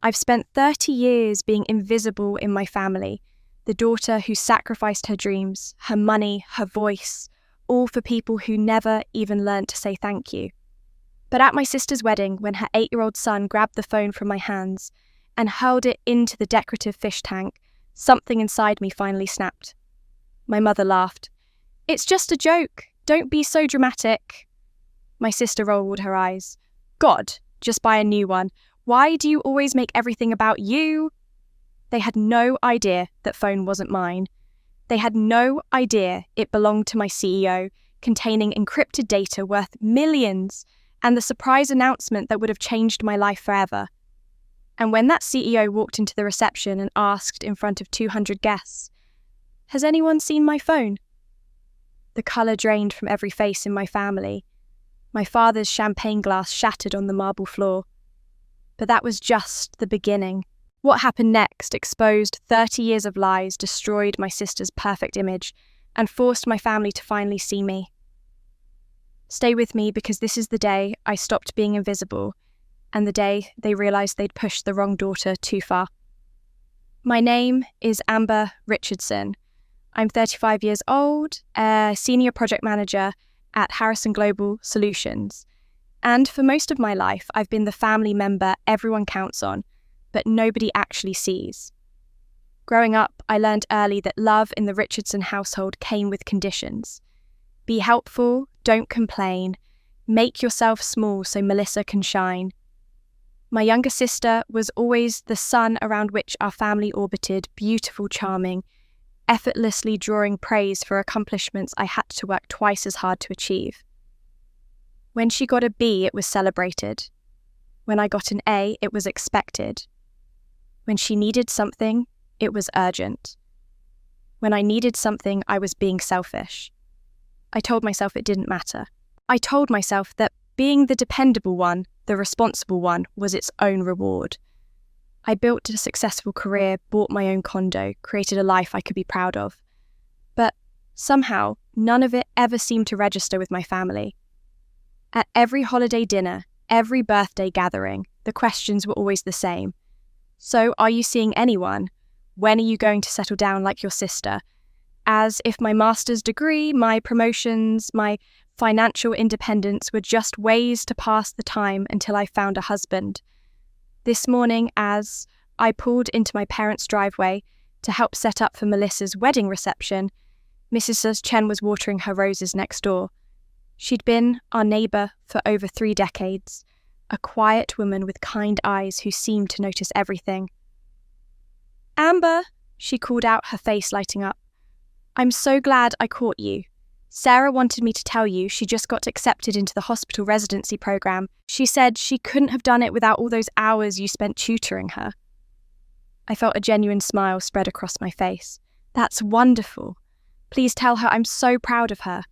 I've spent 30 years being invisible in my family, the daughter who sacrificed her dreams, her money, her voice, all for people who never even learned to say thank you. But at my sister's wedding, when her 8-year-old son grabbed the phone from my hands and hurled it into the decorative fish tank, something inside me finally snapped. My mother laughed. "It's just a joke. Don't be so dramatic." My sister rolled her eyes. "God, just buy a new one. Why do you always make everything about you?" They had no idea that phone wasn't mine. They had no idea it belonged to my CEO, containing encrypted data worth millions, and the surprise announcement that would have changed my life forever. And when that CEO walked into the reception and asked in front of 200 guests, "Has anyone seen my phone?" The colour drained from every face in my family. My father's champagne glass shattered on the marble floor. But that was just the beginning. What happened next exposed 30 years of lies, destroyed my sister's perfect image, and forced my family to finally see me. Stay with me, because this is the day I stopped being invisible, and the day they realised they'd pushed the wrong daughter too far. My name is Amber Richardson. I'm 35 years old, a senior project manager at Harrison Global Solutions. And for most of my life, I've been the family member everyone counts on, but nobody actually sees. Growing up, I learned early that love in the Richardson household came with conditions. Be helpful, don't complain, make yourself small so Melissa can shine. My younger sister was always the sun around which our family orbited, beautiful, charming, effortlessly drawing praise for accomplishments I had to work twice as hard to achieve. When she got a B, it was celebrated. When I got an A, it was expected. When she needed something, it was urgent. When I needed something, I was being selfish. I told myself it didn't matter. I told myself that being the dependable one, the responsible one, was its own reward. I built a successful career, bought my own condo, created a life I could be proud of. But somehow, none of it ever seemed to register with my family. At every holiday dinner, every birthday gathering, the questions were always the same. "So, are you seeing anyone? When are you going to settle down like your sister?" As if my master's degree, my promotions, my financial independence were just ways to pass the time until I found a husband. This morning, as I pulled into my parents' driveway to help set up for Melissa's wedding reception, Mrs. Chen was watering her roses next door. She'd been our neighbour for over 3 decades, a quiet woman with kind eyes who seemed to notice everything. "Amber," she called out, her face lighting up. "I'm so glad I caught you. Sarah wanted me to tell you she just got accepted into the hospital residency program. She said she couldn't have done it without all those hours you spent tutoring her." I felt a genuine smile spread across my face. "That's wonderful. Please tell her I'm so proud of her."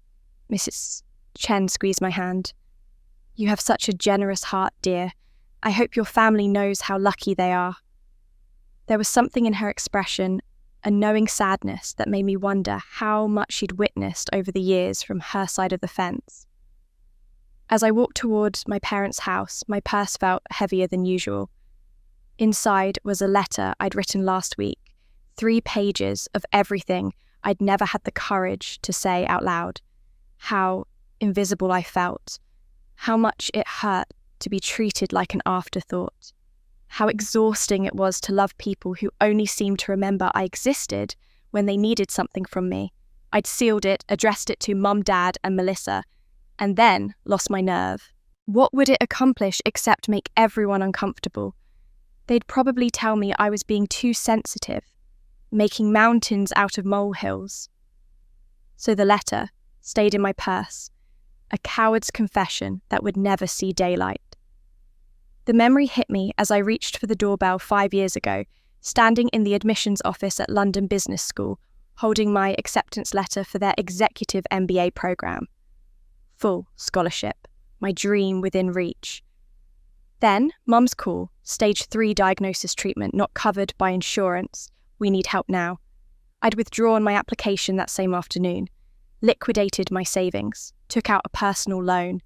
Mrs. Chen squeezed my hand. "You have such a generous heart, dear. I hope your family knows how lucky they are." There was something in her expression, a knowing sadness that made me wonder how much she'd witnessed over the years from her side of the fence. As I walked toward my parents' house, my purse felt heavier than usual. Inside was a letter I'd written last week, 3 pages of everything I'd never had the courage to say out loud. How invisible I felt, how much it hurt to be treated like an afterthought, how exhausting it was to love people who only seemed to remember I existed when they needed something from me. I'd sealed it, addressed it to Mum, Dad, and Melissa, and then lost my nerve. What would it accomplish except make everyone uncomfortable? They'd probably tell me I was being too sensitive, making mountains out of molehills. So the letter stayed in my purse, a coward's confession that would never see daylight. The memory hit me as I reached for the doorbell 5 years ago, standing in the admissions office at London Business School, holding my acceptance letter for their executive MBA program. Full scholarship, my dream within reach. Then, Mum's call, stage 3 diagnosis treatment not covered by insurance. We need help now. I'd withdrawn my application that same afternoon, liquidated my savings, took out a personal loan.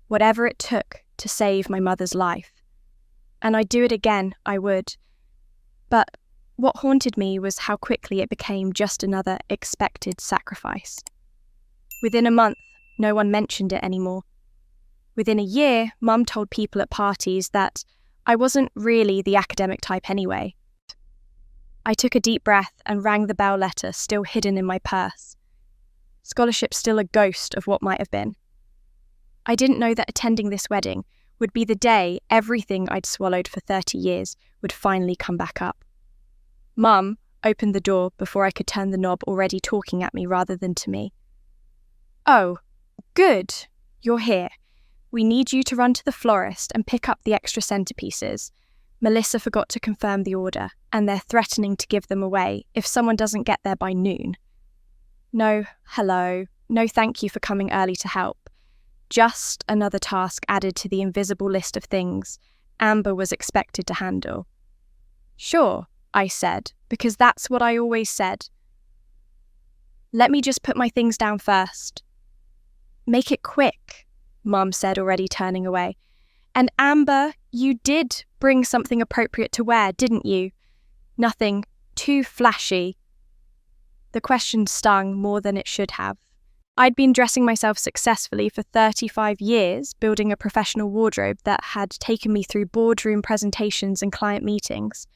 Whatever it took to save my mother's life. and I'd do it again, I would. But what haunted me was how quickly it became just another expected sacrifice. Within a month, no one mentioned it anymore. Within a year, Mum told people at parties that I wasn't really the academic type anyway. I took a deep breath and rang the bell letter still hidden in my purse. Scholarship still a ghost of what might have been. I didn't know that attending this wedding would be the day everything I'd swallowed for 30 years would finally come back up. Mum opened the door before I could turn the knob, already talking at me rather than to me. "Oh, good, you're here. We need you to run to the florist and pick up the extra centerpieces. Melissa forgot to confirm the order, and they're threatening to give them away if someone doesn't get there by noon." No, hello, no thank you for coming early to help. Just another task added to the invisible list of things Amber was expected to handle. "Sure," I said, because that's what I always said. "Let me just put my things down first." "Make it quick," Mum said, already turning away. "And Amber, you did bring something appropriate to wear, didn't you? Nothing too flashy." The question stung more than it should have. I'd been dressing myself successfully for 35 years, building a professional wardrobe that had taken me through boardroom presentations and client meetings.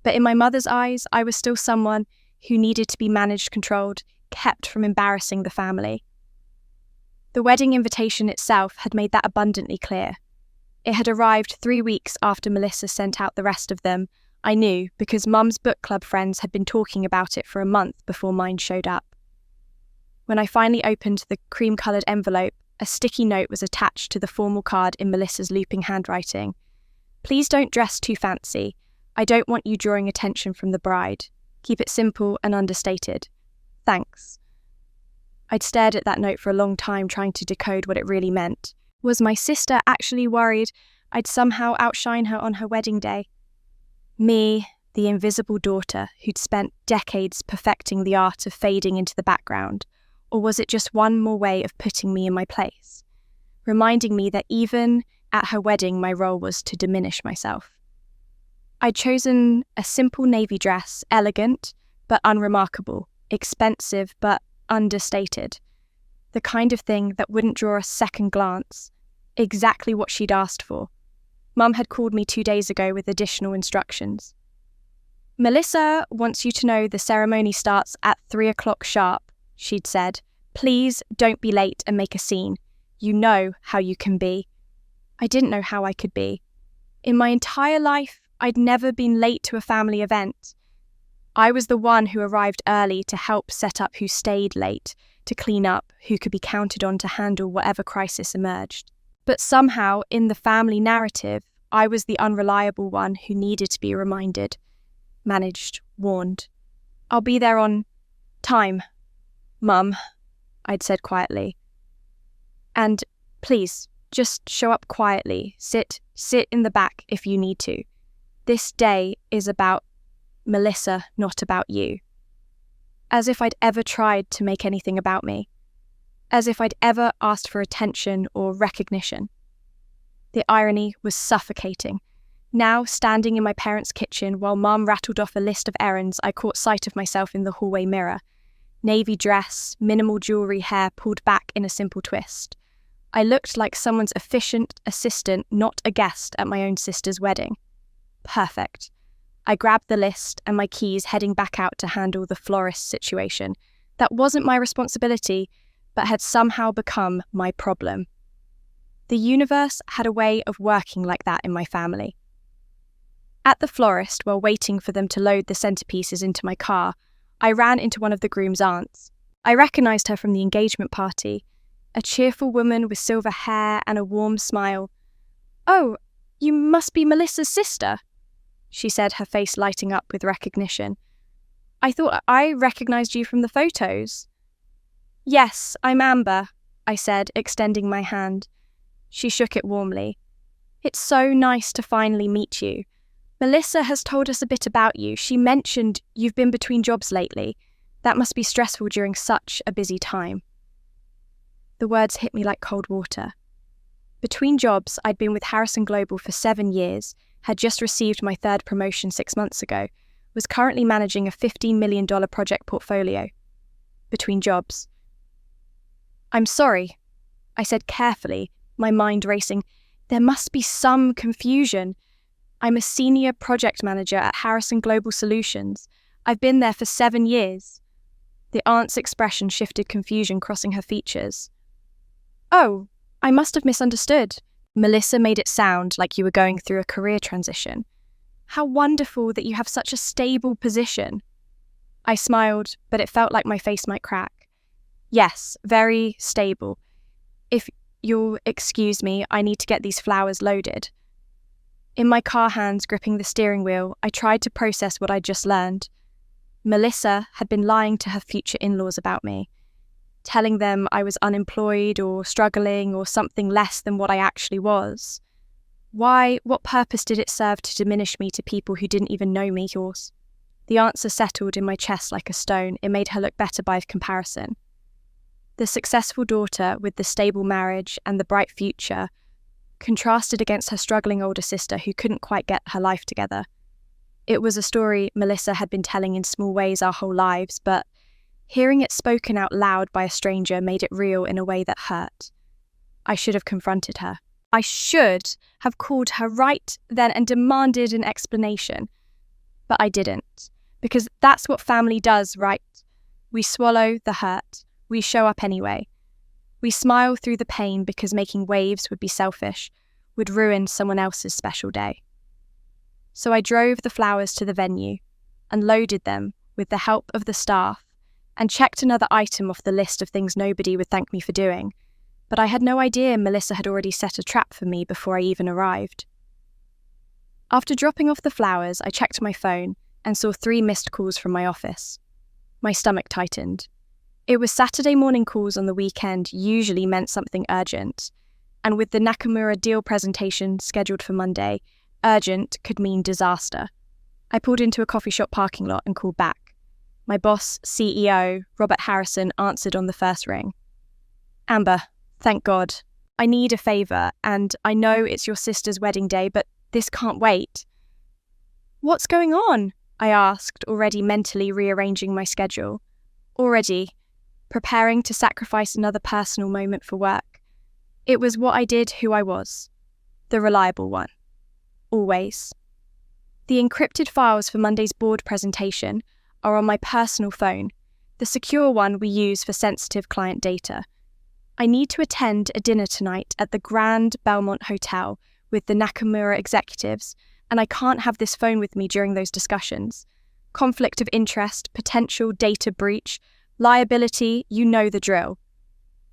But in my mother's eyes, I was still someone who needed to be managed, controlled, kept from embarrassing the family. The wedding invitation itself had made that abundantly clear. It had arrived 3 weeks after Melissa sent out the rest of them. I knew because Mum's book club friends had been talking about it for a month before mine showed up. When I finally opened the cream-coloured envelope, a sticky note was attached to the formal card in Melissa's looping handwriting. "Please don't dress too fancy. I don't want you drawing attention from the bride. Keep it simple and understated. Thanks." I'd stared at that note for a long time, trying to decode what it really meant. Was my sister actually worried I'd somehow outshine her on her wedding day? Me, the invisible daughter who'd spent decades perfecting the art of fading into the background, or was it just one more way of putting me in my place, reminding me that even at her wedding my role was to diminish myself? I'd chosen a simple navy dress, elegant but unremarkable, expensive but understated, the kind of thing that wouldn't draw a second glance, exactly what she'd asked for. Mum had called me 2 days ago with additional instructions. "Melissa wants you to know the ceremony starts at 3 o'clock sharp," she'd said. "Please don't be late and make a scene. You know how you can be." I didn't know how I could be. In my entire life, I'd never been late to a family event. I was the one who arrived early to help set up, who stayed late to clean up, who could be counted on to handle whatever crisis emerged. But somehow, in the family narrative, I was the unreliable one who needed to be reminded, managed, warned. "I'll be there on time, Mum," I'd said quietly. "And please, just show up quietly. Sit in the back if you need to. This day is about Melissa, not about you." As if I'd ever tried to make anything about me. As if I'd ever asked for attention or recognition. The irony was suffocating. Now, standing in my parents' kitchen while Mum rattled off a list of errands, I caught sight of myself in the hallway mirror. Navy dress, minimal jewellery, hair pulled back in a simple twist. I looked like someone's efficient assistant, not a guest at my own sister's wedding. Perfect. I grabbed the list and my keys, heading back out to handle the florist situation. That wasn't my responsibility, but had somehow become my problem. The universe had a way of working like that in my family. At the florist, while waiting for them to load the centerpieces into my car, I ran into one of the groom's aunts. I recognised her from the engagement party, a cheerful woman with silver hair and a warm smile. "Oh, you must be Melissa's sister," she said, her face lighting up with recognition. "I thought I recognised you from the photos." "Yes, I'm Amber," I said, extending my hand. She shook it warmly. "It's so nice to finally meet you. Melissa has told us a bit about you. She mentioned you've been between jobs lately. That must be stressful during such a busy time." The words hit me like cold water. Between jobs, I'd been with Harrison Global for 7 years, had just received my third promotion 6 months ago, was currently managing a $15 million project portfolio between jobs. "I'm sorry," I said carefully, my mind racing. "There must be some confusion. I'm a senior project manager at Harrison Global Solutions. I've been there for 7 years. The aunt's expression shifted, confusion crossing her features. "Oh, I must have misunderstood." Melissa made it sound like you were going through a career transition. "How wonderful that you have such a stable position." I smiled, but it felt like my face might crack. "Yes, very stable. If you'll excuse me, I need to get these flowers loaded." In my car hands gripping the steering wheel, I tried to process what I'd just learned. Melissa had been lying to her future in-laws about me, telling them I was unemployed or struggling or something less than what I actually was. Why, what purpose did it serve to diminish me to people who didn't even know me? Yours? The answer settled in my chest like a stone. It made her look better by comparison. The successful daughter with the stable marriage and the bright future contrasted against her struggling older sister who couldn't quite get her life together. It was a story Melissa had been telling in small ways our whole lives, but hearing it spoken out loud by a stranger made it real in a way that hurt. I should have confronted her. I should have called her right then and demanded an explanation. But I didn't, because that's what family does, right? We swallow the hurt. We show up anyway. We smile through the pain because making waves would be selfish, would ruin someone else's special day. So I drove the flowers to the venue, unloaded them with the help of the staff, and checked another item off the list of things nobody would thank me for doing. But I had no idea Melissa had already set a trap for me before I even arrived. After dropping off the flowers, I checked my phone and saw 3 missed calls from my office. My stomach tightened. It was Saturday morning. Calls on the weekend usually meant something urgent, and with the Nakamura deal presentation scheduled for Monday, urgent could mean disaster. I pulled into a coffee shop parking lot and called back. My boss, CEO, Robert Harrison, answered on the first ring. "Amber, thank God. I need a favour, and I know it's your sister's wedding day, but this can't wait." "What's going on?" I asked, already mentally rearranging my schedule. Already preparing to sacrifice another personal moment for work. It was what I did, who I was. The reliable one. Always. The encrypted files for Monday's board presentation are on my personal phone, the secure one we use for sensitive client data. I need to attend a dinner tonight at the Grand Belmont Hotel with the Nakamura executives, and I can't have this phone with me during those discussions. Conflict of interest, potential data breach, liability, you know the drill.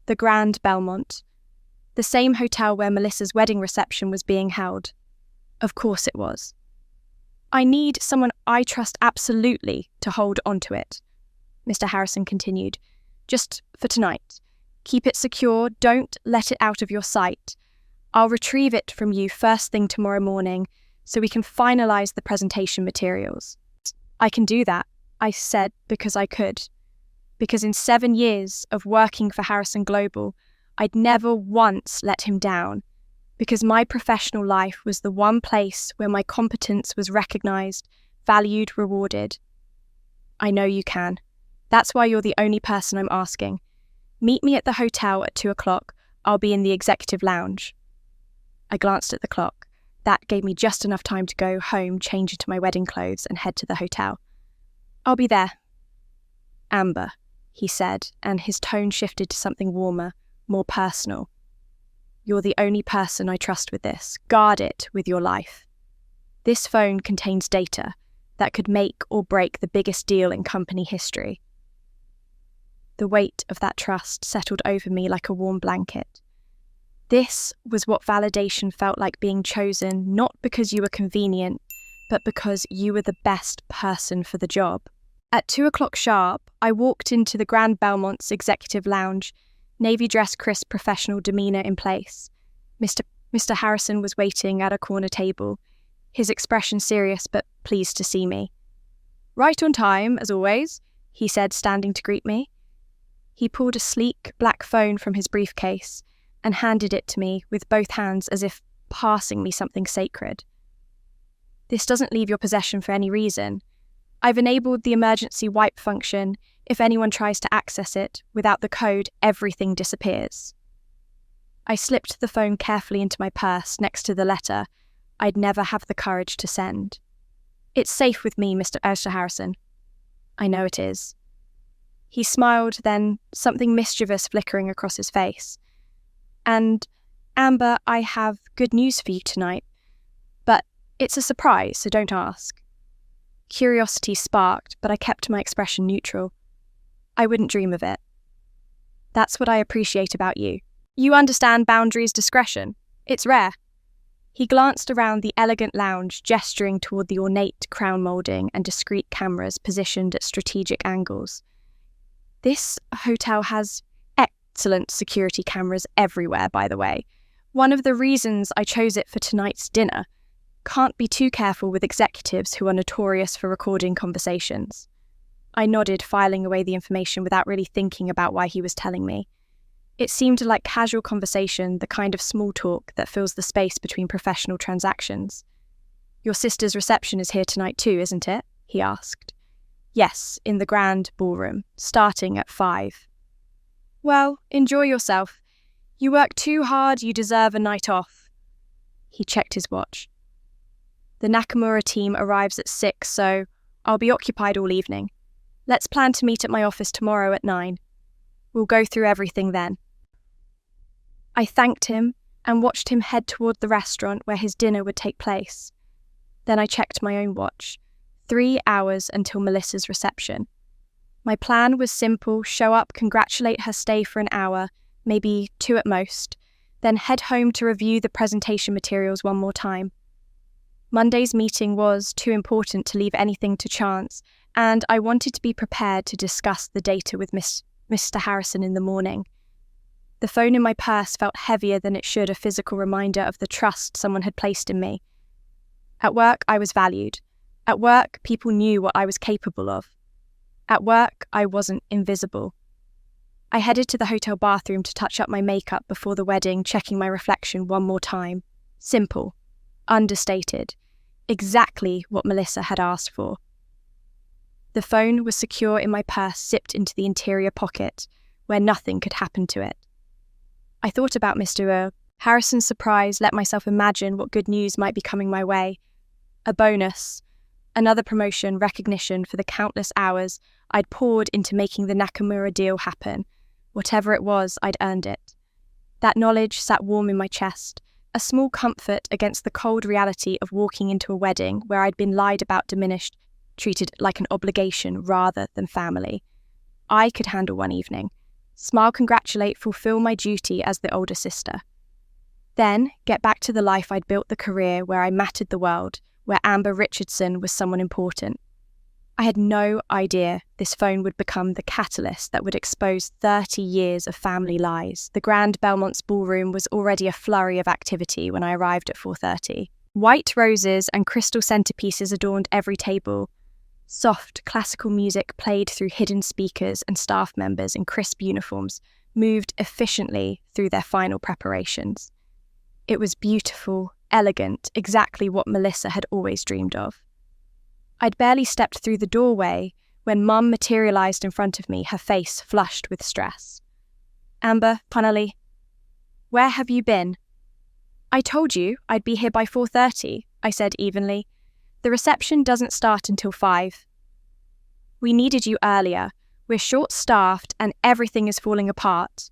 The Grand Belmont. The same hotel where Melissa's wedding reception was being held. Of course it was. I need someone I trust absolutely to hold onto it, Mr. Harrison continued. Just for tonight. Keep it secure, don't let it out of your sight. I'll retrieve it from you first thing tomorrow morning so we can finalise the presentation materials. I can do that, I said, because I could. Because in 7 years of working for Harrison Global, I'd never once let him down. Because my professional life was the one place where my competence was recognised, valued, rewarded. I know you can. That's why you're the only person I'm asking. Meet me at the hotel at 2:00. I'll be in the executive lounge. I glanced at the clock. That gave me just enough time to go home, change into my wedding clothes, and head to the hotel. I'll be there. Amber, he said, and his tone shifted to something warmer, more personal. You're the only person I trust with this. Guard it with your life. This phone contains data that could make or break the biggest deal in company history. The weight of that trust settled over me like a warm blanket. This was what validation felt like, being chosen not because you were convenient, but because you were the best person for the job. At 2:00 sharp, I walked into the Grand Belmont's executive lounge, navy dress, crisp professional demeanour in place. Mr. Harrison was waiting at a corner table, his expression serious but pleased to see me. "Right on time, as always," he said, standing to greet me. He pulled a sleek black phone from his briefcase and handed it to me with both hands as if passing me something sacred. This doesn't leave your possession for any reason. I've enabled the emergency wipe function. If anyone tries to access it, without the code, everything disappears. I slipped the phone carefully into my purse next to the letter I'd never have the courage to send. It's safe with me, Mr. Harrison. I know it is. He smiled, then something mischievous flickering across his face. And, Amber, I have good news for you tonight. But it's a surprise, so don't ask. Curiosity sparked, but I kept my expression neutral. I wouldn't dream of it. That's what I appreciate about you. You understand boundaries, discretion. It's rare. He glanced around the elegant lounge, gesturing toward the ornate crown moulding and discreet cameras positioned at strategic angles. This hotel has excellent security cameras everywhere, by the way. One of the reasons I chose it for tonight's dinner. Can't be too careful with executives who are notorious for recording conversations. I nodded, filing away the information without really thinking about why he was telling me. It seemed like casual conversation, the kind of small talk that fills the space between professional transactions. Your sister's reception is here tonight too, isn't it? He asked. Yes, in the grand ballroom, starting at 5. Well, enjoy yourself. You work too hard, you deserve a night off. He checked his watch. The Nakamura team arrives at 6, so I'll be occupied all evening. Let's plan to meet at my office tomorrow at 9. We'll go through everything then. I thanked him and watched him head toward the restaurant where his dinner would take place. Then I checked my own watch. 3 hours until Melissa's reception. My plan was simple: show up, congratulate her stay for an hour, maybe 2 at most, then head home to review the presentation materials one more time. Monday's meeting was too important to leave anything to chance, and I wanted to be prepared to discuss the data with Mr. Harrison in the morning. The phone in my purse felt heavier than it should, a physical reminder of the trust someone had placed in me. At work, I was valued. At work, people knew what I was capable of. At work, I wasn't invisible. I headed to the hotel bathroom to touch up my makeup before the wedding, checking my reflection one more time. Simple. Understated. Exactly what Melissa had asked for. The phone was secure in my purse, zipped into the interior pocket, where nothing could happen to it. I thought about Mr. Harrison's surprise, let myself imagine what good news might be coming my way. A bonus, another promotion, recognition for the countless hours I'd poured into making the Nakamura deal happen. Whatever it was, I'd earned it. That knowledge sat warm in my chest, a small comfort against the cold reality of walking into a wedding where I'd been lied about, diminished, treated like an obligation rather than family. I could handle one evening. Smile, congratulate, fulfill my duty as the older sister. Then get back to the life I'd built, the career where I mattered the world, where Amber Richardson was someone important. I had no idea this phone would become the catalyst that would expose 30 years of family lies. The Grand Belmont's ballroom was already a flurry of activity when I arrived at 4:30. White roses and crystal centerpieces adorned every table. Soft, classical music played through hidden speakers, and staff members in crisp uniforms moved efficiently through their final preparations. It was beautiful, elegant, exactly what Melissa had always dreamed of. I'd barely stepped through the doorway when Mum materialized in front of me, her face flushed with stress. Amber, finally. Where have you been? I told you I'd be here by 4:30, I said evenly. The reception doesn't start until 5. We needed you earlier. We're short-staffed and everything is falling apart.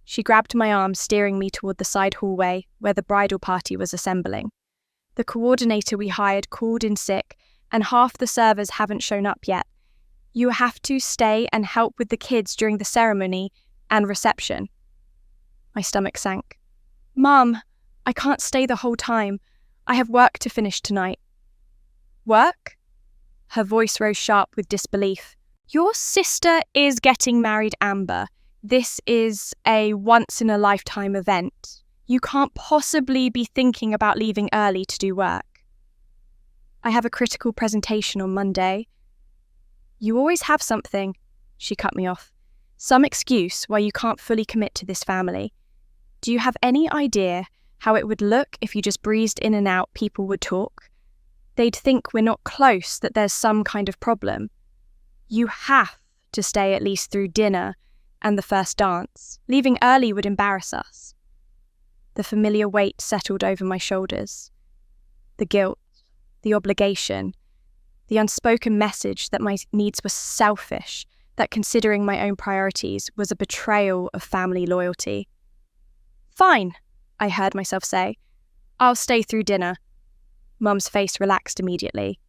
She grabbed my arm, steering me toward the side hallway where the bridal party was assembling. The coordinator we hired called in sick, and half the servers haven't shown up yet. You have to stay and help with the kids during the ceremony and reception. My stomach sank. Mum, I can't stay the whole time. I have work to finish tonight. Work? Her voice rose sharp with disbelief. Your sister is getting married, Amber. This is a once-in-a-lifetime event. You can't possibly be thinking about leaving early to do work. I have a critical presentation on Monday. You always have something, she cut me off. Some excuse why you can't fully commit to this family. Do you have any idea how it would look if you just breezed in and out? People would talk. They'd think we're not close, that there's some kind of problem. You have to stay at least through dinner and the first dance. Leaving early would embarrass us. The familiar weight settled over my shoulders. The guilt, the obligation, the unspoken message that my needs were selfish, that considering my own priorities was a betrayal of family loyalty. "Fine," I heard myself say. "I'll stay through dinner." Mum's face relaxed immediately.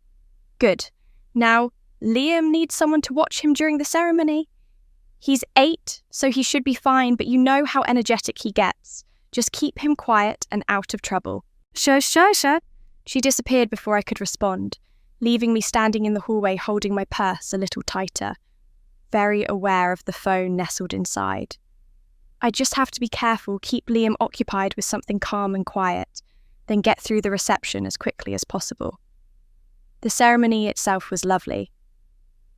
"Good. Now, Liam needs someone to watch him during the ceremony. He's 8, so he should be fine, but you know how energetic he gets. Just keep him quiet and out of trouble." Sure. She disappeared before I could respond, leaving me standing in the hallway holding my purse a little tighter, very aware of the phone nestled inside. I just have to be careful, keep Liam occupied with something calm and quiet, then get through the reception as quickly as possible. The ceremony itself was lovely.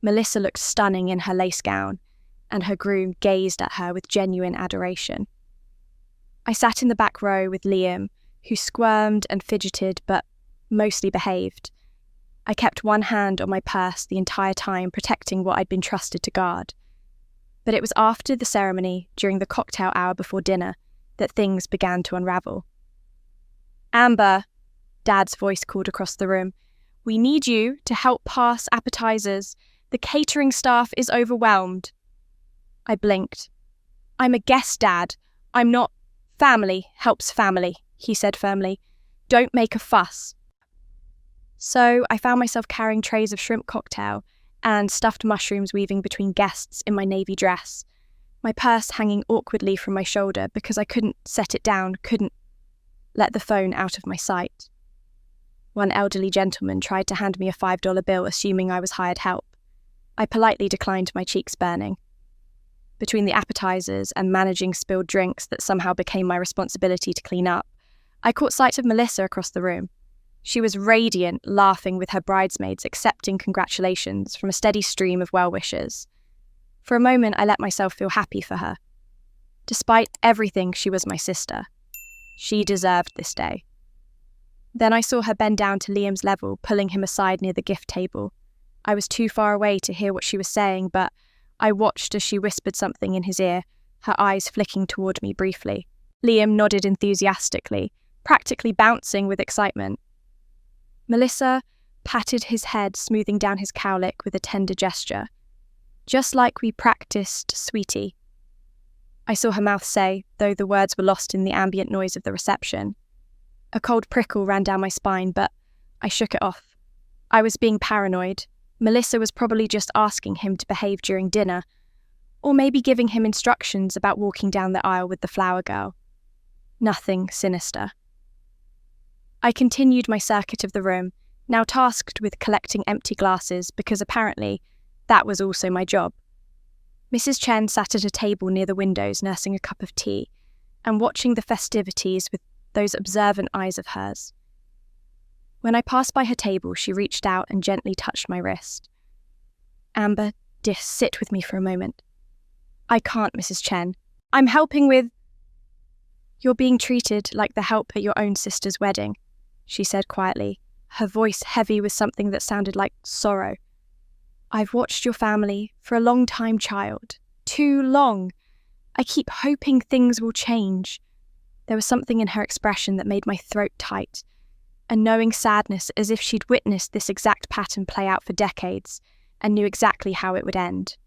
Melissa looked stunning in her lace gown, and her groom gazed at her with genuine adoration. I sat in the back row with Liam, who squirmed and fidgeted but mostly behaved. I kept one hand on my purse the entire time, protecting what I'd been trusted to guard. But it was after the ceremony, during the cocktail hour before dinner, that things began to unravel. "Amber," Dad's voice called across the room, "we need you to help pass appetizers. The catering staff is overwhelmed." I blinked. "I'm a guest, Dad. I'm not—" "Family helps family," he said firmly. "Don't make a fuss." So I found myself carrying trays of shrimp cocktail and stuffed mushrooms weaving between guests in my navy dress, my purse hanging awkwardly from my shoulder because I couldn't set it down, couldn't let the phone out of my sight. One elderly gentleman tried to hand me a $5 bill, assuming I was hired help. I politely declined, my cheeks burning. Between the appetizers and managing spilled drinks that somehow became my responsibility to clean up, I caught sight of Melissa across the room. She was radiant, laughing with her bridesmaids, accepting congratulations from a steady stream of well-wishers. For a moment, I let myself feel happy for her. Despite everything, she was my sister. She deserved this day. Then I saw her bend down to Liam's level, pulling him aside near the gift table. I was too far away to hear what she was saying, but I watched as she whispered something in his ear, her eyes flicking toward me briefly. Liam nodded enthusiastically, practically bouncing with excitement. Melissa patted his head, smoothing down his cowlick with a tender gesture. "Just like we practiced, sweetie," I saw her mouth say, though the words were lost in the ambient noise of the reception. A cold prickle ran down my spine, but I shook it off. I was being paranoid. Melissa was probably just asking him to behave during dinner, or maybe giving him instructions about walking down the aisle with the flower girl. Nothing sinister. I continued my circuit of the room, now tasked with collecting empty glasses because apparently that was also my job. Mrs. Chen sat at a table near the windows nursing a cup of tea and watching the festivities with those observant eyes of hers. When I passed by her table, she reached out and gently touched my wrist. "Amber, dear, sit with me for a moment." "I can't, Mrs. Chen. I'm helping with—" "You're being treated like the help at your own sister's wedding," she said quietly, her voice heavy with something that sounded like sorrow. "I've watched your family for a long time, child. Too long. I keep hoping things will change." There was something in her expression that made my throat tight, a knowing sadness as if she'd witnessed this exact pattern play out for decades and knew exactly how it would end.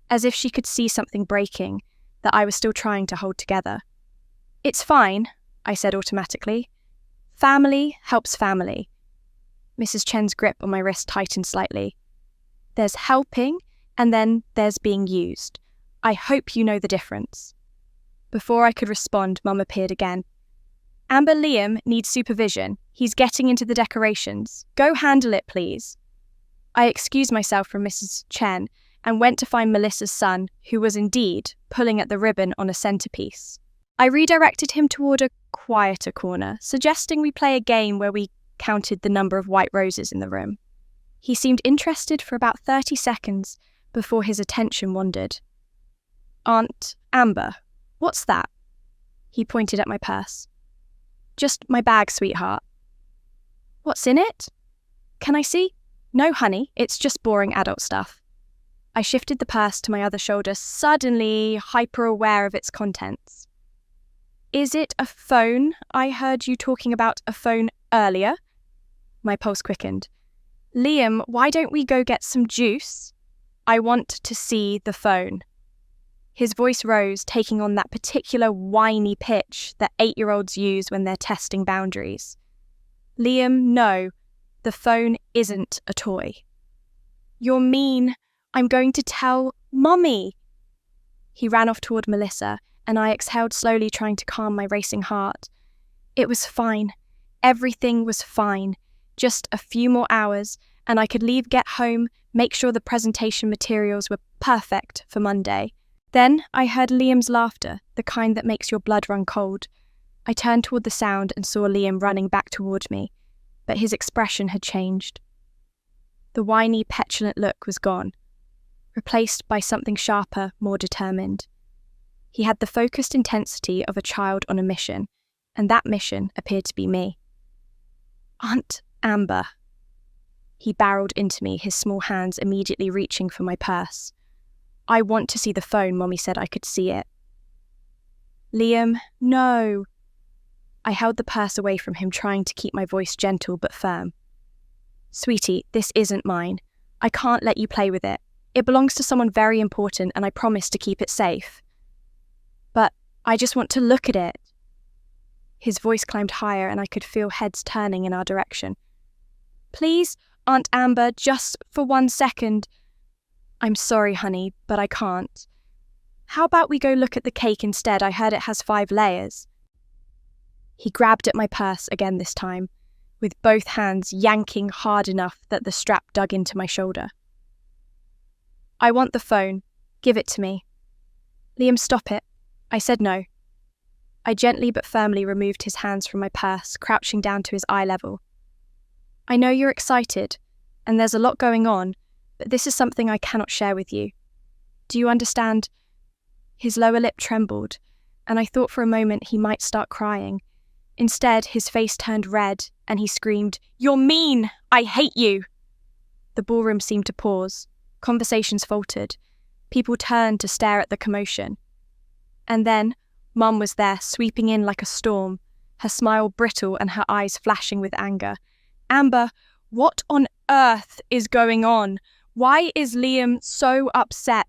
As if she could see something breaking that I was still trying to hold together. "It's fine," I said automatically. "Family helps family." Mrs. Chen's grip on my wrist tightened slightly. "There's helping, and then there's being used. I hope you know the difference." Before I could respond, Mum appeared again. "Amber, Liam needs supervision. He's getting into the decorations. Go handle it, please." I excused myself from Mrs. Chen and went to find Melissa's son, who was indeed pulling at the ribbon on a centerpiece. I redirected him toward a quieter corner, suggesting we play a game where we counted the number of white roses in the room. He seemed interested for about 30 seconds before his attention wandered. "Aunt Amber, what's that?" He pointed at my purse. "Just my bag, sweetheart." "What's in it?" Can I see? No, honey, it's just boring adult stuff. I shifted the purse to my other shoulder, suddenly hyper-aware of its contents. Is it a phone? I heard you talking about a phone earlier. My pulse quickened. Liam, why don't we go get some juice? I want to see the phone. His voice rose, taking on that particular whiny pitch that 8-year-olds use when they're testing boundaries. Liam, no, the phone isn't a toy. You're mean. I'm going to tell Mummy. He ran off toward Melissa, and I exhaled slowly, trying to calm my racing heart. It was fine. Everything was fine. Just a few more hours, and I could leave, get home, make sure the presentation materials were perfect for Monday. Then I heard Liam's laughter, the kind that makes your blood run cold. I turned toward the sound and saw Liam running back toward me, but his expression had changed. The whiny, petulant look was gone, replaced by something sharper, more determined. He had the focused intensity of a child on a mission, and that mission appeared to be me. Aunt Amber. He barreled into me, his small hands immediately reaching for my purse. I want to see the phone, Mommy said I could see it. Liam, no. I held the purse away from him, trying to keep my voice gentle but firm. Sweetie, this isn't mine. I can't let you play with it. It belongs to someone very important, and I promise to keep it safe. But I just want to look at it. His voice climbed higher, and I could feel heads turning in our direction. Please, Aunt Amber, just for 1 second. I'm sorry, honey, but I can't. How about we go look at the cake instead? I heard it has 5 layers. He grabbed at my purse again this time, with both hands yanking hard enough that the strap dug into my shoulder. I want the phone. Give it to me. Liam, stop it. I said no. I gently but firmly removed his hands from my purse, crouching down to his eye level. I know you're excited, and there's a lot going on, but this is something I cannot share with you. Do you understand? His lower lip trembled, and I thought for a moment he might start crying. Instead, his face turned red, and he screamed, "You're mean! I hate you!" The ballroom seemed to pause. Conversations faltered. People turned to stare at the commotion. And then, Mum was there, sweeping in like a storm, her smile brittle and her eyes flashing with anger. Amber, what on earth is going on? Why is Liam so upset?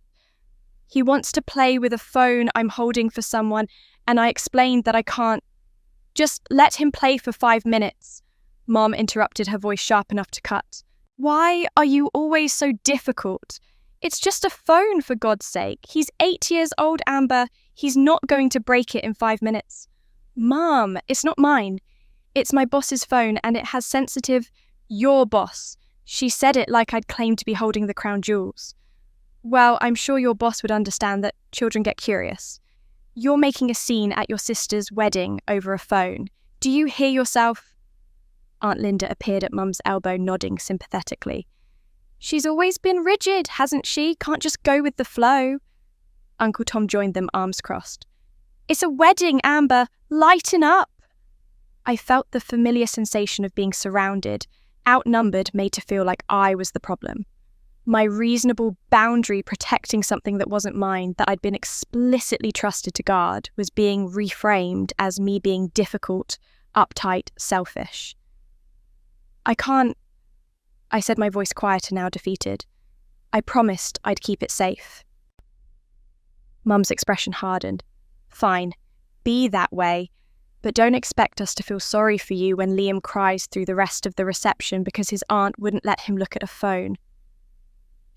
He wants to play with a phone I'm holding for someone, and I explained that I can't. Just let him play for 5 minutes. Mom interrupted, her voice sharp enough to cut. Why are you always so difficult? It's just a phone, for God's sake. He's 8 years old, Amber. He's not going to break it in 5 minutes. Mom, it's not mine. It's my boss's phone, and it has sensitive, your boss. She said it like I'd claimed to be holding the crown jewels. Well, I'm sure your boss would understand that children get curious. You're making a scene at your sister's wedding over a phone. Do you hear yourself? Aunt Linda appeared at Mum's elbow, nodding sympathetically. She's always been rigid, hasn't she? Can't just go with the flow. Uncle Tom joined them, arms crossed. It's a wedding, Amber. Lighten up. I felt the familiar sensation of being surrounded, outnumbered, made to feel like I was the problem. My reasonable boundary protecting something that wasn't mine, that I'd been explicitly trusted to guard, was being reframed as me being difficult, uptight, selfish. I can't, I said, my voice quieter now, defeated. I promised I'd keep it safe. Mum's expression hardened. Fine, be that way, but don't expect us to feel sorry for you when Liam cries through the rest of the reception because his aunt wouldn't let him look at a phone.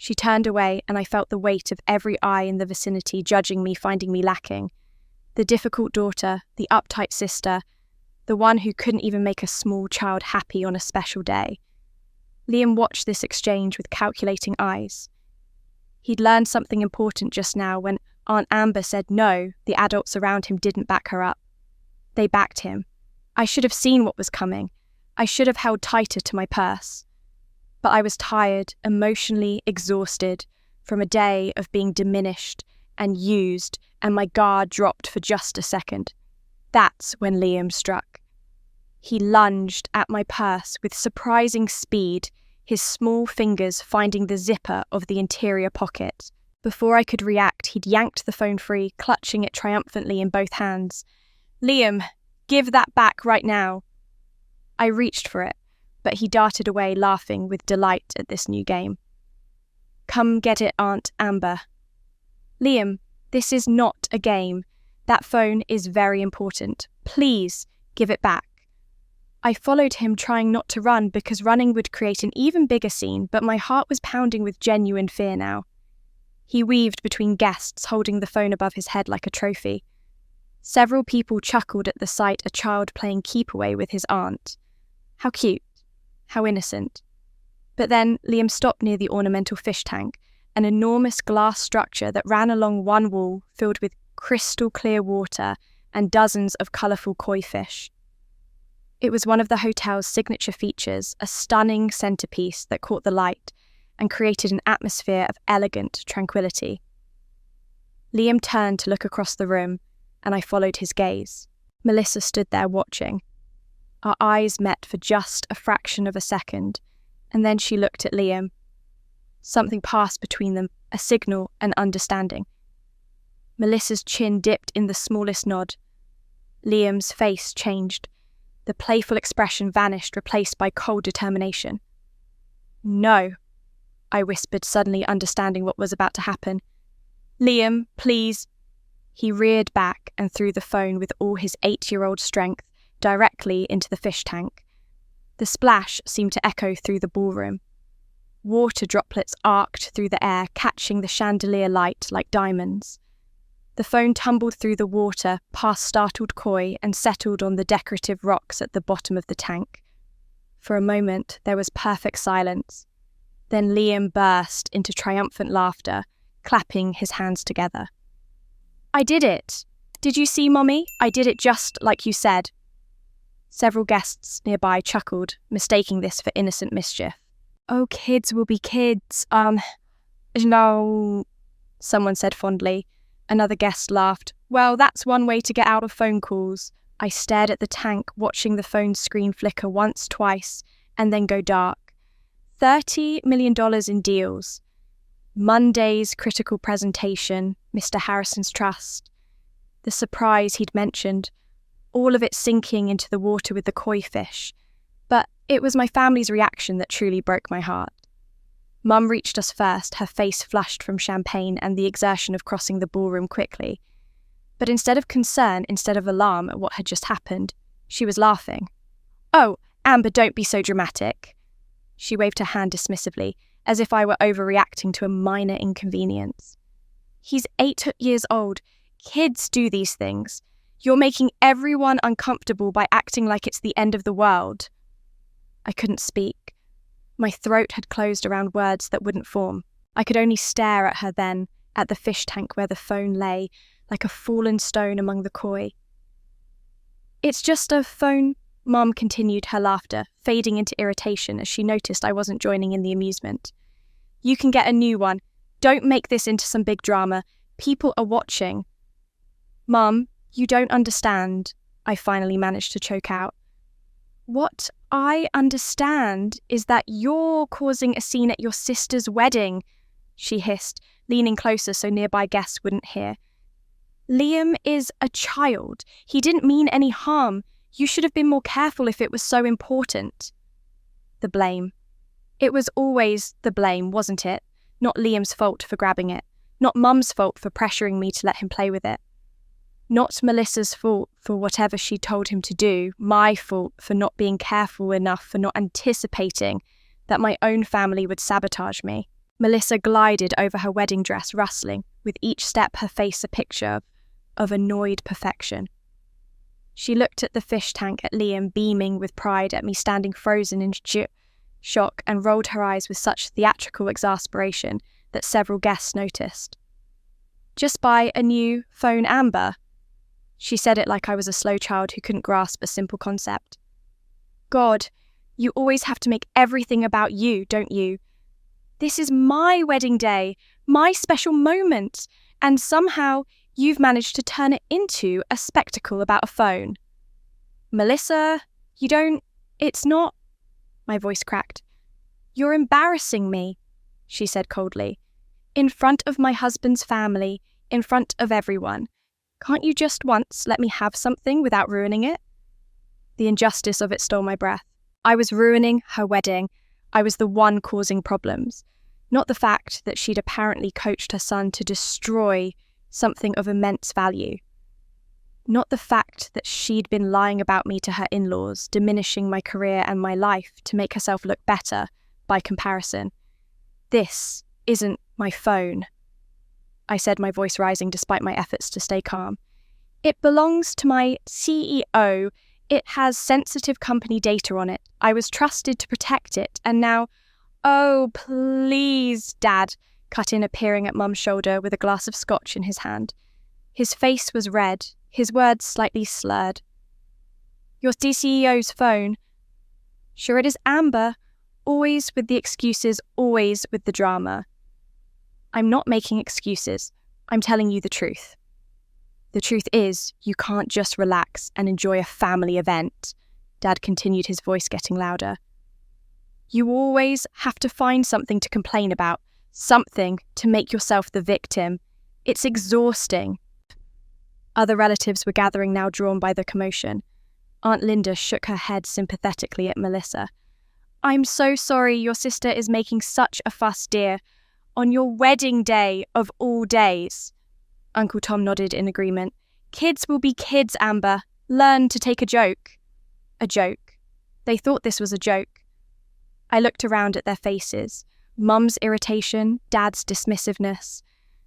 She turned away, and I felt the weight of every eye in the vicinity judging me, finding me lacking. The difficult daughter, the uptight sister, the one who couldn't even make a small child happy on a special day. Liam watched this exchange with calculating eyes. He'd learned something important just now when Aunt Amber said no, the adults around him didn't back her up. They backed him. I should have seen what was coming. I should have held tighter to my purse. But I was tired, emotionally exhausted, from a day of being diminished and used, and my guard dropped for just a second. That's when Liam struck. He lunged at my purse with surprising speed, his small fingers finding the zipper of the interior pocket. Before I could react, he'd yanked the phone free, clutching it triumphantly in both hands. "Liam, give that back right now." I reached for it, but he darted away, laughing with delight at this new game. "Come get it, Aunt Amber." "Liam, this is not a game. That phone is very important. Please, give it back." I followed him, trying not to run because running would create an even bigger scene, but my heart was pounding with genuine fear now. He weaved between guests, holding the phone above his head like a trophy. Several people chuckled at the sight a child playing keep away with his aunt. How cute. How innocent. But then Liam stopped near the ornamental fish tank, an enormous glass structure that ran along one wall filled with crystal clear water and dozens of colourful koi fish. It was one of the hotel's signature features, a stunning centerpiece that caught the light and created an atmosphere of elegant tranquility. Liam turned to look across the room, and I followed his gaze. Melissa stood there watching. Our eyes met for just a fraction of a second, and then she looked at Liam. Something passed between them, a signal, an understanding. Melissa's chin dipped in the smallest nod. Liam's face changed. The playful expression vanished, replaced by cold determination. "No," I whispered, suddenly understanding what was about to happen. "Liam, please." He reared back and threw the phone with all his 8-year-old strength directly into the fish tank. The splash seemed to echo through the ballroom. Water droplets arced through the air, catching the chandelier light like diamonds. The phone tumbled through the water, past startled koi, and settled on the decorative rocks at the bottom of the tank. For a moment, there was perfect silence. Then Liam burst into triumphant laughter, clapping his hands together. "I did it! Did you see, Mommy? I did it just like you said." Several guests nearby chuckled, mistaking this for innocent mischief. "Oh, kids will be kids. No," someone said fondly. Another guest laughed. "Well, that's one way to get out of phone calls." I stared at the tank, watching the phone screen flicker once, twice, and then go dark. $30 million in deals. Monday's critical presentation, Mr. Harrison's trust. The surprise he'd mentioned, all of it sinking into the water with the koi fish. But it was my family's reaction that truly broke my heart. Mum reached us first, her face flushed from champagne and the exertion of crossing the ballroom quickly. But instead of concern, instead of alarm at what had just happened, she was laughing. "Oh, Amber, don't be so dramatic." She waved her hand dismissively, as if I were overreacting to a minor inconvenience. "He's 8 years old. Kids do these things. You're making everyone uncomfortable by acting like it's the end of the world." I couldn't speak. My throat had closed around words that wouldn't form. I could only stare at her then, at the fish tank where the phone lay, like a fallen stone among the koi. "It's just a phone," Mum continued, her laughter fading into irritation as she noticed I wasn't joining in the amusement. "You can get a new one. Don't make this into some big drama. People are watching." "Mum, you don't understand," I finally managed to choke out. "What I understand is that you're causing a scene at your sister's wedding," she hissed, leaning closer so nearby guests wouldn't hear. "Liam is a child. He didn't mean any harm. You should have been more careful if it was so important." The blame. It was always the blame, wasn't it? Not Liam's fault for grabbing it. Not Mum's fault for pressuring me to let him play with it. Not Melissa's fault for whatever she told him to do, my fault for not being careful enough, for not anticipating that my own family would sabotage me. Melissa glided over her wedding dress, rustling, with each step her face a picture of annoyed perfection. She looked at the fish tank, at Liam, beaming with pride at me standing frozen in shock, and rolled her eyes with such theatrical exasperation that several guests noticed. "Just buy a new phone, Amber." She said it like I was a slow child who couldn't grasp a simple concept. "God, you always have to make everything about you, don't you? This is my wedding day, my special moment, and somehow you've managed to turn it into a spectacle about a phone. Melissa, You don't, it's not, my voice cracked. You're embarrassing me, she said coldly. In front of my husband's family, in front of everyone. Can't you just once let me have something without ruining it? The injustice of it stole my breath. I was ruining her wedding. I was the one causing problems. Not the fact that she'd apparently coached her son to destroy something of immense value. Not the fact that she'd been lying about me to her in-laws, diminishing my career and my life to make herself look better by comparison. This isn't my phone, I said, my voice rising despite my efforts to stay calm. It belongs to my CEO. It has sensitive company data on it. I was trusted to protect it, and now... Oh, please, Dad, cut in, appearing at Mum's shoulder with a glass of scotch in his hand. His face was red, his words slightly slurred. Your CEO's phone. Sure, it is Amber. Always with the excuses, always with the drama. I'm not making excuses. I'm telling you the truth. The truth is, you can't just relax and enjoy a family event. Dad continued, his voice getting louder. You always have to find something to complain about, something to make yourself the victim. It's exhausting. Other relatives were gathering now, drawn by the commotion. Aunt Linda shook her head sympathetically at Melissa. I'm so sorry your sister is making such a fuss, dear. On your wedding day of all days. Uncle Tom nodded in agreement. Kids will be kids, Amber. Learn to take a joke. A joke. They thought this was a joke. I looked around at their faces. Mum's irritation, Dad's dismissiveness,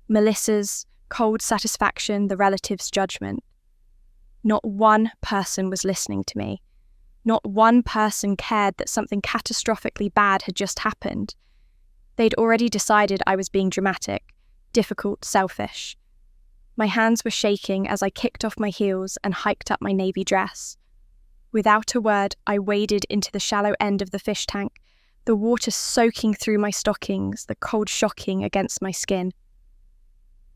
Melissa's cold satisfaction, the relatives' judgment. Not one person was listening to me. Not one person cared that something catastrophically bad had just happened. They'd already decided I was being dramatic, difficult, selfish. My hands were shaking as I kicked off my heels and hiked up my navy dress. Without a word, I waded into the shallow end of the fish tank, the water soaking through my stockings, the cold shocking against my skin.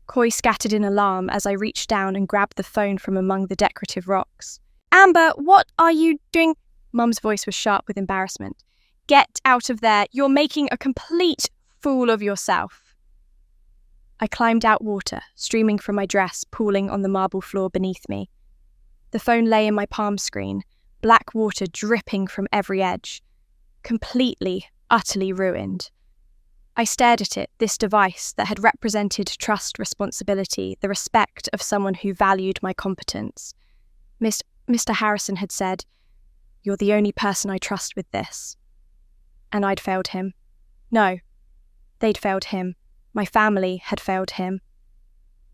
Koi scattered in alarm as I reached down and grabbed the phone from among the decorative rocks. Amber, what are you doing? Mum's voice was sharp with embarrassment. Get out of there. You're making a complete fool of yourself. I climbed out, water streaming from my dress, pooling on the marble floor beneath me. The phone lay in my palm screen, black water dripping from every edge. Completely, utterly ruined. I stared at it, this device that had represented trust, responsibility, the respect of someone who valued my competence. Mr. Harrison had said, "You're the only person I trust with this." And I'd failed him. No, they'd failed him. My family had failed him.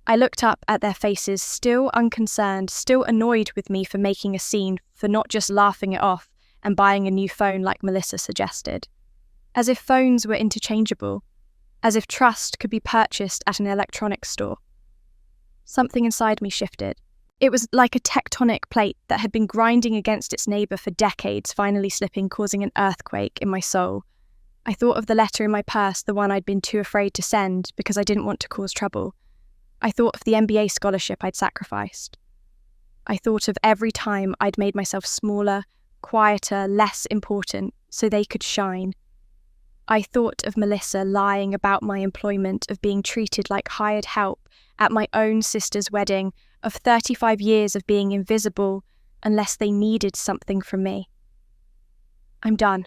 I looked up at their faces, still unconcerned, still annoyed with me for making a scene, for not just laughing it off and buying a new phone like Melissa suggested. As if phones were interchangeable. As if trust could be purchased at an electronics store. Something inside me shifted. It was like a tectonic plate that had been grinding against its neighbour for decades, finally slipping, causing an earthquake in my soul. I thought of the letter in my purse, the one I'd been too afraid to send because I didn't want to cause trouble. I thought of the MBA scholarship I'd sacrificed. I thought of every time I'd made myself smaller, quieter, less important, so they could shine. I thought of Melissa lying about my employment, of being treated like hired help at my own sister's wedding, of 35 years of being invisible unless they needed something from me. I'm done,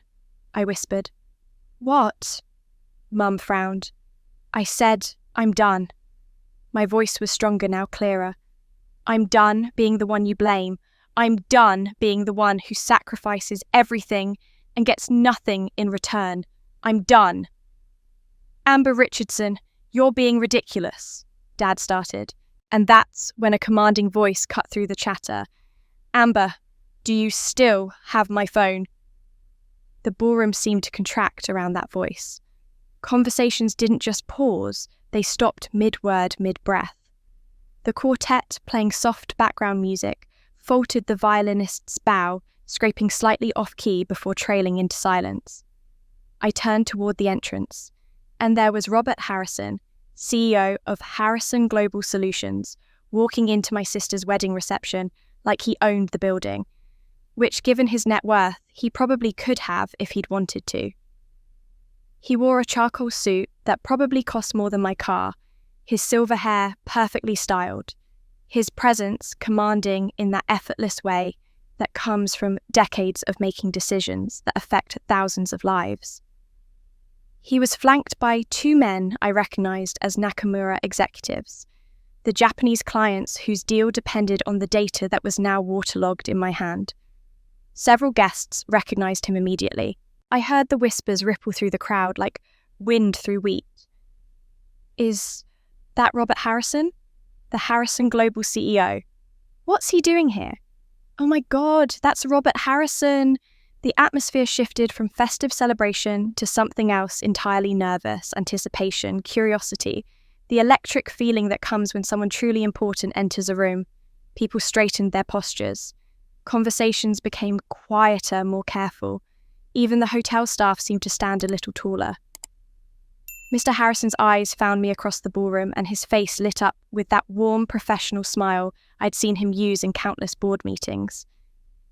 I whispered. What? Mum frowned. I said, I'm done. My voice was stronger now, clearer. I'm done being the one you blame. I'm done being the one who sacrifices everything and gets nothing in return. I'm done. Amber Richardson, you're being ridiculous, Dad started, and that's when a commanding voice cut through the chatter. Amber, do you still have my phone? The ballroom seemed to contract around that voice. Conversations didn't just pause, they stopped mid-word, mid-breath. The quartet, playing soft background music, faltered the violinist's bow, scraping slightly off-key before trailing into silence. I turned toward the entrance, and there was Robert Harrison, CEO of Harrison Global Solutions, walking into my sister's wedding reception like he owned the building. which, given his net worth, he probably could have if he'd wanted to. He wore a charcoal suit that probably cost more than my car, his silver hair perfectly styled, his presence commanding in that effortless way that comes from decades of making decisions that affect thousands of lives. He was flanked by two men I recognized as Nakamura executives, the Japanese clients whose deal depended on the data that was now waterlogged in my hand. Several guests recognized him immediately. I heard the whispers ripple through the crowd like wind through wheat. Is that Robert Harrison? The Harrison Global CEO. What's he doing here? Oh my God, that's Robert Harrison! The atmosphere shifted from festive celebration to something else entirely nervous, anticipation, curiosity, the electric feeling that comes when someone truly important enters a room. People straightened their postures. Conversations became quieter, more careful. Even the hotel staff seemed to stand a little taller. Mr. Harrison's eyes found me across the ballroom, and his face lit up with that warm, professional smile I'd seen him use in countless board meetings.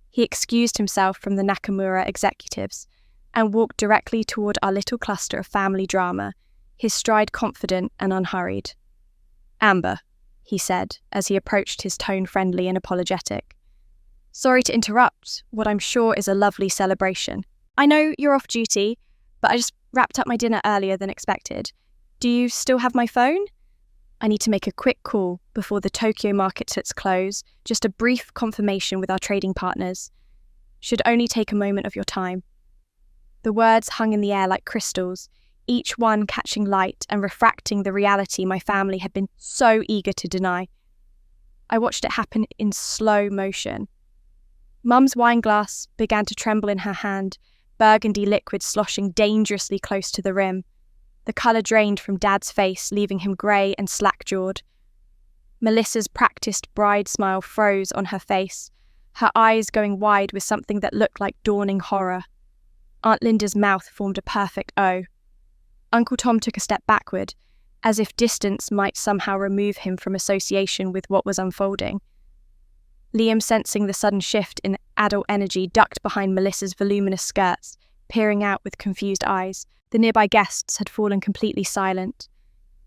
He excused himself from the Nakamura executives and walked directly toward our little cluster of family drama, his stride confident and unhurried. "Amber," he said, as he approached, his tone friendly and apologetic. "Sorry to interrupt what I'm sure is a lovely celebration. I know you're off duty, but I just wrapped up my dinner earlier than expected. Do you still have my phone? I need to make a quick call before the Tokyo market sets close, just a brief confirmation with our trading partners. Should only take a moment of your time." The words hung in the air like crystals, each one catching light and refracting the reality my family had been so eager to deny. I watched it happen in slow motion. Mum's wine glass began to tremble in her hand, burgundy liquid sloshing dangerously close to the rim. The colour drained from Dad's face, leaving him grey and slack-jawed. Melissa's practised bride smile froze on her face, her eyes going wide with something that looked like dawning horror. Aunt Linda's mouth formed a perfect O. Uncle Tom took a step backward, as if distance might somehow remove him from association with what was unfolding. Liam, sensing the sudden shift in adult energy, ducked behind Melissa's voluminous skirts, peering out with confused eyes. The nearby guests had fallen completely silent.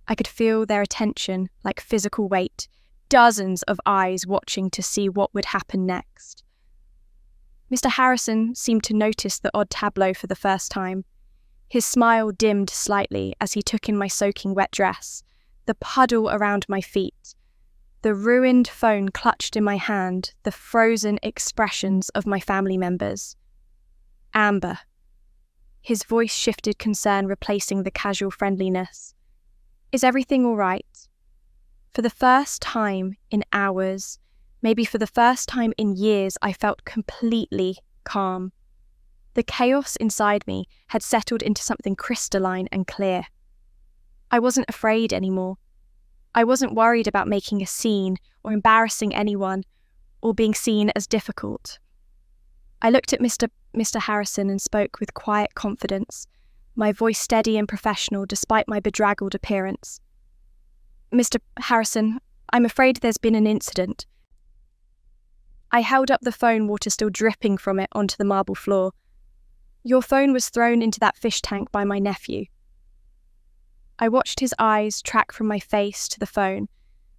I could feel their attention like physical weight, dozens of eyes watching to see what would happen next. Mr. Harrison seemed to notice the odd tableau for the first time. His smile dimmed slightly as he took in my soaking wet dress, the puddle around my feet, the ruined phone clutched in my hand, the frozen expressions of my family members. "Amber." His voice shifted concern, replacing the casual friendliness. "Is everything all right?" For the first time in hours, maybe for the first time in years, I felt completely calm. The chaos inside me had settled into something crystalline and clear. I wasn't afraid anymore. I wasn't worried about making a scene or embarrassing anyone or being seen as difficult. I looked at Mr. Harrison and spoke with quiet confidence, my voice steady and professional despite my bedraggled appearance. "Mr. Harrison, I'm afraid there's been an incident." I held up the phone, water still dripping from it, onto the marble floor. "Your phone was thrown into that fish tank by my nephew." I watched his eyes track from my face to the phone,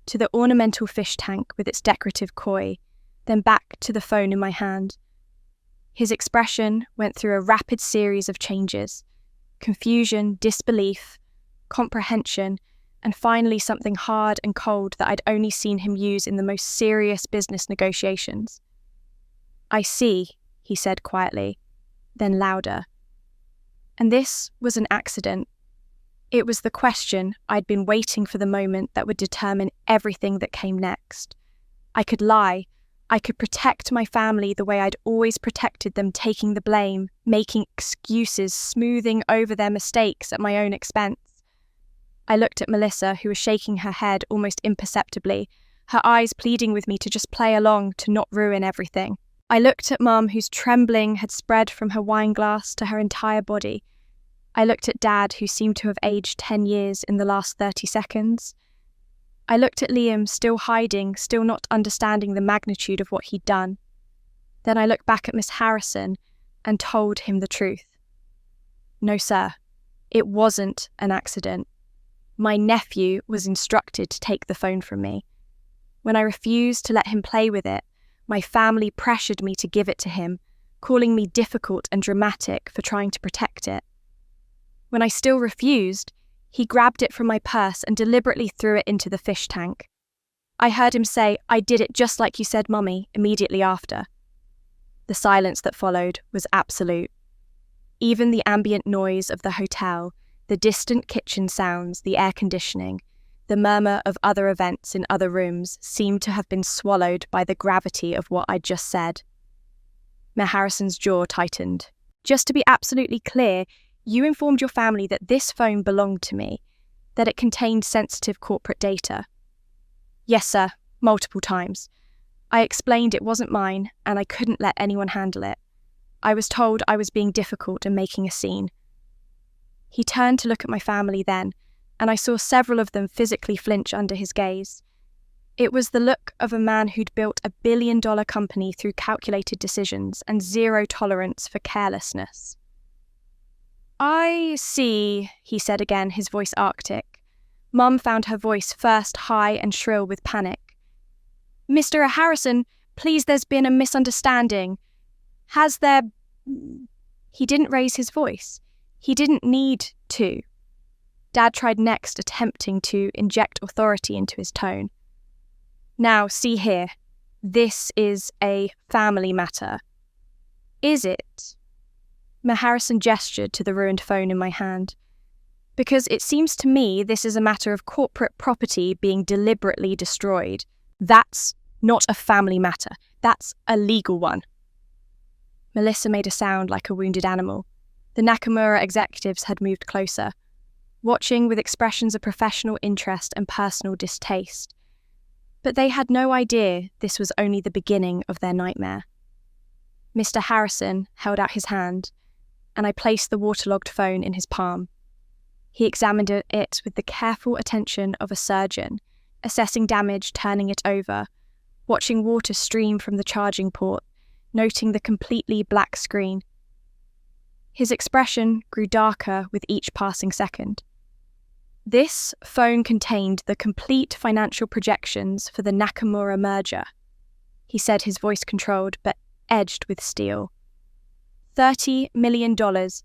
to the ornamental fish tank with its decorative koi, then back to the phone in my hand. His expression went through a rapid series of changes: confusion, disbelief, comprehension, and finally something hard and cold that I'd only seen him use in the most serious business negotiations. "I see," he said quietly, then louder. And this was an accident. It was the question I'd been waiting for, the moment that would determine everything that came next. I could lie. I could protect my family the way I'd always protected them, taking the blame, making excuses, smoothing over their mistakes at my own expense. I looked at Melissa, who was shaking her head almost imperceptibly, her eyes pleading with me to just play along, to not ruin everything. I looked at Mum, whose trembling had spread from her wine glass to her entire body. I looked at Dad, who seemed to have aged 10 years in the last 30 seconds. I looked at Liam, still hiding, still not understanding the magnitude of what he'd done. Then I looked back at Miss Harrison and told him the truth. No, sir, it wasn't an accident. My nephew was instructed to take the phone from me. When I refused to let him play with it, my family pressured me to give it to him, calling me difficult and dramatic for trying to protect it. When I still refused, he grabbed it from my purse and deliberately threw it into the fish tank. I heard him say, "I did it just like you said, Mummy," immediately after. The silence that followed was absolute. Even the ambient noise of the hotel, the distant kitchen sounds, the air conditioning, the murmur of other events in other rooms seemed to have been swallowed by the gravity of what I'd just said. Miss Harrison's jaw tightened. "Just to be absolutely clear, you informed your family that this phone belonged to me, that it contained sensitive corporate data." "Yes, sir, multiple times. I explained it wasn't mine and I couldn't let anyone handle it. I was told I was being difficult and making a scene." He turned to look at my family then, and I saw several of them physically flinch under his gaze. It was the look of a man who'd built a billion-dollar company through calculated decisions and zero tolerance for carelessness. "I see," he said again, his voice arctic. Mum found her voice first high and shrill with panic. "Mr. Harrison, please, there's been a misunderstanding. Has there—" He didn't raise his voice. He didn't need to. Dad tried next, attempting to inject authority into his tone. "Now, see here. This is a family matter." "Is it?" Miss Harrison gestured to the ruined phone in my hand. "Because it seems to me this is a matter of corporate property being deliberately destroyed. That's not a family matter. That's a legal one." Melissa made a sound like a wounded animal. The Nakamura executives had moved closer, watching with expressions of professional interest and personal distaste. But they had no idea this was only the beginning of their nightmare. Mr. Harrison held out his hand, and I placed the waterlogged phone in his palm. He examined it with the careful attention of a surgeon, assessing damage, turning it over, watching water stream from the charging port, noting the completely black screen. His expression grew darker with each passing second. This phone contained the complete financial projections for the Nakamura merger, he said, his voice controlled but edged with steel. $30 million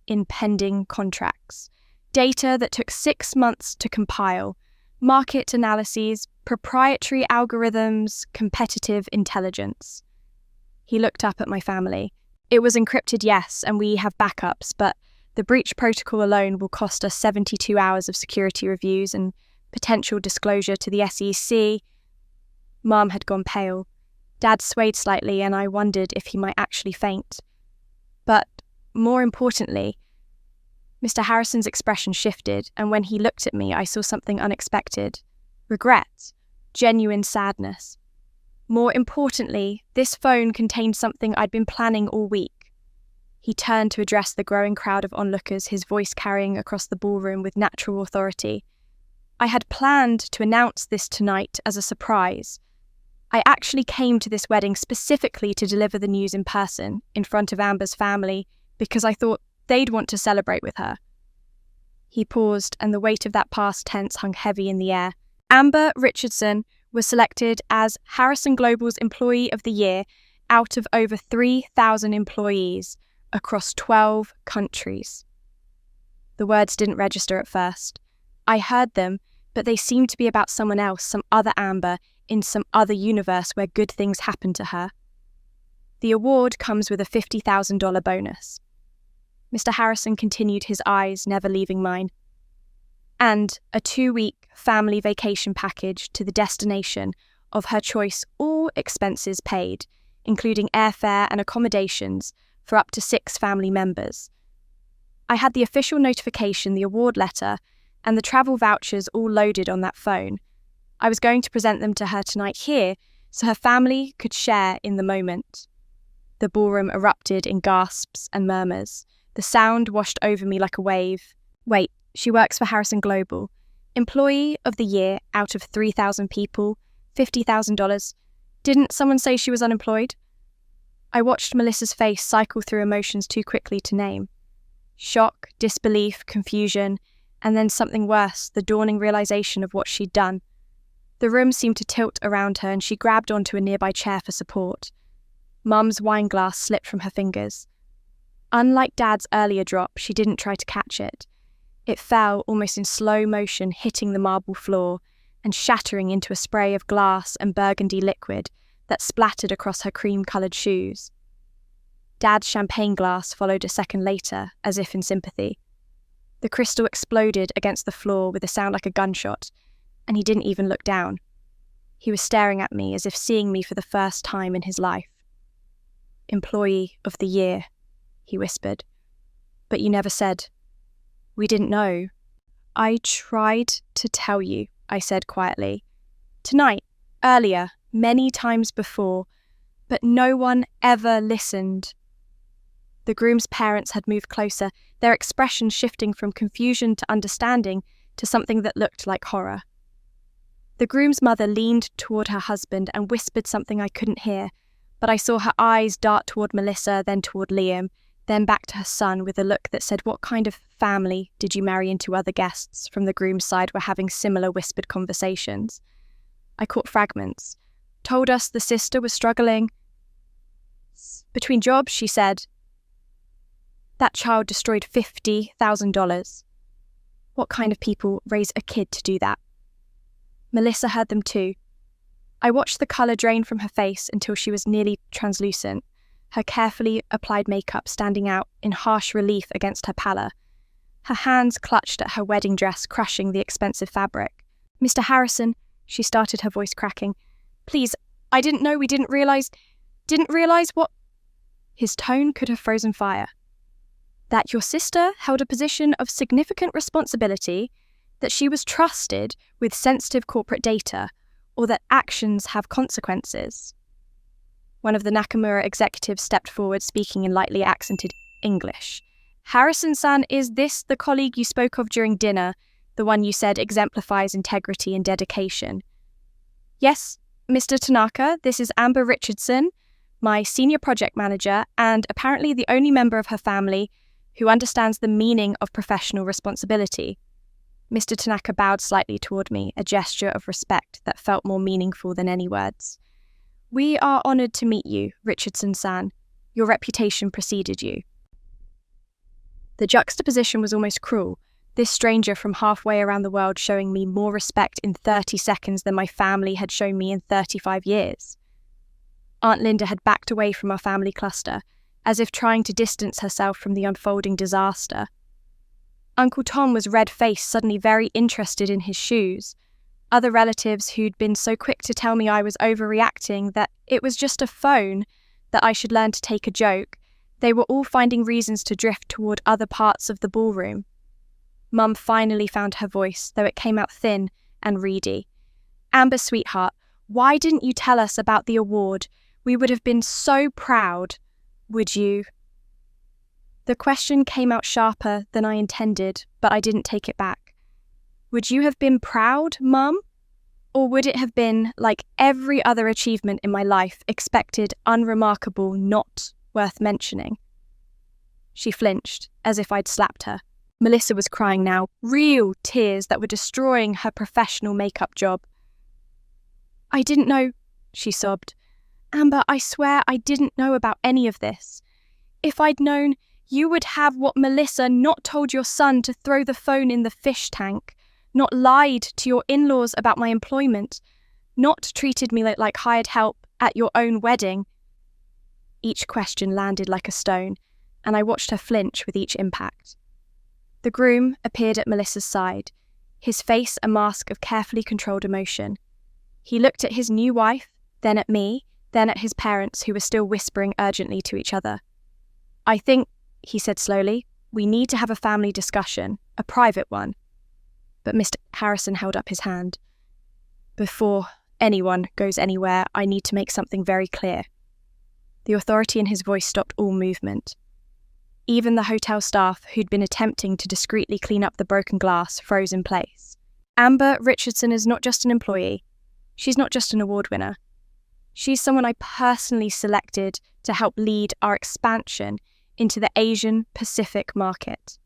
in pending contracts, data that took 6 months to compile, market analyses, proprietary algorithms, competitive intelligence. He looked up at my family. "It was encrypted, yes, and we have backups, but the breach protocol alone will cost us 72 hours of security reviews and potential disclosure to the SEC. Mom had gone pale. Dad swayed slightly, and I wondered if he might actually faint. But, more importantly, Mr. Harrison's expression shifted, and when he looked at me, I saw something unexpected. Regret. Genuine sadness. More importantly, this phone contained something I'd been planning all week. He turned to address the growing crowd of onlookers, his voice carrying across the ballroom with natural authority. I had planned to announce this tonight as a surprise. I actually came to this wedding specifically to deliver the news in person, in front of Amber's family, because I thought they'd want to celebrate with her. He paused, and the weight of that past tense hung heavy in the air. Amber Richardson was selected as Harrison Global's Employee of the Year out of over 3,000 employees across 12 countries. The words didn't register at first. I heard them, but they seemed to be about someone else, some other Amber, in some other universe where good things happened to her. The award comes with a $50,000 bonus. Mr. Harrison continued, his eyes never leaving mine. And a 2-week family vacation package to the destination of her choice, all expenses paid, including airfare and accommodations for up to 6 family members. I had the official notification, the award letter, and the travel vouchers all loaded on that phone. I was going to present them to her tonight here, so her family could share in the moment. The ballroom erupted in gasps and murmurs. The sound washed over me like a wave. Wait, she works for Harrison Global. Employee of the Year out of 3,000 people, $50,000. Didn't someone say she was unemployed? I watched Melissa's face cycle through emotions too quickly to name. Shock, disbelief, confusion, and then something worse, the dawning realization of what she'd done. The room seemed to tilt around her and she grabbed onto a nearby chair for support. Mum's wine glass slipped from her fingers. Unlike Dad's earlier drop, she didn't try to catch it. It fell almost in slow motion, hitting the marble floor and shattering into a spray of glass and burgundy liquid that splattered across her cream-coloured shoes. Dad's champagne glass followed a second later, as if in sympathy. The crystal exploded against the floor with a sound like a gunshot, and he didn't even look down. He was staring at me as if seeing me for the first time in his life. "Employee of the year," he whispered. "But you never said." "We didn't know." "I tried to tell you," I said quietly. "Tonight, earlier, many times before, but no one ever listened." The groom's parents had moved closer, their expressions shifting from confusion to understanding to something that looked like horror. The groom's mother leaned toward her husband and whispered something I couldn't hear, but I saw her eyes dart toward Melissa, then toward Liam, then back to her son with a look that said, "What kind of family did you marry into?" Other guests from the groom's side were having similar whispered conversations. I caught fragments. "Told us the sister was struggling between jobs," she said. "That child destroyed $50,000. What kind of people raise a kid to do that?" Melissa heard them too. I watched the colour drain from her face until she was nearly translucent, her carefully applied makeup standing out in harsh relief against her pallor. Her hands clutched at her wedding dress, crushing the expensive fabric. "Mr. Harrison," she started, her voice cracking. "Please, I didn't know, we didn't realise what—" His tone could have frozen fire. "That your sister held a position of significant responsibility, that she was trusted with sensitive corporate data, or that actions have consequences." One of the Nakamura executives stepped forward, speaking in lightly accented English. "Harrison-san, is this the colleague you spoke of during dinner, the one you said exemplifies integrity and dedication?" "Yes, Mr. Tanaka, this is Amber Richardson, my senior project manager, and apparently the only member of her family who understands the meaning of professional responsibility." Mr. Tanaka bowed slightly toward me, a gesture of respect that felt more meaningful than any words. "We are honoured to meet you, Richardson-san. Your reputation preceded you." The juxtaposition was almost cruel, this stranger from halfway around the world showing me more respect in 30 seconds than my family had shown me in 35 years. Aunt Linda had backed away from our family cluster, as if trying to distance herself from the unfolding disaster. Uncle Tom was red-faced, suddenly very interested in his shoes. Other relatives who'd been so quick to tell me I was overreacting, that it was just a phone, that I should learn to take a joke, they were all finding reasons to drift toward other parts of the ballroom. Mum finally found her voice, though it came out thin and reedy. "Amber, sweetheart, why didn't you tell us about the award? We would have been so proud. Would you?" The question came out sharper than I intended, but I didn't take it back. "Would you have been proud, Mum? Or would it have been, like every other achievement in my life, expected, unremarkable, not worth mentioning?" She flinched, as if I'd slapped her. Melissa was crying now, real tears that were destroying her professional makeup job. "I didn't know," she sobbed. "Amber, I swear I didn't know about any of this. If I'd known, you would have what Melissa not told your son to throw the phone in the fish tank, not lied to your in-laws about my employment, not treated me like hired help at your own wedding." Each question landed like a stone, and I watched her flinch with each impact. The groom appeared at Melissa's side, his face a mask of carefully controlled emotion. He looked at his new wife, then at me, then at his parents, who were still whispering urgently to each other. "I think," he said slowly, "we need to have a family discussion, a private one." But Mr. Harrison held up his hand. "Before anyone goes anywhere, I need to make something very clear." The authority in his voice stopped all movement. Even the hotel staff, who'd been attempting to discreetly clean up the broken glass, froze in place. "Amber Richardson is not just an employee. She's not just an award winner. She's someone I personally selected to help lead our expansion into the Asian Pacific market.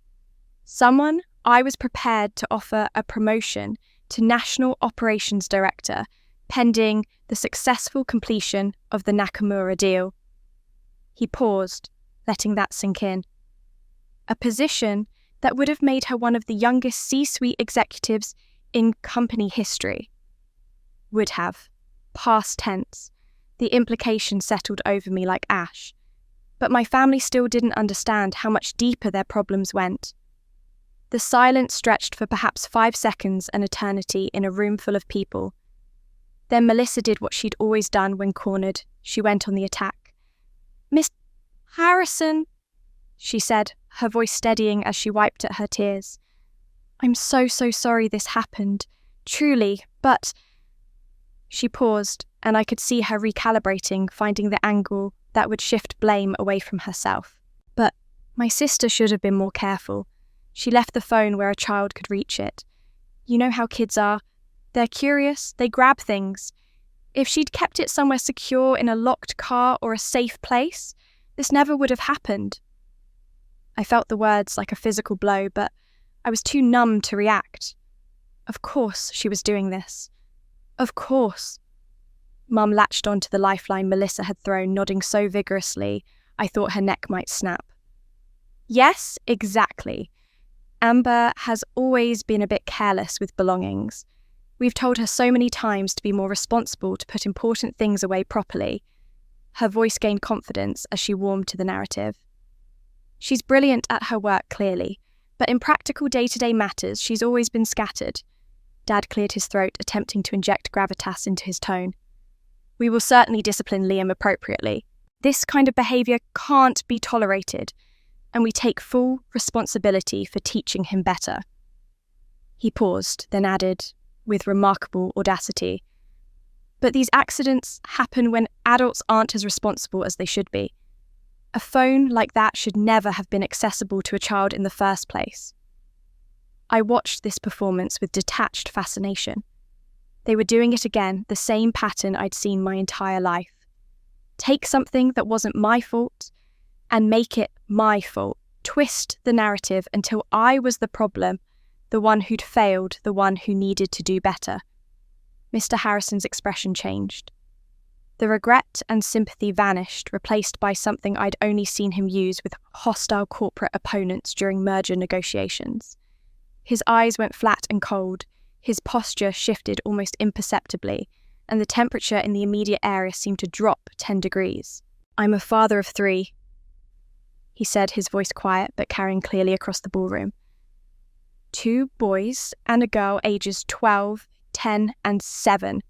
Someone I was prepared to offer a promotion to National Operations Director pending the successful completion of the Nakamura deal. He paused, letting that sink in. A position that would have made her one of the youngest C-suite executives in company history. Would have. Past tense. The implication settled over me like ash. But my family still didn't understand how much deeper their problems went. The silence stretched for perhaps 5 seconds, an eternity, in a room full of people. Then Melissa did what she'd always done when cornered. She went on the attack. "Miss Harrison," she said, her voice steadying as she wiped at her tears. "I'm so sorry this happened. Truly, but—" She paused, and I could see her recalibrating, finding the angle that would shift blame away from herself. But my sister should have been more careful. She left the phone where a child could reach it. You know how kids are. They're curious, they grab things. If she'd kept it somewhere secure in a locked car or a safe place, this never would have happened. I felt the words like a physical blow, but I was too numb to react. Of course she was doing this. Of course. Mum latched onto the lifeline Melissa had thrown, nodding so vigorously I thought her neck might snap. Yes, exactly. Amber has always been a bit careless with belongings. We've told her so many times to be more responsible, to put important things away properly. Her voice gained confidence as she warmed to the narrative. She's brilliant at her work, clearly, but in practical day-to-day matters, she's always been scattered. Dad cleared his throat, attempting to inject gravitas into his tone. We will certainly discipline Liam appropriately. This kind of behaviour can't be tolerated, and we take full responsibility for teaching him better. He paused, then added, with remarkable audacity, "But these accidents happen when adults aren't as responsible as they should be. A phone like that should never have been accessible to a child in the first place." I watched this performance with detached fascination. They were doing it again, the same pattern I'd seen my entire life. Take something that wasn't my fault and make it my fault. Twist the narrative until I was the problem, the one who'd failed, the one who needed to do better. Mr. Harrison's expression changed. The regret and sympathy vanished, replaced by something I'd only seen him use with hostile corporate opponents during merger negotiations. His eyes went flat and cold, his posture shifted almost imperceptibly, and the temperature in the immediate area seemed to drop 10 degrees. "I'm a father of 3, he said, his voice quiet but carrying clearly across the ballroom. 2 boys and a girl ages 12, 10 and 7.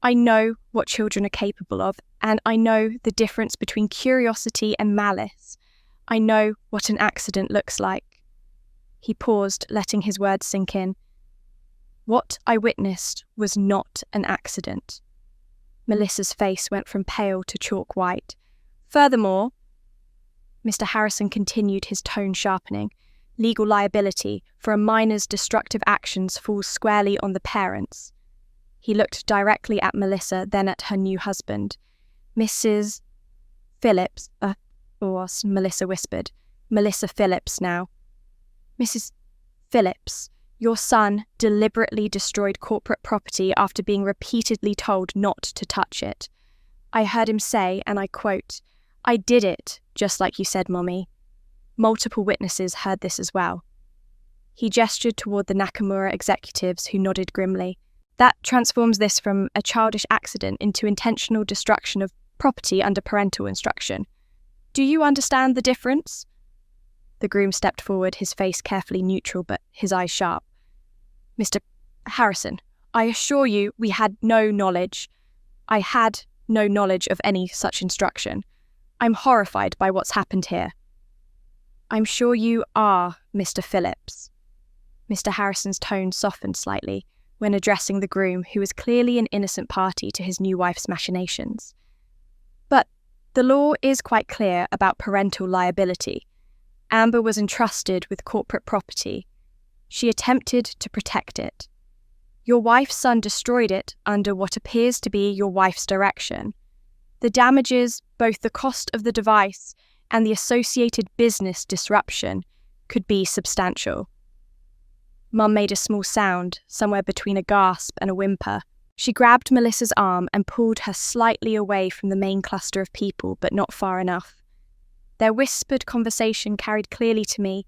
I know what children are capable of, and I know the difference between curiosity and malice. I know what an accident looks like." He paused, letting his words sink in. What I witnessed was not an accident. Melissa's face went from pale to chalk white. "Furthermore," Mr. Harrison continued, his tone sharpening, "legal liability for a minor's destructive actions falls squarely on the parents." He looked directly at Melissa, then at her new husband. "Mrs. Phillips, Melissa whispered. "Melissa Phillips now. Mrs. Phillips, your son deliberately destroyed corporate property after being repeatedly told not to touch it. I heard him say, and I quote, 'I did it, just like you said, Mommy.' Multiple witnesses heard this as well." He gestured toward the Nakamura executives, who nodded grimly. "That transforms this from a childish accident into intentional destruction of property under parental instruction. Do you understand the difference?" The groom stepped forward, his face carefully neutral but his eyes sharp. "Mr. Harrison, I assure you we had no knowledge. I had no knowledge of any such instruction. I'm horrified by what's happened here." "I'm sure you are, Mr. Phillips." Mr. Harrison's tone softened slightly when addressing the groom, who was clearly an innocent party to his new wife's machinations. "But the law is quite clear about parental liability. Amber was entrusted with corporate property. She attempted to protect it. Your wife's son destroyed it under what appears to be your wife's direction. The damages, both the cost of the device and the associated business disruption, could be substantial. Mum made a small sound, somewhere between a gasp and a whimper. She grabbed Melissa's arm and pulled her slightly away from the main cluster of people, but not far enough. Their whispered conversation carried clearly to me,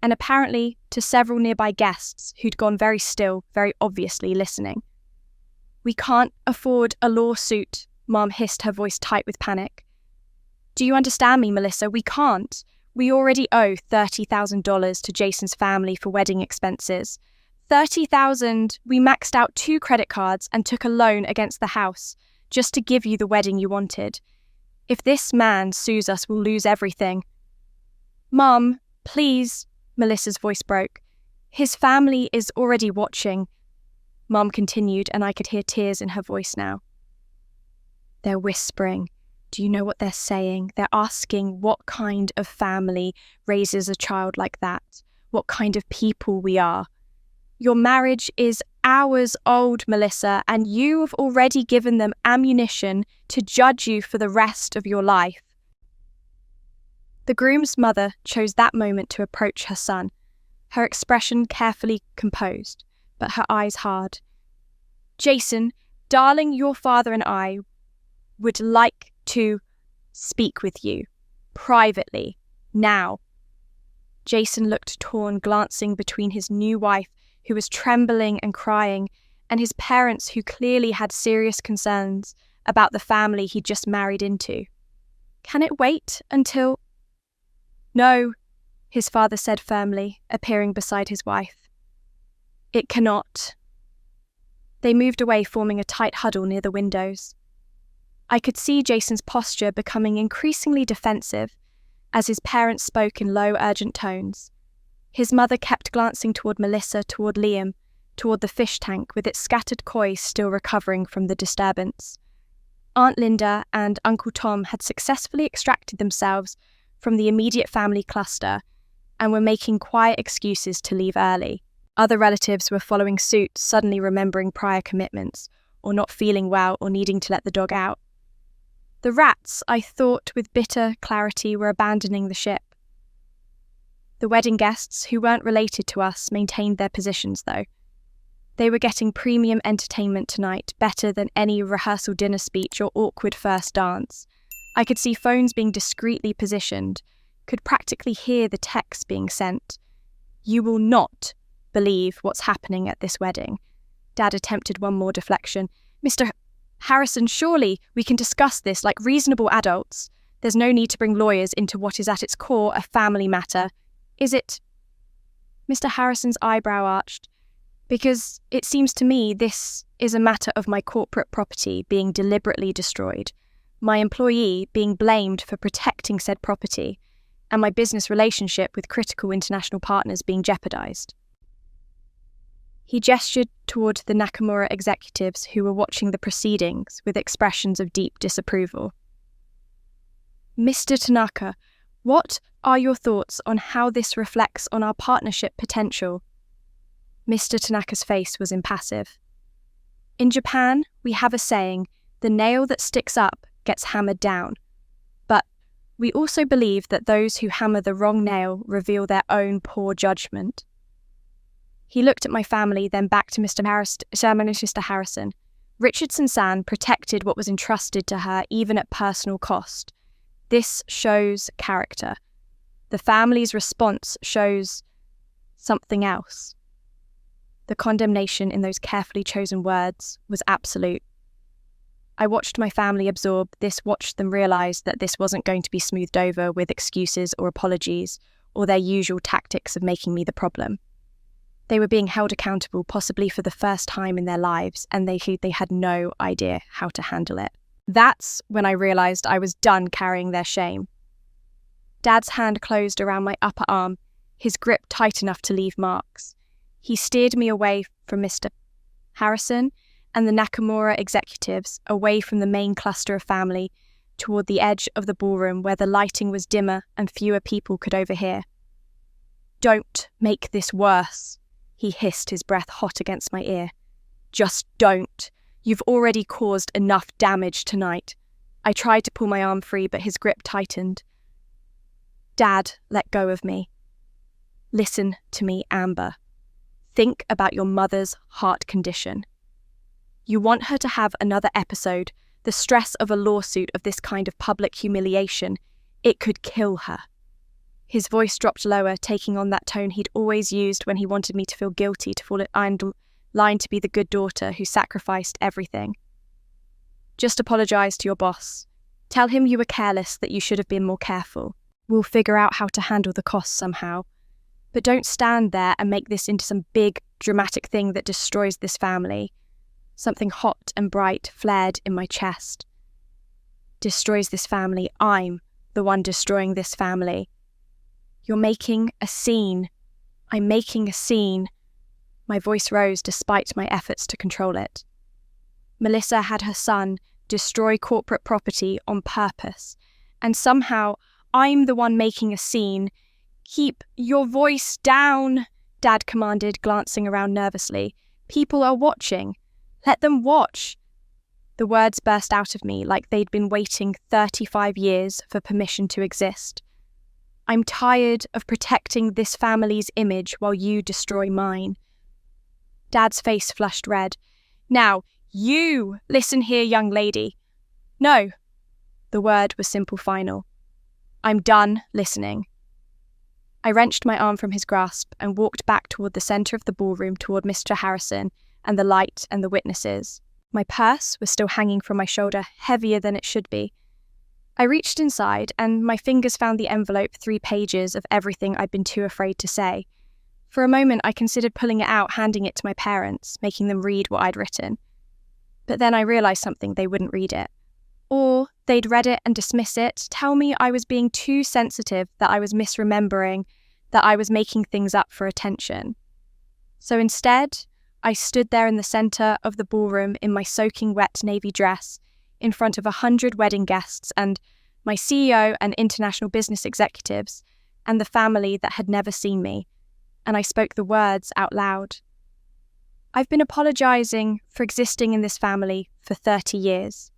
and apparently to several nearby guests who'd gone very still, very obviously listening. "We can't afford a lawsuit," Mom hissed, her voice tight with panic. "Do you understand me, Melissa? We can't. We already owe $30,000 to Jason's family for wedding expenses. $30,000. We maxed out 2 credit cards and took a loan against the house just to give you the wedding you wanted. If this man sues us, we'll lose everything." "Mom, please," Melissa's voice broke. "His family is already watching," Mom continued, and I could hear tears in her voice now. "They're whispering. Do you know what they're saying? They're asking what kind of family raises a child like that, what kind of people we are. Your marriage is hours old, Melissa, and you have already given them ammunition to judge you for the rest of your life." The groom's mother chose that moment to approach her son, her expression carefully composed, but her eyes hard. "Jason, darling, your father and I would like to speak with you, privately, now." Jason looked torn, glancing between his new wife, who was trembling and crying, and his parents, who clearly had serious concerns about the family he'd just married into. "Can it wait until—" "No," his father said firmly, appearing beside his wife. "It cannot." They moved away, forming a tight huddle near the windows. I could see Jason's posture becoming increasingly defensive as his parents spoke in low, urgent tones. His mother kept glancing toward Melissa, toward Liam, toward the fish tank with its scattered koi still recovering from the disturbance. Aunt Linda and Uncle Tom had successfully extracted themselves from the immediate family cluster and were making quiet excuses to leave early. Other relatives were following suit, suddenly remembering prior commitments, or not feeling well or needing to let the dog out. The rats, I thought with bitter clarity, were abandoning the ship. The wedding guests, who weren't related to us, maintained their positions, though. They were getting premium entertainment tonight, better than any rehearsal dinner speech or awkward first dance. I could see phones being discreetly positioned, could practically hear the texts being sent. "You will not believe what's happening at this wedding." Dad attempted one more deflection. "Mr. Harrison, surely we can discuss this like reasonable adults. There's no need to bring lawyers into what is at its core a family matter. Is it?" Mr. Harrison's eyebrow arched. "Because it seems to me this is a matter of my corporate property being deliberately destroyed, my employee being blamed for protecting said property, and my business relationship with critical international partners being jeopardized." He gestured toward the Nakamura executives who were watching the proceedings with expressions of deep disapproval. "Mr. Tanaka, what are your thoughts on how this reflects on our partnership potential?" Mr. Tanaka's face was impassive. "In Japan, we have a saying, the nail that sticks up gets hammered down. But we also believe that those who hammer the wrong nail reveal their own poor judgment." He looked at my family, then back to Mr. Harrison. Richardson-san protected what was entrusted to her, even at personal cost. This shows character. The family's response shows something else. The condemnation in those carefully chosen words was absolute. I watched my family absorb this, watched them realize that this wasn't going to be smoothed over with excuses or apologies, or their usual tactics of making me the problem. They were being held accountable, possibly for the first time in their lives, and they had no idea how to handle it. That's when I realized I was done carrying their shame. Dad's hand closed around my upper arm, his grip tight enough to leave marks. He steered me away from Mr. Harrison and the Nakamura executives, away from the main cluster of family, toward the edge of the ballroom where the lighting was dimmer and fewer people could overhear. "Don't make this worse," he hissed, his breath hot against my ear. "Just don't. You've already caused enough damage tonight. I tried to pull my arm free, but his grip tightened. Dad, let go of me. Listen to me, Amber. Think about your mother's heart condition. You want her to have another episode, the stress of a lawsuit of this kind of public humiliation. It could kill her. His voice dropped lower, taking on that tone he'd always used when he wanted me to feel guilty, to fall in line to be the good daughter who sacrificed everything. Just apologize to your boss. Tell him you were careless, that you should have been more careful. We'll figure out how to handle the costs somehow. But don't stand there and make this into some big, dramatic thing that destroys this family. Something hot and bright flared in my chest. Destroys this family. I'm the one destroying this family. You're making a scene. I'm making a scene. My voice rose despite my efforts to control it. Melissa had her son destroy corporate property on purpose, and somehow I'm the one making a scene. Keep your voice down, Dad commanded, glancing around nervously. People are watching. Let them watch. The words burst out of me like they'd been waiting 35 years for permission to exist. I'm tired of protecting this family's image while you destroy mine. Dad's face flushed red. Now, you listen here, young lady. No. The word was simple, final. I'm done listening. I wrenched my arm from his grasp and walked back toward the centre of the ballroom, toward Mr. Harrison and the light and the witnesses. My purse was still hanging from my shoulder, heavier than it should be. I reached inside and my fingers found the envelope, 3 pages of everything I'd been too afraid to say. For a moment I considered pulling it out, handing it to my parents, making them read what I'd written. But then I realised something: they wouldn't read it. Or they'd read it and dismiss it, tell me I was being too sensitive, that I was misremembering, that I was making things up for attention. So instead, I stood there in the centre of the ballroom in my soaking wet navy dress, in front of 100 wedding guests and my CEO and international business executives, and the family that had never seen me, and I spoke the words out loud. I've been apologising for existing in this family for 30 years.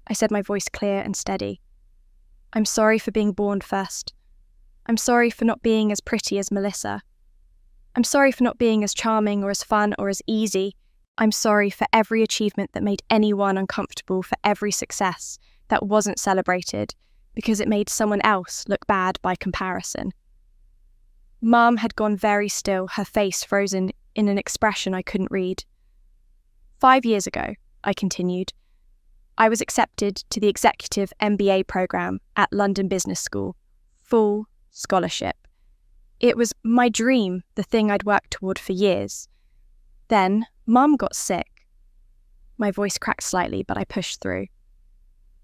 I said, my voice clear and steady. I'm sorry for being born first. I'm sorry for not being as pretty as Melissa. I'm sorry for not being as charming or as fun or as easy. I'm sorry for every achievement that made anyone uncomfortable, for every success that wasn't celebrated because it made someone else look bad by comparison. Mum had gone very still, her face frozen in an expression I couldn't read. 5 years ago, I continued, I was accepted to the executive MBA program at London Business School, full scholarship. It was my dream, the thing I'd worked toward for years. Then, Mum got sick. My voice cracked slightly, but I pushed through.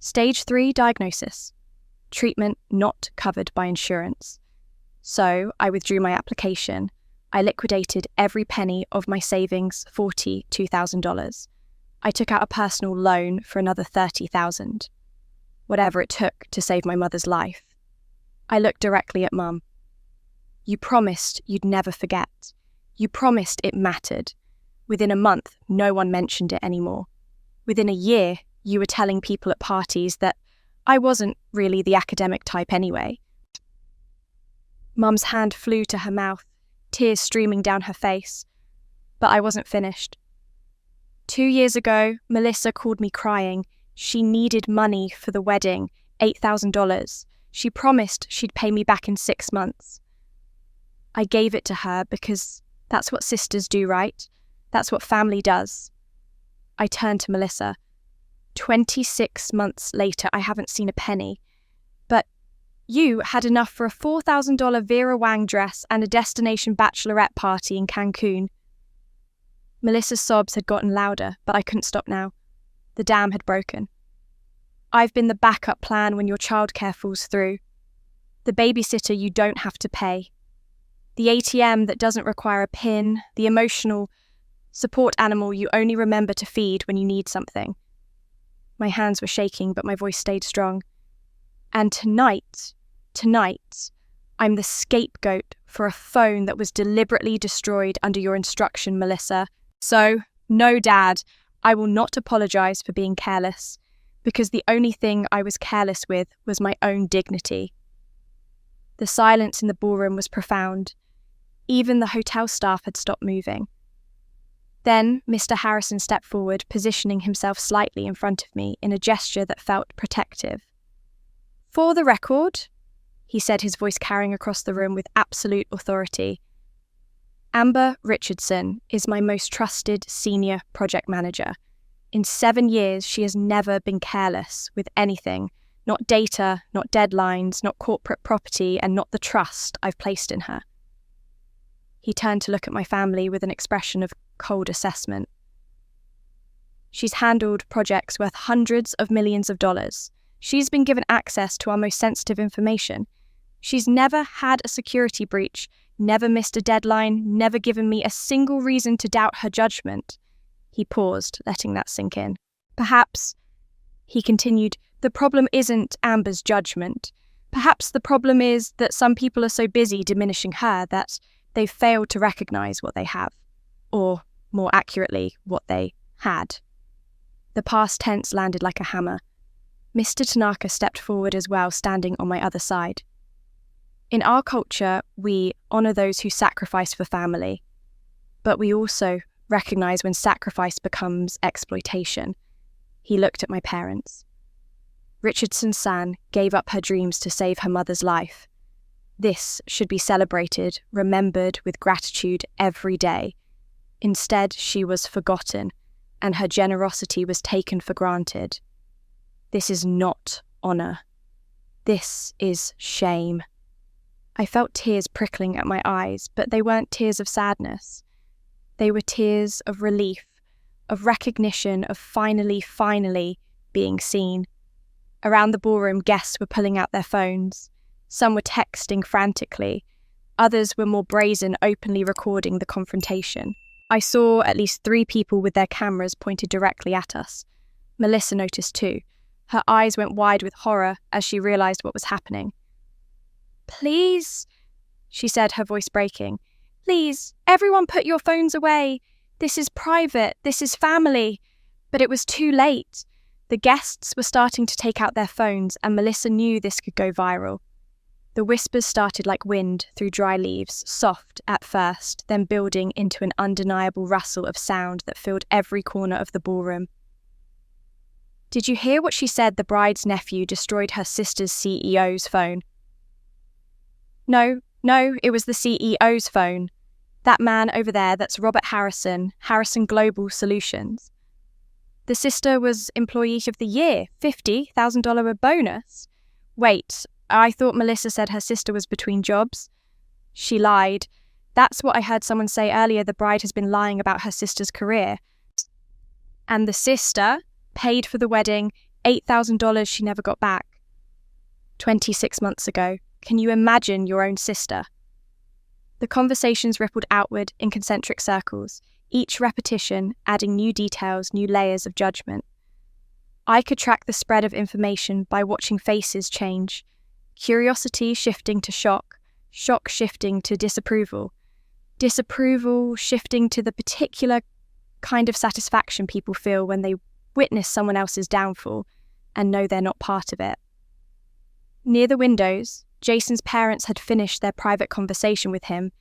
Stage 3 diagnosis. Treatment not covered by insurance. So, I withdrew my application. I liquidated every penny of my savings, $42,000. I took out a personal loan for another $30,000. Whatever it took to save my mother's life. I looked directly at Mum. You promised you'd never forget. You promised it mattered. Within a month, no one mentioned it anymore. Within a year, you were telling people at parties that I wasn't really the academic type anyway. Mum's hand flew to her mouth, tears streaming down her face. But I wasn't finished. 2 years ago, Melissa called me crying. She needed money for the wedding, $8,000. She promised she'd pay me back in 6 months. I gave it to her because that's what sisters do, right? That's what family does. I turned to Melissa. 26 months later, I haven't seen a penny. But you had enough for a $4,000 Vera Wang dress and a destination bachelorette party in Cancun. Melissa's sobs had gotten louder, but I couldn't stop now. The dam had broken. I've been the backup plan when your childcare falls through. The babysitter you don't have to pay. The ATM that doesn't require a PIN, the emotional support animal you only remember to feed when you need something. My hands were shaking, but my voice stayed strong. And tonight, I'm the scapegoat for a phone that was deliberately destroyed under your instruction, Melissa. So, no, Dad, I will not apologise for being careless. because the only thing I was careless with was my own dignity. The silence in the ballroom was profound. Even the hotel staff had stopped moving. Then Mr. Harrison stepped forward, positioning himself slightly in front of me in a gesture that felt protective. "For the record," he said, his voice carrying across the room with absolute authority, "Amber Richardson is my most trusted senior project manager. In 7 years, she has never been careless with anything, not data, not deadlines, not corporate property, and not the trust I've placed in her." He turned to look at my family with an expression of cold assessment. "She's handled projects worth hundreds of millions of dollars. She's been given access to our most sensitive information. She's never had a security breach, never missed a deadline, never given me a single reason to doubt her judgment." He paused, letting that sink in. "Perhaps," he continued, "the problem isn't Amber's judgment. Perhaps the problem is that some people are so busy diminishing her that they've failed to recognize what they have. Or, more accurately, what they had." The past tense landed like a hammer. Mr. Tanaka stepped forward as well, standing on my other side. "In our culture, we honor those who sacrifice for family, but we also recognize when sacrifice becomes exploitation." He looked at my parents. "Richardson-san gave up her dreams to save her mother's life. This should be celebrated, remembered with gratitude every day. Instead, she was forgotten, and her generosity was taken for granted. This is not honor. This is shame." I felt tears prickling at my eyes, but they weren't tears of sadness. They were tears of relief, of recognition, of finally being seen. Around the ballroom, guests were pulling out their phones. Some were texting frantically. Others were more brazen, openly recording the confrontation. I saw at least 3 people with their cameras pointed directly at us. Melissa noticed too. Her eyes went wide with horror as she realized what was happening. "Please," she said, her voice breaking. "Please, everyone put your phones away. This is private. This is family." But it was too late. The guests were starting to take out their phones, and Melissa knew this could go viral. The whispers started like wind through dry leaves, soft at first, then building into an undeniable rustle of sound that filled every corner of the ballroom. "Did you hear what she said? The bride's nephew destroyed her sister's CEO's phone." No, it was the CEO's phone. That man over there, that's Robert Harrison, Harrison Global Solutions. The sister was Employee of the Year, $50,000 bonus. Wait, I thought Melissa said her sister was between jobs. She lied. That's what I heard someone say earlier. The bride has been lying about her sister's career. And the sister paid for the wedding, $8,000 she never got back. 26 months ago. Can you imagine your own sister? The conversations rippled outward in concentric circles, each repetition adding new details, new layers of judgment. I could track the spread of information by watching faces change, curiosity shifting to shock, shock shifting to disapproval, disapproval shifting to the particular kind of satisfaction people feel when they witness someone else's downfall and know they're not part of it. Near the windows, Jason's parents had finished their private conversation with him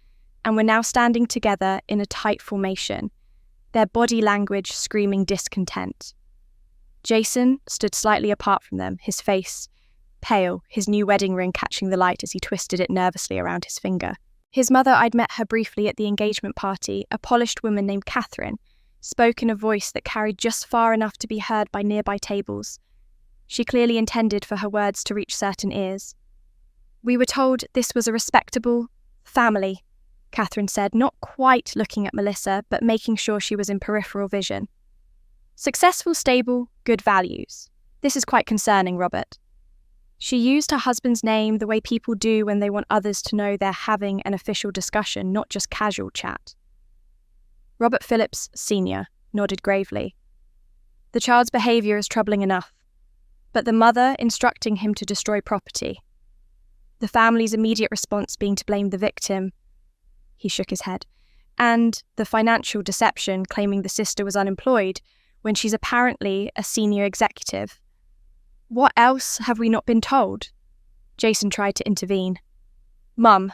and were now standing together in a tight formation, their body language screaming discontent. Jason stood slightly apart from them, his face pale, his new wedding ring catching the light as he twisted it nervously around his finger. His mother, I'd met her briefly at the engagement party, a polished woman named Catherine, spoke in a voice that carried just far enough to be heard by nearby tables. She clearly intended for her words to reach certain ears. "We were told this was a respectable family," Catherine said, not quite looking at Melissa, but making sure she was in peripheral vision. "Successful, stable, good values. This is quite concerning, Robert." She used her husband's name the way people do when they want others to know they're having an official discussion, not just casual chat. Robert Phillips, Sr., nodded gravely. "The child's behaviour is troubling enough, but the mother instructing him to destroy property. The family's immediate response being to blame the victim," he shook his head, "and the financial deception claiming the sister was unemployed when she's apparently a senior executive. What else have we not been told? Jason tried to intervene. Mum,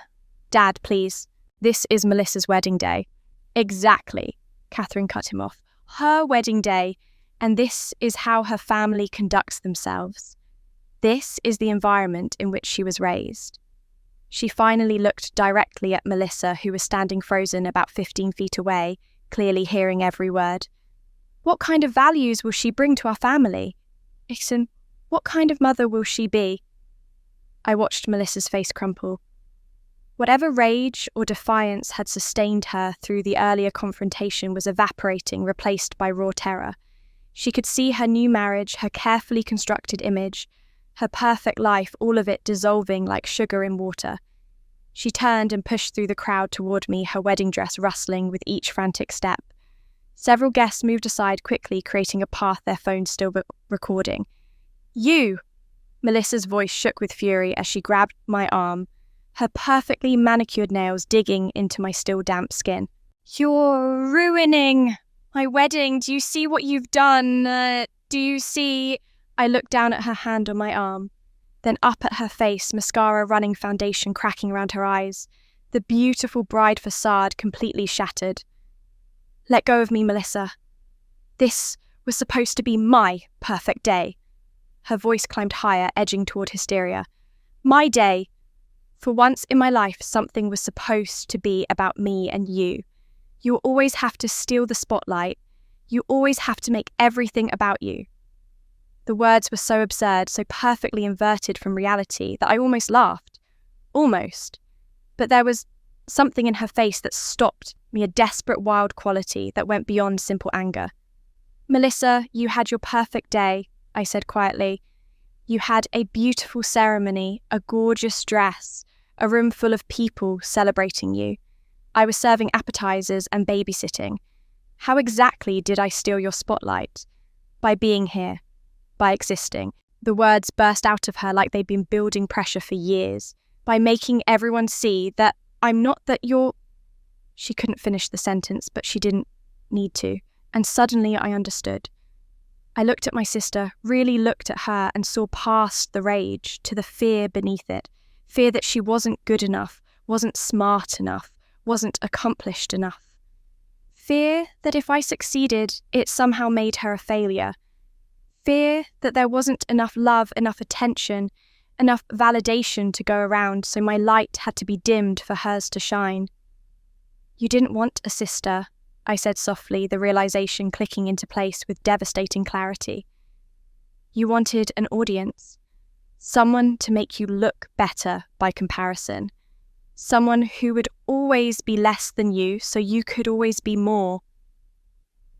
Dad, please. This is Melissa's wedding day. Exactly, Catherine cut him off. Her wedding day, and this is how her family conducts themselves. This is the environment in which she was raised. She finally looked directly at Melissa, who was standing frozen about 15 feet away, clearly hearing every word. What kind of values will she bring to our family? Jason, what kind of mother will she be? I watched Melissa's face crumple. Whatever rage or defiance had sustained her through the earlier confrontation was evaporating, replaced by raw terror. She could see her new marriage, her carefully constructed image, her perfect life, all of it dissolving like sugar in water. She turned and pushed through the crowd toward me, her wedding dress rustling with each frantic step. Several guests moved aside quickly, creating a path, their phones still recording. You! Melissa's voice shook with fury as she grabbed my arm, her perfectly manicured nails digging into my still damp skin. You're ruining my wedding. Do you see what you've done? Do you see? I looked down at her hand on my arm, then up at her face, mascara running, foundation cracking around her eyes, the beautiful bride facade completely shattered. Let go of me, Melissa. This was supposed to be my perfect day. Her voice climbed higher, edging toward hysteria. My day. For once in my life, something was supposed to be about me and you. You always have to steal the spotlight. You always have to make everything about you. The words were so absurd, so perfectly inverted from reality, that I almost laughed. Almost. But there was something in her face that stopped me, a desperate, wild quality that went beyond simple anger. Melissa, you had your perfect day, I said quietly. You had a beautiful ceremony, a gorgeous dress, a room full of people celebrating you. I was serving appetizers and babysitting. How exactly did I steal your spotlight? By being here. By existing. The words burst out of her like they'd been building pressure for years. By making everyone see that I'm not that you're... She couldn't finish the sentence, but she didn't need to. And suddenly I understood. I looked at my sister, really looked at her, and saw past the rage to the fear beneath it. Fear that she wasn't good enough, wasn't smart enough, wasn't accomplished enough. Fear that if I succeeded, it somehow made her a failure. Fear that there wasn't enough love, enough attention, enough validation to go around, so my light had to be dimmed for hers to shine. You didn't want a sister, I said softly, the realization clicking into place with devastating clarity. You wanted an audience. Someone to make you look better by comparison. Someone who would always be less than you, so you could always be more.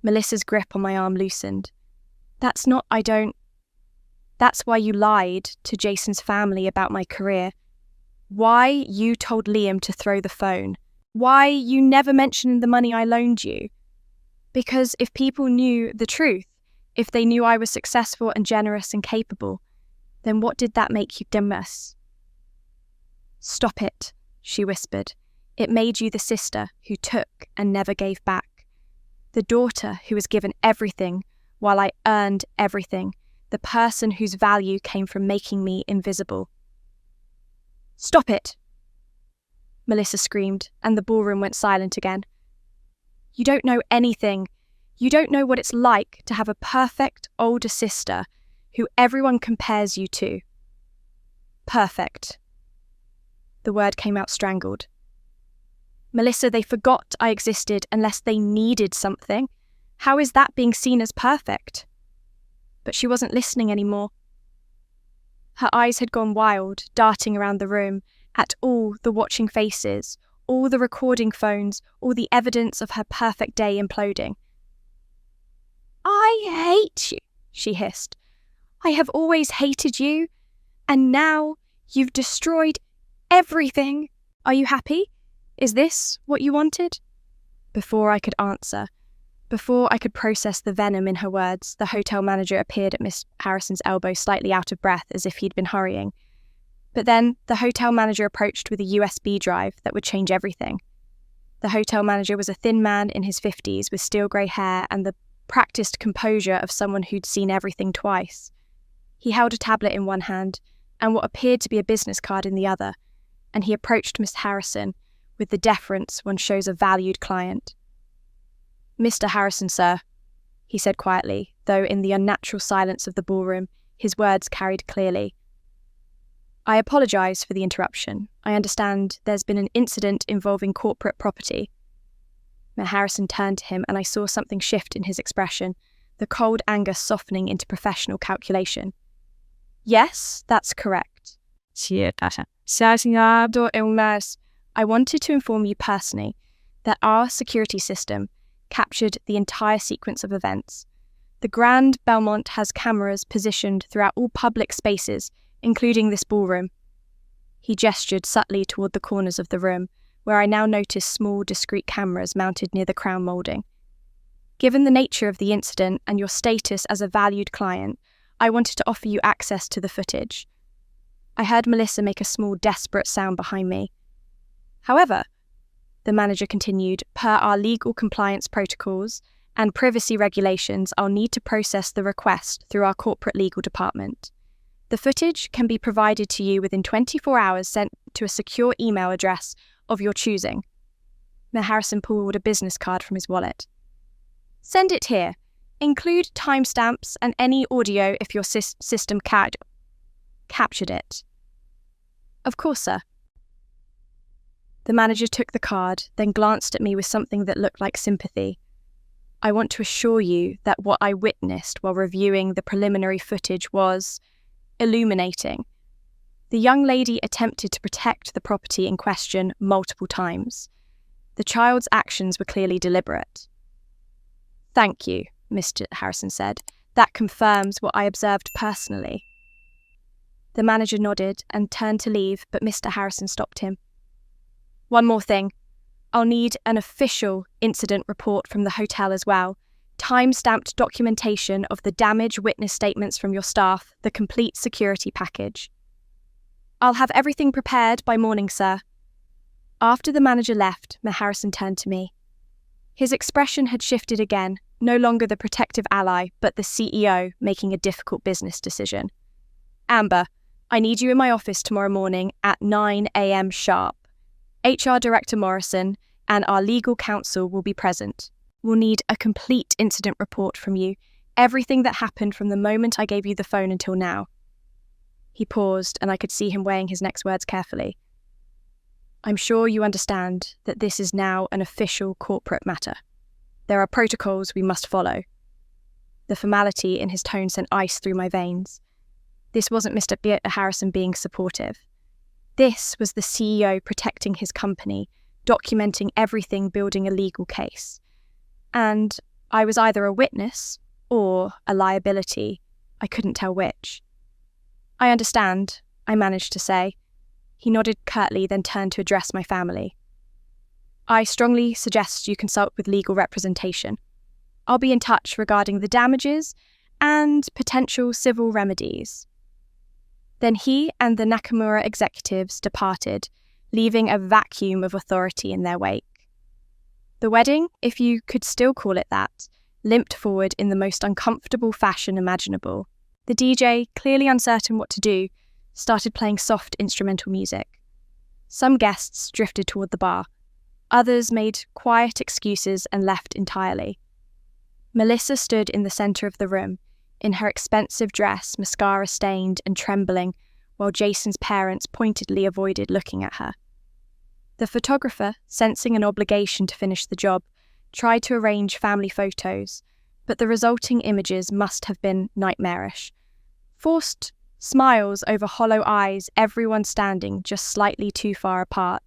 Melissa's grip on my arm loosened. That's why you lied to Jason's family about my career. Why you told Liam to throw the phone. Why you never mentioned the money I loaned you. Because if people knew the truth, if they knew I was successful and generous and capable, then what did that make you dimmiss? Stop it, she whispered. It made you the sister who took and never gave back. The daughter who was given everything while I earned everything. The person whose value came from making me invisible. Stop it! Melissa screamed, and the ballroom went silent again. You don't know anything. You don't know what it's like to have a perfect older sister who everyone compares you to. Perfect. The word came out strangled. Melissa, they forgot I existed unless they needed something. How is that being seen as perfect? But she wasn't listening anymore. Her eyes had gone wild, darting around the room, at all the watching faces, all the recording phones, all the evidence of her perfect day imploding. I hate you, she hissed. I have always hated you, and now you've destroyed everything. Are you happy? Is this what you wanted? Before I could answer, before I could process the venom in her words, the hotel manager appeared at Miss Harrison's elbow, slightly out of breath, as if he'd been hurrying. But then the hotel manager approached with a USB drive that would change everything. The hotel manager was a thin man in his 50s with steel grey hair and the practiced composure of someone who'd seen everything twice. He held a tablet in one hand and what appeared to be a business card in the other, and he approached Miss Harrison with the deference one shows a valued client. "Mr. Harrison, sir," he said quietly, though in the unnatural silence of the ballroom, his words carried clearly. "I apologise for the interruption. I understand there's been an incident involving corporate property." Miss Harrison turned to him and I saw something shift in his expression, the cold anger softening into professional calculation. "Yes, that's correct." "I wanted to inform you personally that our security system captured the entire sequence of events. The Grand Belmont has cameras positioned throughout all public spaces, including this ballroom." He gestured subtly toward the corners of the room, where I now noticed small, discreet cameras mounted near the crown moulding. "Given the nature of the incident and your status as a valued client, I wanted to offer you access to the footage." I heard Melissa make a small, desperate sound behind me. "However," the manager continued, "per our legal compliance protocols and privacy regulations, I'll need to process the request through our corporate legal department. The footage can be provided to you within 24 hours sent to a secure email address of your choosing." Mayor Harrison pulled a business card from his wallet. "Send it here. Include timestamps and any audio if your system captured it." "Of course, sir." The manager took the card, then glanced at me with something that looked like sympathy. "I want to assure you that what I witnessed while reviewing the preliminary footage was illuminating. The young lady attempted to protect the property in question multiple times. The child's actions were clearly deliberate." "Thank you," Mr. Harrison said. "That confirms what I observed personally." The manager nodded and turned to leave, but Mr. Harrison stopped him. "One more thing. I'll need an official incident report from the hotel as well. Time-stamped documentation of the damage witness statements from your staff, the complete security package." "I'll have everything prepared by morning, sir." After the manager left, Mayor Harrison turned to me. His expression had shifted again, no longer the protective ally, but the CEO making a difficult business decision. "Amber, I need you in my office tomorrow morning at 9 a.m. sharp. HR Director Morrison and our legal counsel will be present. We'll need a complete incident report from you, everything that happened from the moment I gave you the phone until now." He paused, and I could see him weighing his next words carefully. "I'm sure you understand that this is now an official corporate matter. There are protocols we must follow." The formality in his tone sent ice through my veins. This wasn't Mr. Harrison being supportive. This was the CEO protecting his company, documenting everything, building a legal case. And I was either a witness or a liability. I couldn't tell which. "I understand," I managed to say. He nodded curtly, then turned to address my family. "I strongly suggest you consult with legal representation. I'll be in touch regarding the damages and potential civil remedies." Then he and the Nakamura executives departed, leaving a vacuum of authority in their wake. The wedding, if you could still call it that, limped forward in the most uncomfortable fashion imaginable. The DJ, clearly uncertain what to do, started playing soft instrumental music. Some guests drifted toward the bar. Others made quiet excuses and left entirely. Melissa stood in the centre of the room, in her expensive dress, mascara stained and trembling, while Jason's parents pointedly avoided looking at her. The photographer, sensing an obligation to finish the job, tried to arrange family photos, but the resulting images must have been nightmarish. Forced smiles over hollow eyes, everyone standing just slightly too far apart.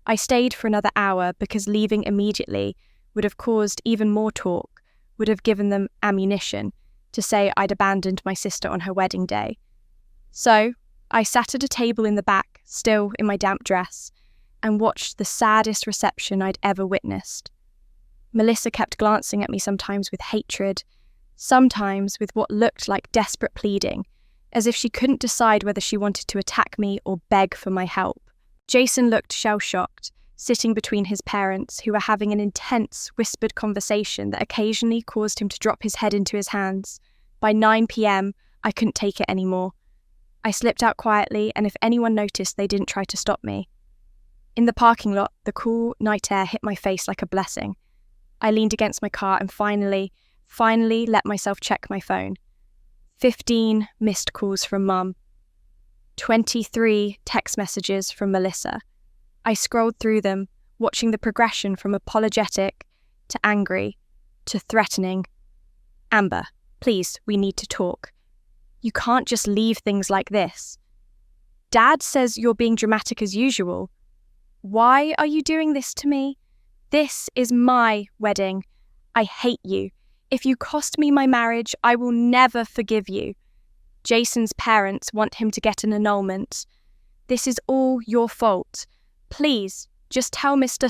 I stayed for another hour because leaving immediately would have caused even more talk, would have given them ammunition to say I'd abandoned my sister on her wedding day. So I sat at a table in the back, still in my damp dress, and watched the saddest reception I'd ever witnessed. Melissa kept glancing at me sometimes with hatred, sometimes with what looked like desperate pleading, as if she couldn't decide whether she wanted to attack me or beg for my help. Jason looked shell-shocked, sitting between his parents, who were having an intense, whispered conversation that occasionally caused him to drop his head into his hands. By 9 p.m, I couldn't take it anymore. I slipped out quietly, and if anyone noticed, they didn't try to stop me. In the parking lot, the cool night air hit my face like a blessing. I leaned against my car and finally let myself check my phone. 15 missed calls from Mum. 23 text messages from Melissa. I scrolled through them, watching the progression from apologetic to angry to threatening. Amber, please, we need to talk. You can't just leave things like this. Dad says you're being dramatic as usual. Why are you doing this to me? This is my wedding. I hate you. If you cost me my marriage, I will never forgive you. Jason's parents want him to get an annulment. This is all your fault. Please, just tell Mr.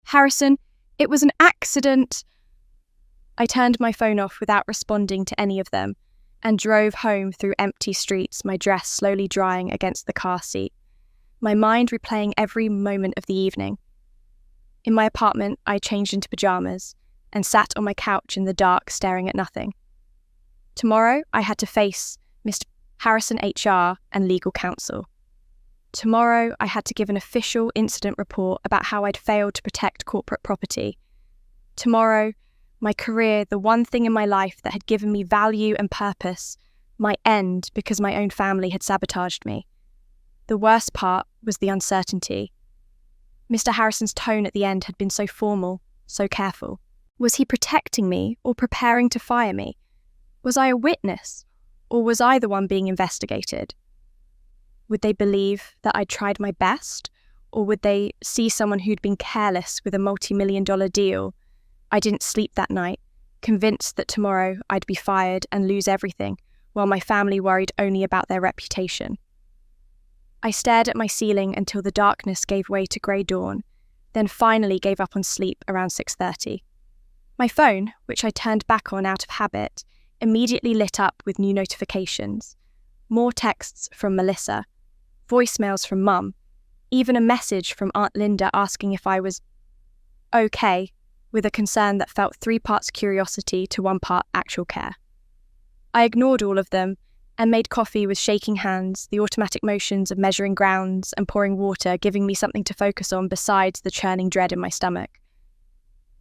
Harrison, it was an accident. I turned my phone off without responding to any of them and drove home through empty streets, my dress slowly drying against the car seat, my mind replaying every moment of the evening. In my apartment, I changed into pajamas and sat on my couch in the dark staring at nothing. Tomorrow, I had to face Mr. Harrison HR and legal counsel. Tomorrow, I had to give an official incident report about how I'd failed to protect corporate property. Tomorrow, my career, the one thing in my life that had given me value and purpose, might end because my own family had sabotaged me. The worst part was the uncertainty. Mr. Harrison's tone at the end had been so formal, so careful. Was he protecting me or preparing to fire me? Was I a witness, or was I the one being investigated? Would they believe that I'd tried my best, or would they see someone who'd been careless with a multi-million-dollar deal? I didn't sleep that night, convinced that tomorrow I'd be fired and lose everything, while my family worried only about their reputation. I stared at my ceiling until the darkness gave way to grey dawn, then finally gave up on sleep around 6:30. My phone, which I turned back on out of habit, immediately lit up with new notifications. More texts from Melissa, voicemails from Mum, even a message from Aunt Linda asking if I was okay, with a concern that felt 3 parts curiosity to 1 part actual care. I ignored all of them and made coffee with shaking hands, the automatic motions of measuring grounds and pouring water giving me something to focus on besides the churning dread in my stomach.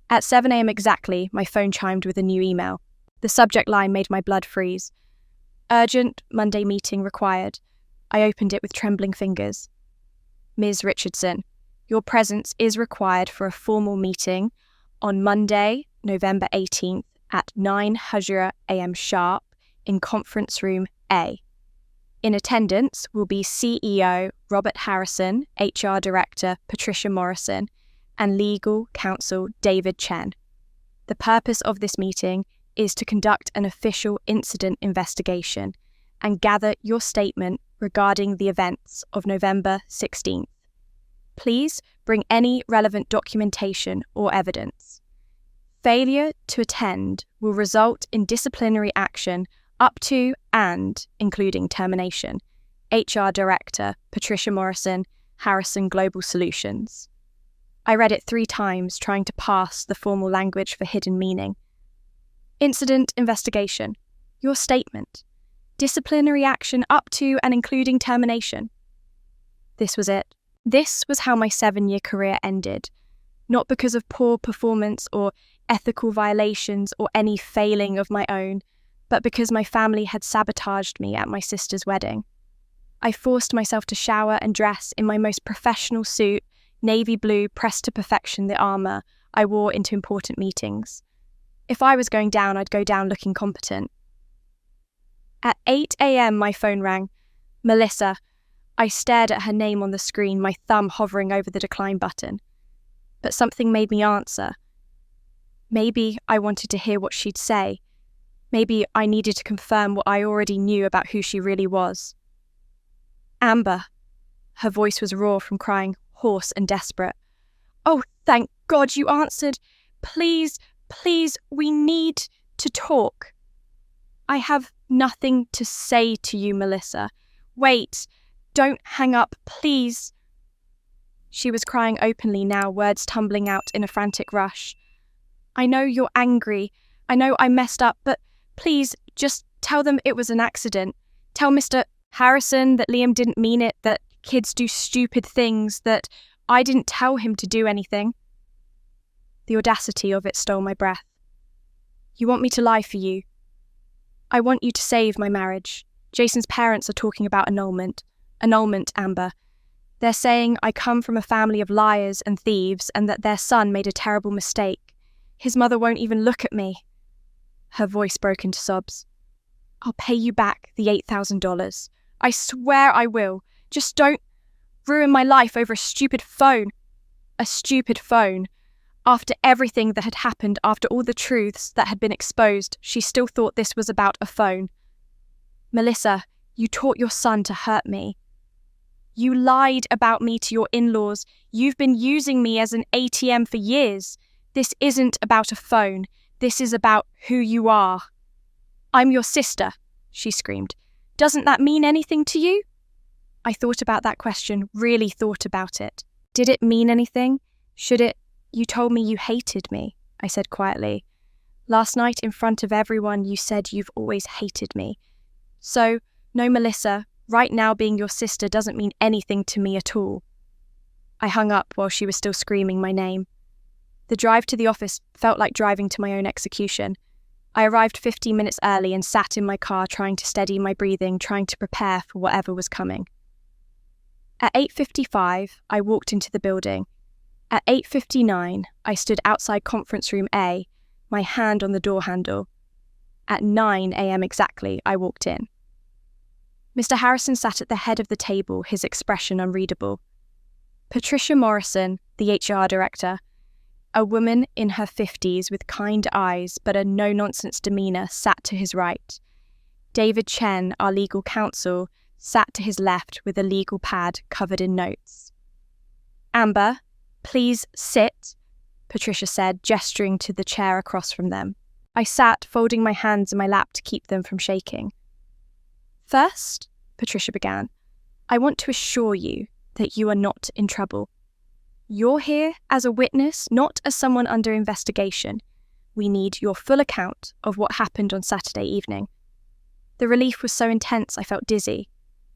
At 7 a.m. exactly, my phone chimed with a new email. The subject line made my blood freeze. Urgent Monday meeting required. I opened it with trembling fingers. Ms. Richardson, your presence is required for a formal meeting on Monday, November 18th at 9:00 a.m. sharp in Conference Room A. In attendance will be CEO Robert Harrison, HR Director Patricia Morrison, and Legal Counsel David Chen. The purpose of this meeting is to conduct an official incident investigation and gather your statement regarding the events of November 16th. Please bring any relevant documentation or evidence. Failure to attend will result in disciplinary action up to and including termination. HR Director Patricia Morrison, Harrison Global Solutions. I read it 3 times, trying to parse the formal language for hidden meaning. Incident investigation. Your statement. Disciplinary action up to and including termination. This was it. This was how my 7-year career ended. Not because of poor performance or ethical violations or any failing of my own, but because my family had sabotaged me at my sister's wedding. I forced myself to shower and dress in my most professional suit, navy blue, pressed to perfection the armour I wore into important meetings. If I was going down, I'd go down looking competent. At 8 a.m. my phone rang. Melissa. I stared at her name on the screen, my thumb hovering over the decline button. But something made me answer. Maybe I wanted to hear what she'd say. Maybe I needed to confirm what I already knew about who she really was. Amber. Her voice was raw from crying, hoarse and desperate. Oh, thank God you answered. Please, we need to talk. I have nothing to say to you, Melissa. Wait, don't hang up, please. She was crying openly now, words tumbling out in a frantic rush. I know you're angry. I know I messed up, but Please, just tell them it was an accident. Tell Mr. Harrison that Liam didn't mean it, that kids do stupid things, that I didn't tell him to do anything." The audacity of it stole my breath. "You want me to lie for you? I want you to save my marriage. Jason's parents are talking about annulment. Annulment, Amber. They're saying I come from a family of liars and thieves and that their son made a terrible mistake. His mother won't even look at me." Her voice broke into sobs. "I'll pay you back the $8,000. I swear I will. Just don't ruin my life over a stupid phone." A stupid phone. After everything that had happened, after all the truths that had been exposed, she still thought this was about a phone. "Melissa, you taught your son to hurt me. You lied about me to your in-laws. You've been using me as an ATM for years. This isn't about a phone. This is about who you are." "I'm your sister," she screamed. "Doesn't that mean anything to you?" I thought about that question, really thought about it. Did it mean anything? Should it? "You told me you hated me," I said quietly. "Last night in front of everyone you said you've always hated me. So, no, Melissa, right now being your sister doesn't mean anything to me at all." I hung up while she was still screaming my name. The drive to the office felt like driving to my own execution. I arrived 15 minutes early and sat in my car trying to steady my breathing, trying to prepare for whatever was coming. At 8:55, I walked into the building. At 8:59, I stood outside conference room A, my hand on the door handle. At 9 a.m. exactly, I walked in. Mr. Harrison sat at the head of the table, his expression unreadable. Patricia Morrison, the HR director, a woman in her 50s with kind eyes but a no-nonsense demeanour, sat to his right. David Chen, our legal counsel, sat to his left with a legal pad covered in notes. "Amber, please sit," Patricia said, gesturing to the chair across from them. I sat, folding my hands in my lap to keep them from shaking. "First," Patricia began, "I want to assure you that you are not in trouble. You're here as a witness, not as someone under investigation. We need your full account of what happened on Saturday evening." The relief was so intense I felt dizzy.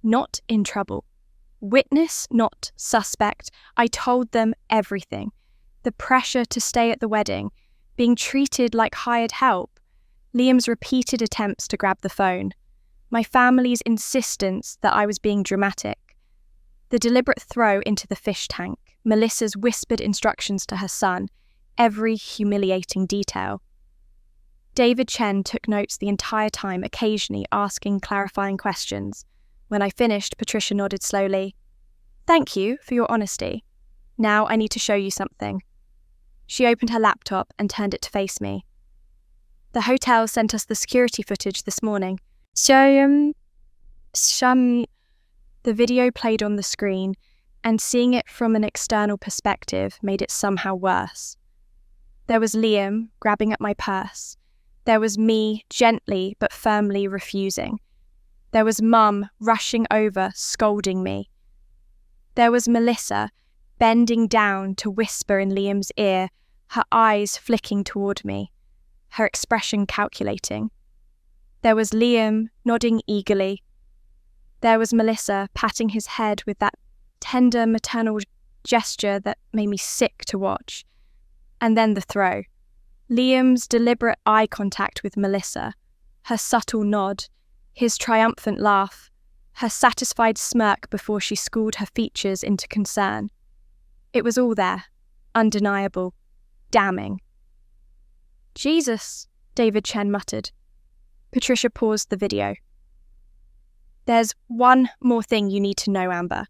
Not in trouble. Witness, not suspect. I told them everything. The pressure to stay at the wedding, being treated like hired help, Liam's repeated attempts to grab the phone, my family's insistence that I was being dramatic, the deliberate throw into the fish tank, Melissa's whispered instructions to her son, every humiliating detail. David Chen took notes the entire time, occasionally asking clarifying questions. When I finished, Patricia nodded slowly. "Thank you for your honesty. Now I need to show you something." She opened her laptop and turned it to face me. "The hotel sent us the security footage this morning. The video played on the screen, and seeing it from an external perspective made it somehow worse. There was Liam grabbing at my purse. There was me gently but firmly refusing. There was Mum rushing over, scolding me. There was Melissa bending down to whisper in Liam's ear, her eyes flicking toward me, her expression calculating. There was Liam nodding eagerly. There was Melissa patting his head with that tender maternal gesture that made me sick to watch. And then the throw. Liam's deliberate eye contact with Melissa, her subtle nod, his triumphant laugh, her satisfied smirk before she schooled her features into concern. It was all there, undeniable, damning. "Jesus," David Chen muttered. Patricia paused the video. "There's one more thing you need to know, Amber.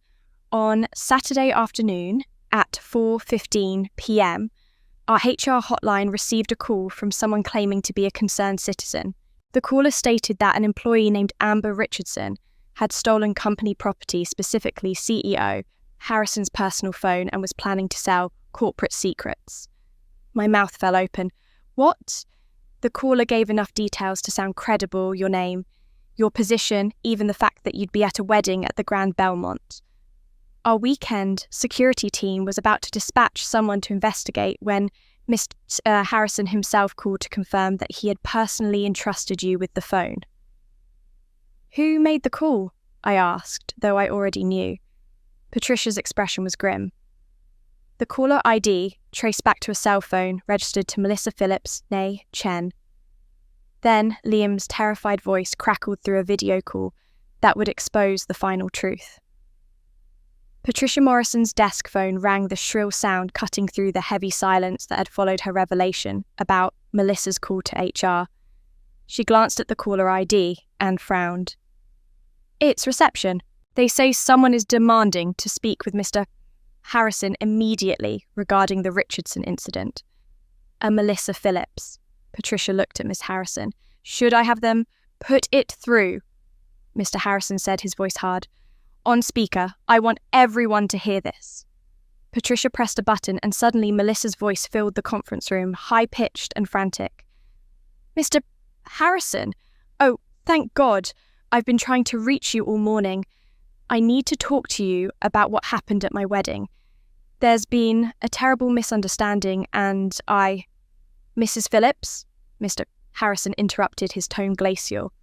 On Saturday afternoon at 4:15 p.m, our HR hotline received a call from someone claiming to be a concerned citizen. The caller stated that an employee named Amber Richardson had stolen company property, specifically CEO Harrison's personal phone, and was planning to sell corporate secrets." My mouth fell open. "What?" The caller gave enough details to sound credible: your name, your position, even the fact that you'd be at a wedding at the Grand Belmont. Our weekend security team was about to dispatch someone to investigate when Mr. Harrison himself called to confirm that he had personally entrusted you with the phone. Who made the call? I asked, though I already knew. Patricia's expression was grim. The caller ID traced back to a cell phone registered to Melissa Phillips, née Chen. Then Liam's terrified voice crackled through a video call that would expose the final truth. Patricia Morrison's desk phone rang, the shrill sound cutting through the heavy silence that had followed her revelation about Melissa's call to HR. She glanced at the caller ID and frowned. It's reception. They say someone is demanding to speak with Mr. Harrison immediately regarding the Richardson incident. A Melissa Phillips. Patricia looked at Miss Harrison. Should I have them put it through? Mr. Harrison said, his voice hard. On speaker, I want everyone to hear this. Patricia pressed a button and suddenly Melissa's voice filled the conference room, high-pitched and frantic. Mr. Harrison? Oh, thank God. I've been trying to reach you all morning. I need to talk to you about what happened at my wedding. There's been a terrible misunderstanding and Mrs. Phillips? Mr. Harrison interrupted, his tone glacial.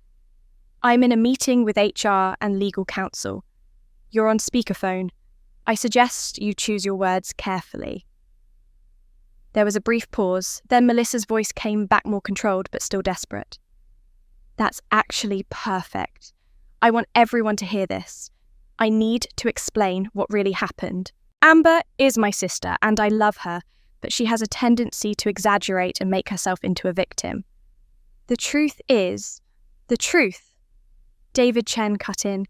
I'm in a meeting with HR and legal counsel. You're on speakerphone. I suggest you choose your words carefully. There was a brief pause, then Melissa's voice came back more controlled but still desperate. That's actually perfect. I want everyone to hear this. I need to explain what really happened. Amber is my sister and I love her, but she has a tendency to exaggerate and make herself into a victim. The truth, David Chen cut in,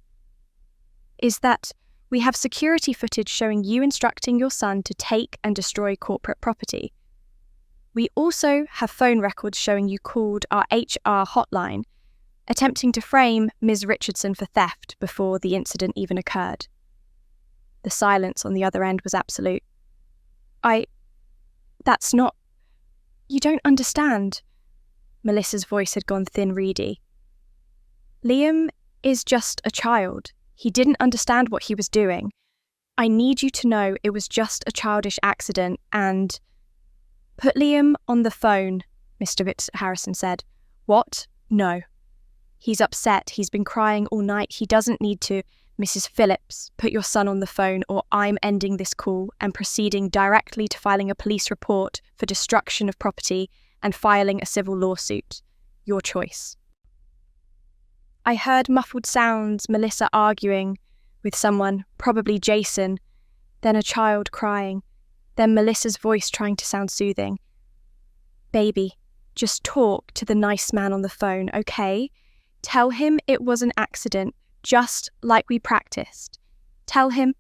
is that we have security footage showing you instructing your son to take and destroy corporate property. We also have phone records showing you called our HR hotline, attempting to frame Ms. Richardson for theft before the incident even occurred. The silence on the other end was absolute. That's not... You don't understand. Melissa's voice had gone thin, reedy. Liam is just a child. He didn't understand what he was doing. I need you to know it was just a childish accident and... Put Liam on the phone, Mr. Harrison said. What? No. He's upset. He's been crying all night. He doesn't need to. Mrs. Phillips, put your son on the phone or I'm ending this call and proceeding directly to filing a police report for destruction of property and filing a civil lawsuit. Your choice. I heard muffled sounds, Melissa arguing with someone, probably Jason, then a child crying, then Melissa's voice trying to sound soothing. Baby, just talk to the nice man on the phone, okay? Tell him it was an accident, just like we practiced. Tell him...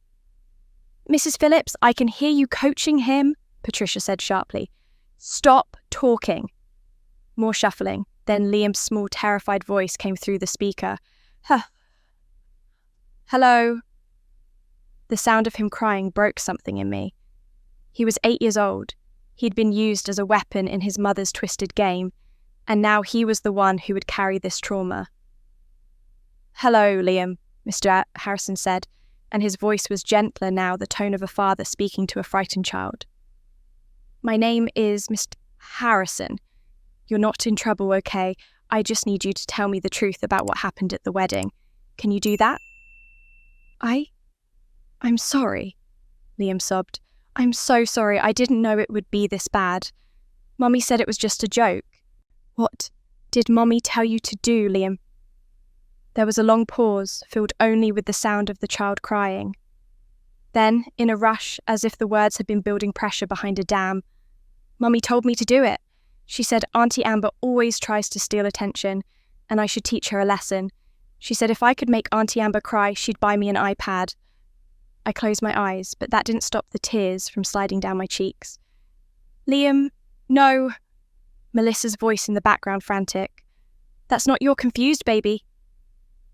Mrs. Phillips, I can hear you coaching him, Patricia said sharply. Stop talking. More shuffling. Then Liam's small, terrified voice came through the speaker. Hello. The sound of him crying broke something in me. He was 8 years old. He'd been used as a weapon in his mother's twisted game, and now he was the one who would carry this trauma. Hello, Liam, Mr. Harrison said, and his voice was gentler now, the tone of a father speaking to a frightened child. My name is Mr. Harrison. You're not in trouble, okay? I just need you to tell me the truth about what happened at the wedding. Can you do that? I'm sorry, Liam sobbed. I'm so sorry. I didn't know it would be this bad. Mommy said it was just a joke. What did Mommy tell you to do, Liam? There was a long pause, filled only with the sound of the child crying. Then, in a rush, as if the words had been building pressure behind a dam, Mommy told me to do it. She said Auntie Amber always tries to steal attention, and I should teach her a lesson. She said if I could make Auntie Amber cry, she'd buy me an iPad. I closed my eyes, but that didn't stop the tears from sliding down my cheeks. Liam, no. Melissa's voice in the background frantic. That's not your confused, baby.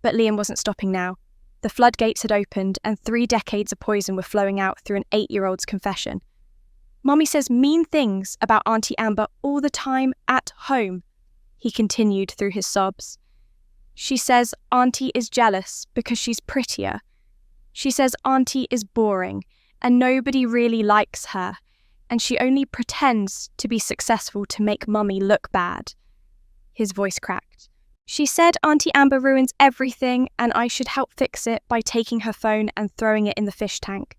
But Liam wasn't stopping now. The floodgates had opened, and 3 decades of poison were flowing out through an 8-year-old's confession. Mommy says mean things about Auntie Amber all the time at home, he continued through his sobs. She says Auntie is jealous because she's prettier. She says Auntie is boring and nobody really likes her. and she only pretends to be successful to make Mummy look bad. His voice cracked. She said Auntie Amber ruins everything and I should help fix it by taking her phone and throwing it in the fish tank.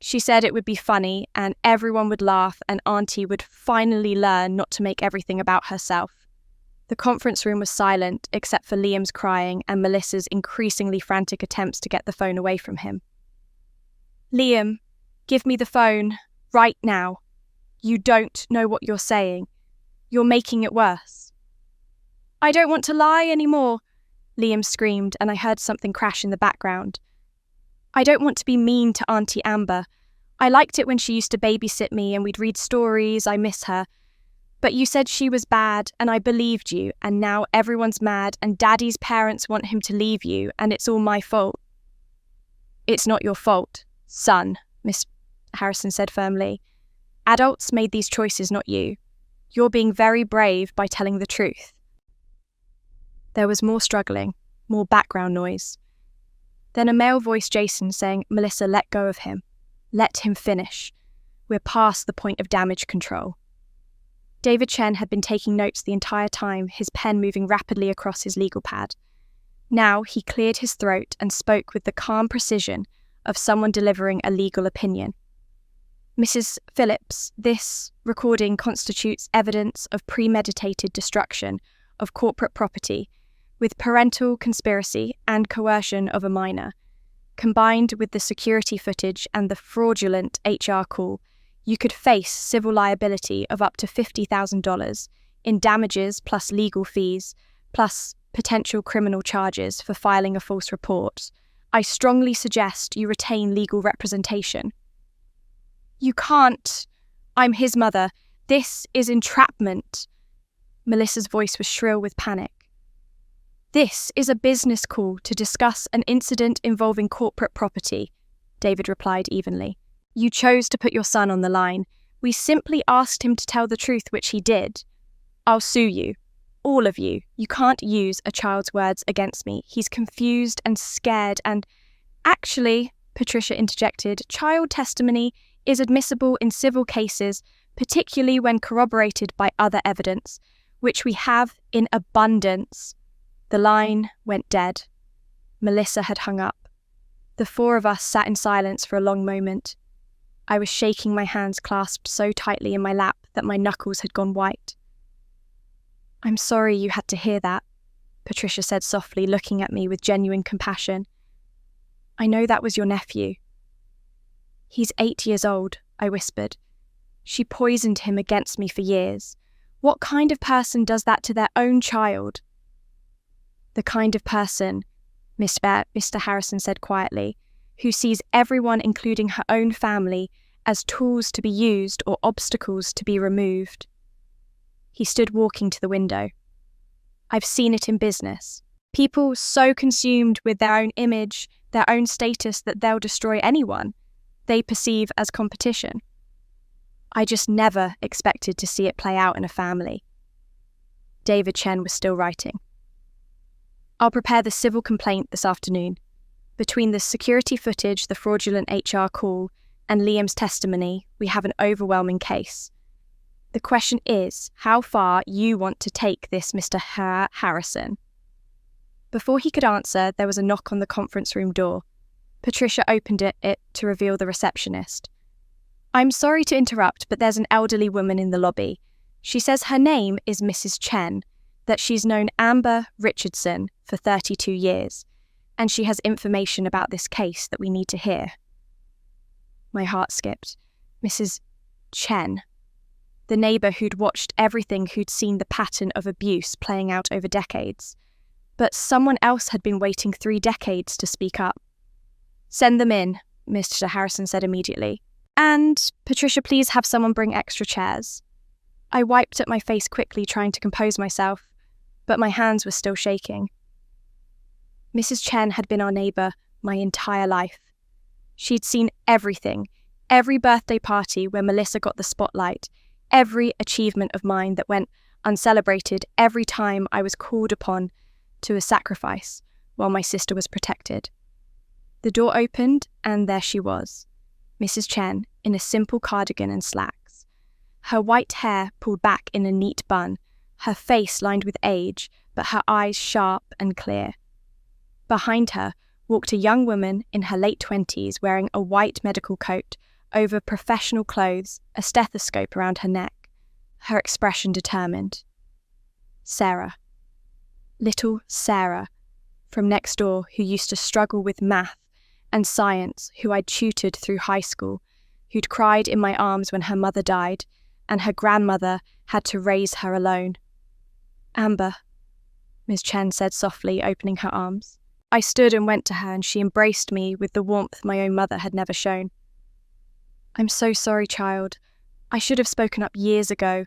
She said it would be funny and everyone would laugh and Auntie would finally learn not to make everything about herself. The conference room was silent except for Liam's crying and Melissa's increasingly frantic attempts to get the phone away from him. Liam, give me the phone, right now. You don't know what you're saying. You're making it worse. I don't want to lie anymore, Liam screamed, and I heard something crash in the background. I don't want to be mean to Auntie Amber. I liked it when she used to babysit me and we'd read stories. I miss her. But you said she was bad and I believed you, and now everyone's mad and Daddy's parents want him to leave you and it's all my fault. It's not your fault, son, Miss Harrison said firmly. Adults made these choices, not you. You're being very brave by telling the truth. There was more struggling, more background noise. Then a male voice, Jason, saying, Melissa, let go of him. Let him finish. We're past the point of damage control. David Chen had been taking notes the entire time, his pen moving rapidly across his legal pad. Now he cleared his throat and spoke with the calm precision of someone delivering a legal opinion. Mrs. Phillips, this recording constitutes evidence of premeditated destruction of corporate property with parental conspiracy and coercion of a minor. Combined with the security footage and the fraudulent HR call, you could face civil liability of up to $50,000 in damages plus legal fees, plus potential criminal charges for filing a false report. I strongly suggest you retain legal representation. You can't. I'm his mother. This is entrapment. Melissa's voice was shrill with panic. This is a business call to discuss an incident involving corporate property, David replied evenly. You chose to put your son on the line. We simply asked him to tell the truth, which he did. I'll sue you. All of you. You can't use a child's words against me. He's confused and scared and... Actually, Patricia interjected, child testimony is admissible in civil cases, particularly when corroborated by other evidence, which we have in abundance. The line went dead. Melissa had hung up. The four of us sat in silence for a long moment. I was shaking, my hands clasped so tightly in my lap that my knuckles had gone white. I'm sorry you had to hear that, Patricia said softly, looking at me with genuine compassion. I know that was your nephew. He's 8 years old, I whispered. She poisoned him against me for years. What kind of person does that to their own child? The kind of person, Mr. Harrison said quietly, who sees everyone, including her own family, as tools to be used or obstacles to be removed. He stood walking to the window. I've seen it in business. People so consumed with their own image, their own status, that they'll destroy anyone they perceive as competition. I just never expected to see it play out in a family. David Chen was still writing. I'll prepare the civil complaint this afternoon. Between the security footage, the fraudulent HR call, and Liam's testimony, we have an overwhelming case. The question is how far you want to take this, Mr. Harrison. Before he could answer, there was a knock on the conference room door. Patricia opened it to reveal the receptionist. I'm sorry to interrupt, but there's an elderly woman in the lobby. She says her name is Mrs. Chen, that she's known Amber Richardson for 32 years, and she has information about this case that we need to hear. My heart skipped. Mrs. Chen, the neighbour who'd watched everything, who'd seen the pattern of abuse playing out over decades. But someone else had been waiting 3 decades to speak up. Send them in, Mr. Harrison said immediately. And, Patricia, please have someone bring extra chairs. I wiped at my face quickly, trying to compose myself, but my hands were still shaking. Mrs. Chen had been our neighbour my entire life. She'd seen everything, every birthday party where Melissa got the spotlight, every achievement of mine that went uncelebrated, every time I was called upon to a sacrifice while my sister was protected. The door opened, and there she was, Mrs. Chen, in a simple cardigan and slacks. her white hair pulled back in a neat bun, her face lined with age, but her eyes sharp and clear. Behind her walked a young woman in her late 20s wearing a white medical coat over professional clothes, a stethoscope around her neck, her expression determined. Sarah. Little Sarah, from next door, who used to struggle with math and science, who I'd tutored through high school, who'd cried in my arms when her mother died, and her grandmother had to raise her alone. Amber, Ms. Chen said softly, opening her arms. I stood and went to her, and she embraced me with the warmth my own mother had never shown. I'm so sorry, child. I should have spoken up years ago.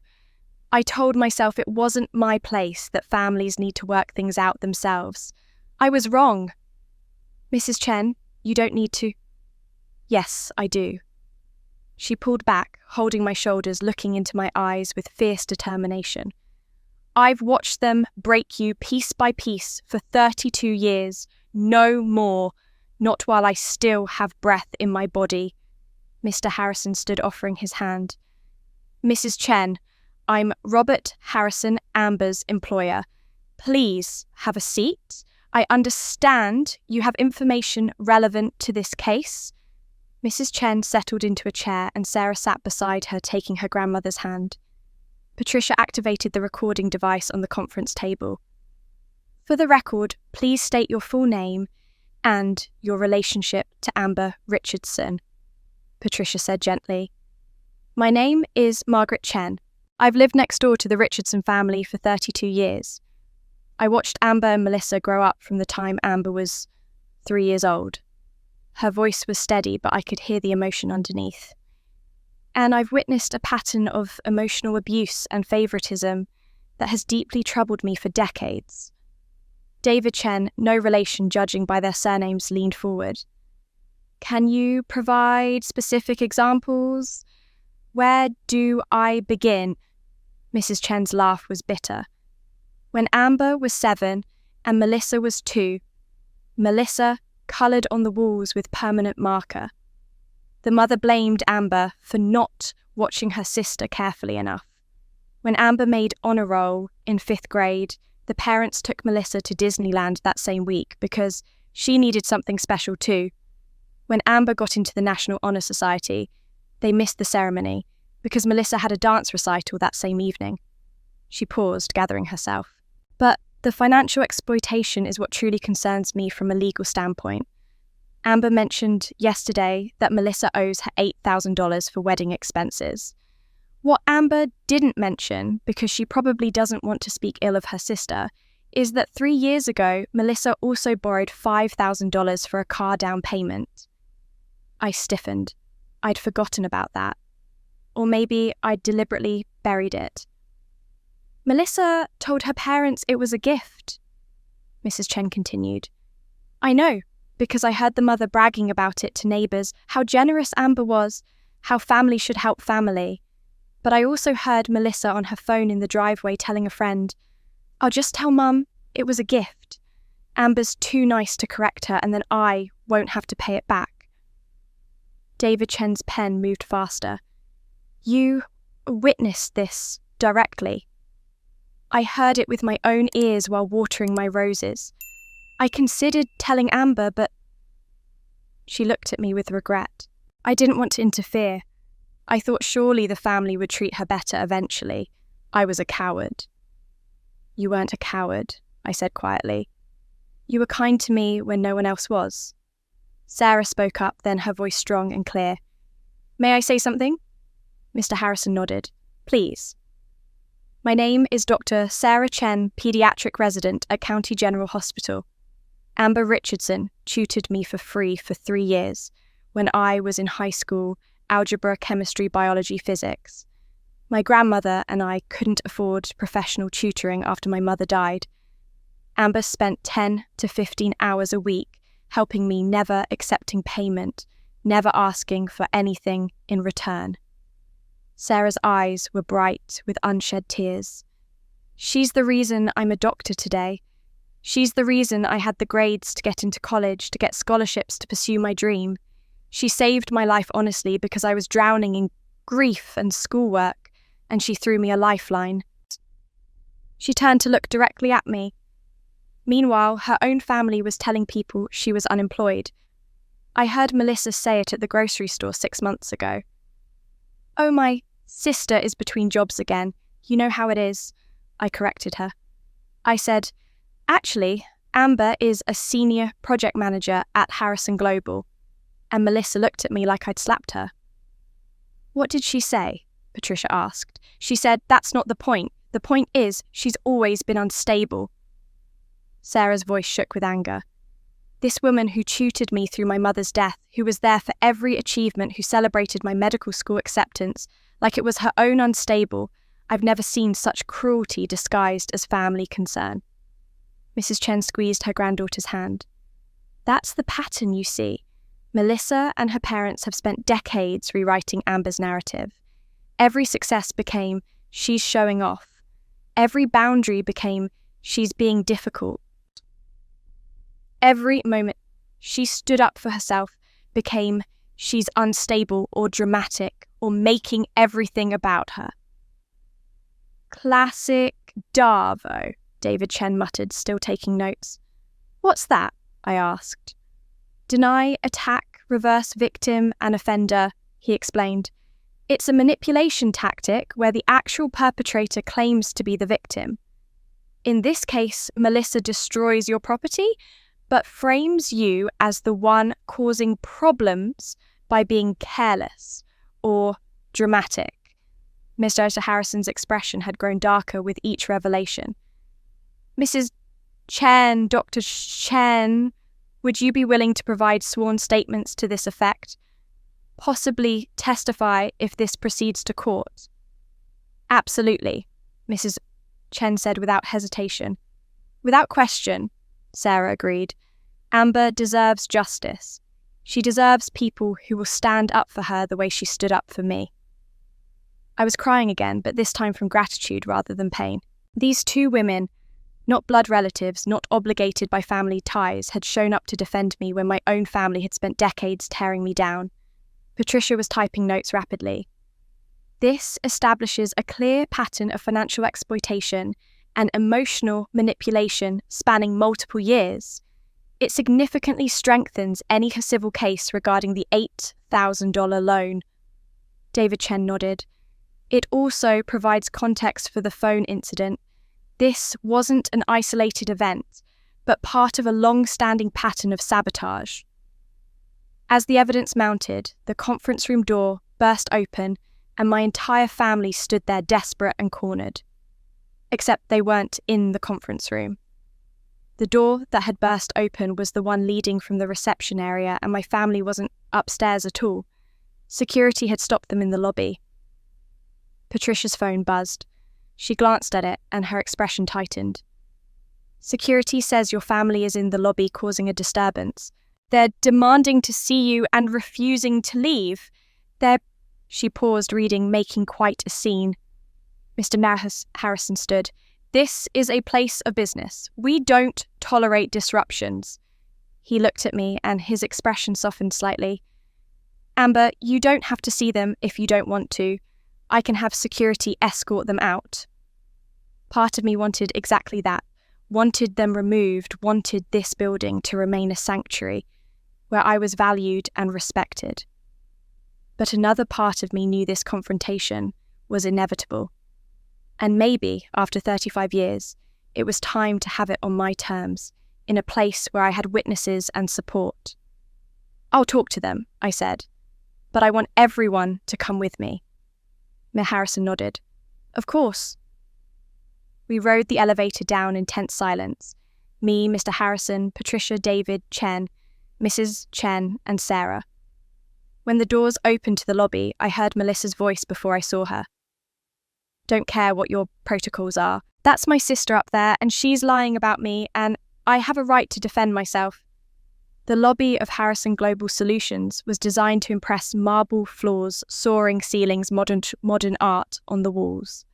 I told myself it wasn't my place, that families need to work things out themselves. I was wrong. Mrs. Chen, you don't need to. Yes, I do. She pulled back, holding my shoulders, looking into my eyes with fierce determination. I've watched them break you piece by piece for 32 years. No more. Not while I still have breath in my body. Mr. Harrison stood, offering his hand. Mrs. Chen, I'm Robert Harrison, Amber's employer. Please have a seat. I understand you have information relevant to this case. Mrs. Chen settled into a chair and Sarah sat beside her, taking her grandmother's hand. Patricia activated the recording device on the conference table. For the record, please state your full name and your relationship to Amber Richardson, Patricia said gently. My name is Margaret Chen. I've lived next door to the Richardson family for 32 years. I watched Amber and Melissa grow up from the time Amber was 3 years old. Her voice was steady, but I could hear the emotion underneath. And I've witnessed a pattern of emotional abuse and favoritism that has deeply troubled me for decades. David Chen, no relation judging by their surnames, leaned forward. Can you provide specific examples? Where do I begin? Mrs. Chen's laugh was bitter. When Amber was 7 and Melissa was 2, Melissa coloured on the walls with permanent marker. The mother blamed Amber for not watching her sister carefully enough. When Amber made honour roll in 5th grade, the parents took Melissa to Disneyland that same week because she needed something special too. When Amber got into the National Honour Society, they missed the ceremony because Melissa had a dance recital that same evening. She paused, gathering herself. But the financial exploitation is what truly concerns me from a legal standpoint. Amber mentioned yesterday that Melissa owes her $8,000 for wedding expenses. What Amber didn't mention, because she probably doesn't want to speak ill of her sister, is that 3 years ago, Melissa also borrowed $5,000 for a car down payment. I stiffened. I'd forgotten about that. Or maybe I'd deliberately buried it. Melissa told her parents it was a gift, Mrs. Chen continued. I know, because I heard the mother bragging about it to neighbours, how generous Amber was, how family should help family. But I also heard Melissa on her phone in the driveway telling a friend, I'll just tell Mum it was a gift. Amber's too nice to correct her and then I won't have to pay it back. David Chen's pen moved faster. You witnessed this directly. I heard it with my own ears while watering my roses. I considered telling Amber, but... She looked at me with regret. I didn't want to interfere. I thought surely the family would treat her better eventually. I was a coward. You weren't a coward, I said quietly. You were kind to me when no one else was. Sarah spoke up, then her voice strong and clear. May I say something? Mr. Harrison nodded. Please. My name is Dr. Sarah Chen, paediatric resident at County General Hospital. Amber Richardson tutored me for free for 3 years when I was in high school, algebra, chemistry, biology, physics. My grandmother and I couldn't afford professional tutoring after my mother died. Amber spent 10 to 15 hours a week helping me, never accepting payment, never asking for anything in return. Sarah's eyes were bright with unshed tears. She's the reason I'm a doctor today. She's the reason I had the grades to get into college, to get scholarships to pursue my dream. She saved my life honestly because I was drowning in grief and schoolwork, and she threw me a lifeline. She turned to look directly at me. Meanwhile, her own family was telling people she was unemployed. I heard Melissa say it at the grocery store 6 months ago. "Oh, my sister is between jobs again. You know how it is," I corrected her. I said, "Actually, Amber is a senior project manager at Harrison Global," and Melissa looked at me like I'd slapped her. "What did she say?" Patricia asked. "She said, that's not the point. The point is, she's always been unstable." Sarah's voice shook with anger. This woman who tutored me through my mother's death, who was there for every achievement, who celebrated my medical school acceptance, like it was her own unstable, I've never seen such cruelty disguised as family concern. Mrs. Chen squeezed her granddaughter's hand. "That's the pattern, you see. Melissa and her parents have spent decades rewriting Amber's narrative. Every success became, she's showing off. Every boundary became, she's being difficult. Every moment she stood up for herself became, she's unstable or dramatic or making everything about her." "Classic Darvo," David Chen muttered, still taking notes. "What's that?" I asked. "Deny, attack, reverse victim and offender," he explained. "It's a manipulation tactic where the actual perpetrator claims to be the victim. In this case, Melissa destroys your property, but frames you as the one causing problems by being careless or dramatic." Mr. Harrison's expression had grown darker with each revelation. "Mrs. Chen, Dr. Chen, would you be willing to provide sworn statements to this effect? Possibly testify if this proceeds to court?" "Absolutely," Mrs. Chen said without hesitation. "Without question," Sarah agreed. "Amber deserves justice. She deserves people who will stand up for her the way she stood up for me." I was crying again, but this time from gratitude rather than pain. These two women, not blood relatives, not obligated by family ties, had shown up to defend me when my own family had spent decades tearing me down. Patricia was typing notes rapidly. "This establishes a clear pattern of financial exploitation and emotional manipulation spanning multiple years. It significantly strengthens any civil case regarding the $8,000 loan." David Chen nodded. "It also provides context for the phone incident. This wasn't an isolated event, but part of a long-standing pattern of sabotage." As the evidence mounted, the conference room door burst open and my entire family stood there desperate and cornered. Except they weren't in the conference room. The door that had burst open was the one leading from the reception area, and my family wasn't upstairs at all. Security had stopped them in the lobby. Patricia's phone buzzed. She glanced at it, and her expression tightened. "Security says your family is in the lobby causing a disturbance. They're demanding to see you and refusing to leave. They're..." She paused, reading, "making quite a scene." Mr. Harrison stood. "This is a place of business. We don't tolerate disruptions." He looked at me, and his expression softened slightly. "Amber, you don't have to see them if you don't want to. I can have security escort them out." Part of me wanted exactly that, wanted them removed, wanted this building to remain a sanctuary where I was valued and respected. But another part of me knew this confrontation was inevitable. And maybe, after 35 years, it was time to have it on my terms, in a place where I had witnesses and support. "I'll talk to them," I said, "but I want everyone to come with me." Mayor Harrison nodded. "Of course." We rode the elevator down in tense silence. Me, Mr. Harrison, Patricia, David, Chen, Mrs. Chen, and Sarah. When the doors opened to the lobby, I heard Melissa's voice before I saw her. "Don't care what your protocols are. That's my sister up there, and she's lying about me, and I have a right to defend myself." The lobby of Harrison Global Solutions was designed to impress marble floors, soaring ceilings, modern art on the walls.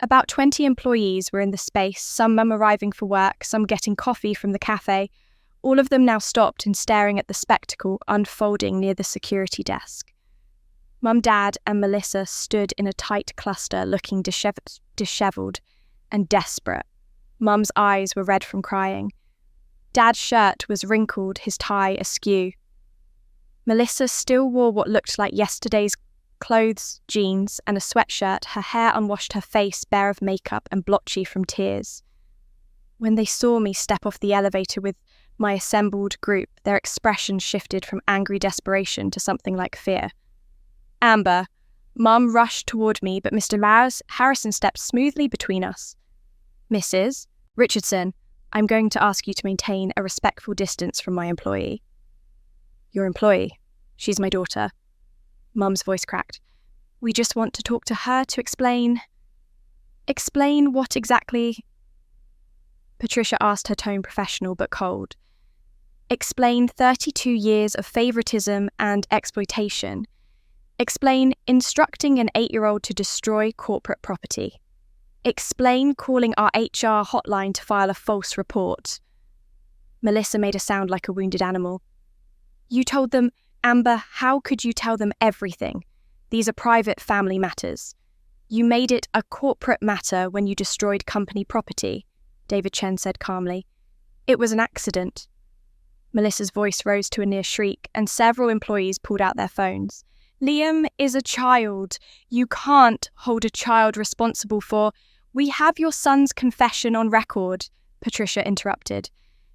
About 20 employees were in the space, some arriving for work, some getting coffee from the cafe, all of them now stopped and staring at the spectacle unfolding near the security desk. Mum, Dad, and Melissa stood in a tight cluster, looking dishevelled and desperate. Mum's eyes were red from crying. Dad's shirt was wrinkled, his tie askew. Melissa still wore what looked like yesterday's clothes, jeans, and a sweatshirt, her hair unwashed, her face bare of makeup and blotchy from tears. When they saw me step off the elevator with my assembled group, their expressions shifted from angry desperation to something like fear. Amber, Mum rushed toward me, but Mr. Harrison stepped smoothly between us. Mrs. Richardson, I'm going to ask you to maintain a respectful distance from my employee. Your employee? She's my daughter. Mum's voice cracked. We just want to talk to her to explain... Explain what exactly? Patricia asked, her tone professional but cold. Explain 32 years of favoritism and exploitation. Explain instructing an 8-year-old to destroy corporate property. Explain calling our HR hotline to file a false report. Melissa made a sound like a wounded animal. You told them, Amber, how could you tell them everything? These are private family matters. You made it a corporate matter when you destroyed company property, David Chen said calmly. It was an accident. Melissa's voice rose to a near shriek, and several employees pulled out their phones. Liam is a child. You can't hold a child responsible for... We have your son's confession on record, Patricia interrupted.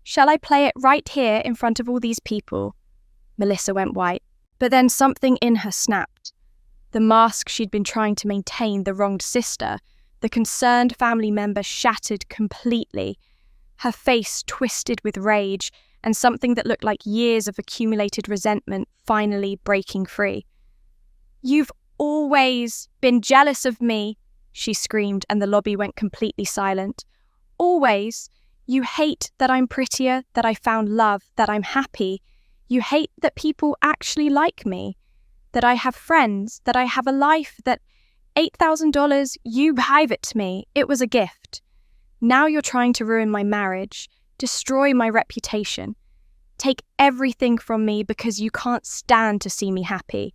Shall I play it right here in front of all these people? Melissa went white, but then something in her snapped. The mask she'd been trying to maintain, the wronged sister, the concerned family member, shattered completely. Her face twisted with rage, and something that looked like years of accumulated resentment finally breaking free. You've always been jealous of me, she screamed, and the lobby went completely silent. Always. You hate that I'm prettier, that I found love, that I'm happy. You hate that people actually like me, that I have friends, that I have a life, that $8,000, you gave it to me. It was a gift. Now you're trying to ruin my marriage, destroy my reputation, take everything from me because you can't stand to see me happy.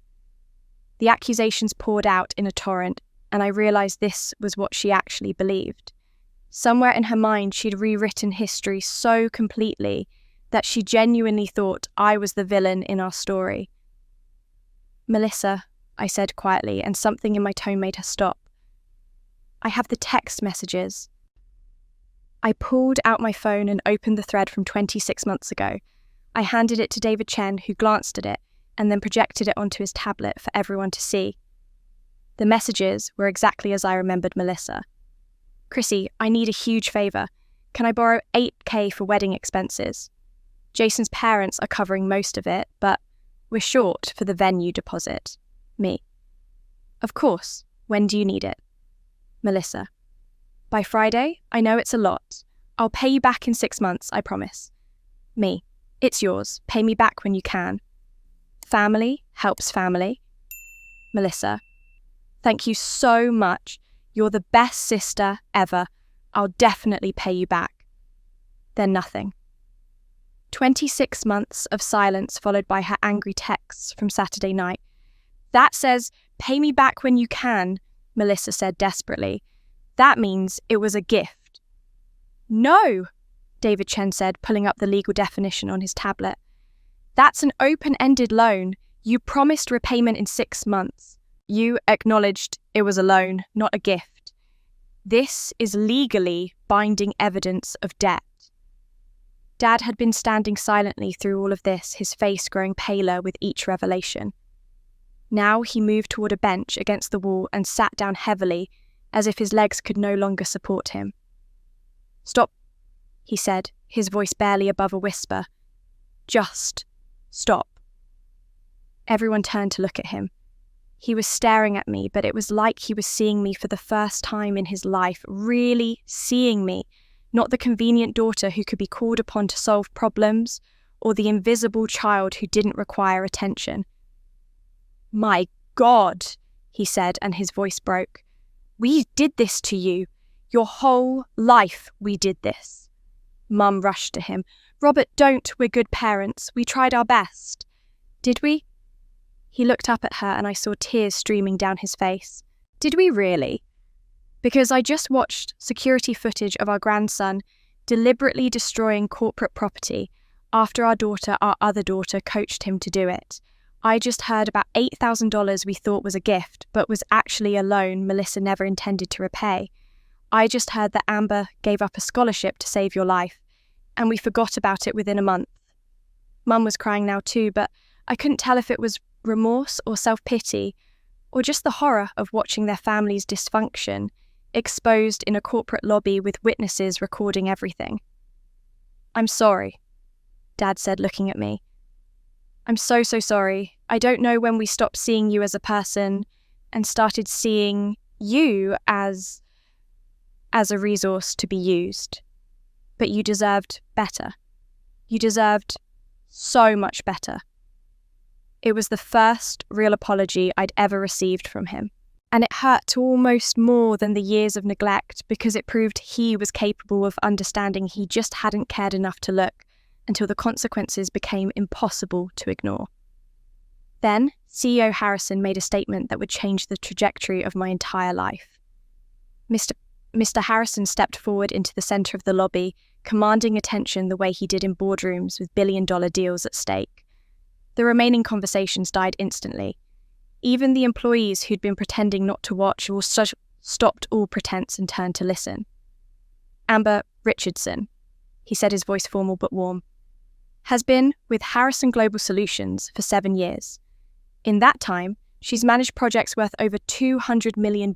The accusations poured out in a torrent, and I realized this was what she actually believed. Somewhere in her mind, she'd rewritten history so completely that she genuinely thought I was the villain in our story. Melissa, I said quietly, and something in my tone made her stop. I have the text messages. I pulled out my phone and opened the thread from 26 months ago. I handed it to David Chen, who glanced at it, and then projected it onto his tablet for everyone to see. The messages were exactly as I remembered Melissa. Chrissy, I need a huge favour. Can I borrow $8,000 for wedding expenses? Jason's parents are covering most of it, but we're short for the venue deposit. Me. Of course. When do you need it? Melissa. By Friday? I know it's a lot. I'll pay you back in 6 months, I promise. Me. It's yours. Pay me back when you can. Family helps family. Melissa. Thank you so much. You're the best sister ever. I'll definitely pay you back. Then nothing. 26 months of silence followed by her angry texts from Saturday night. That says, pay me back when you can, Melissa said desperately. That means it was a gift. No, David Chen said, pulling up the legal definition on his tablet. That's an open-ended loan. You promised repayment in 6 months. You acknowledged it was a loan, not a gift. This is legally binding evidence of debt. Dad had been standing silently through all of this, his face growing paler with each revelation. Now he moved toward a bench against the wall and sat down heavily, as if his legs could no longer support him. Stop, he said, his voice barely above a whisper. Just stop. Everyone turned to look at him. He was staring at me, but it was like he was seeing me for the first time in his life, really seeing me, not the convenient daughter who could be called upon to solve problems, or the invisible child who didn't require attention. My God, he said, and his voice broke. We did this to you. Your whole life we did this. Mum rushed to him. Robert, don't. We're good parents. We tried our best. Did we? He looked up at her and I saw tears streaming down his face. Did we really? Because I just watched security footage of our grandson deliberately destroying corporate property after our other daughter, coached him to do it. I just heard about $8,000 we thought was a gift, but was actually a loan Melissa never intended to repay. I just heard that Amber gave up a scholarship to save your life, and we forgot about it within a month. Mum was crying now too, but I couldn't tell if it was remorse or self-pity, or just the horror of watching their family's dysfunction exposed in a corporate lobby with witnesses recording everything. "I'm sorry," Dad said, looking at me. "I'm so sorry. I don't know when we stopped seeing you as a person and started seeing you as a resource to be used. But you deserved better. You deserved so much better." It was the first real apology I'd ever received from him. And it hurt almost more than the years of neglect because it proved he was capable of understanding he just hadn't cared enough to look until the consequences became impossible to ignore. Then, CEO Harrison made a statement that would change the trajectory of my entire life. Mr. Harrison stepped forward into the center of the lobby, commanding attention the way he did in boardrooms with billion-dollar deals at stake. The remaining conversations died instantly. Even the employees who'd been pretending not to watch stopped all pretense and turned to listen. "Amber Richardson," he said, his voice formal but warm, "has been with Harrison Global Solutions for 7 years. In that time, she's managed projects worth over $200 million,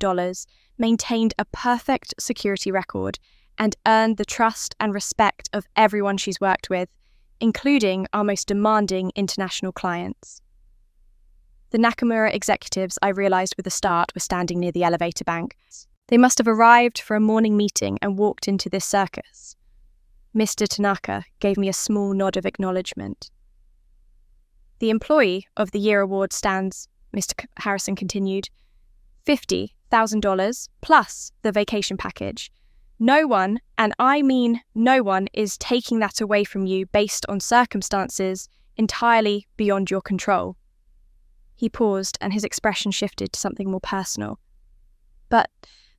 maintained a perfect security record, and earned the trust and respect of everyone she's worked with, including our most demanding international clients." The Nakamura executives, I realized with a start, were standing near the elevator bank. They must have arrived for a morning meeting and walked into this circus. Mr. Tanaka gave me a small nod of acknowledgement. "The Employee of the Year award stands," Mr. Harrison continued, $50,000 plus the vacation package. No one, and I mean no one, is taking that away from you based on circumstances entirely beyond your control." He paused and his expression shifted to something more personal. "But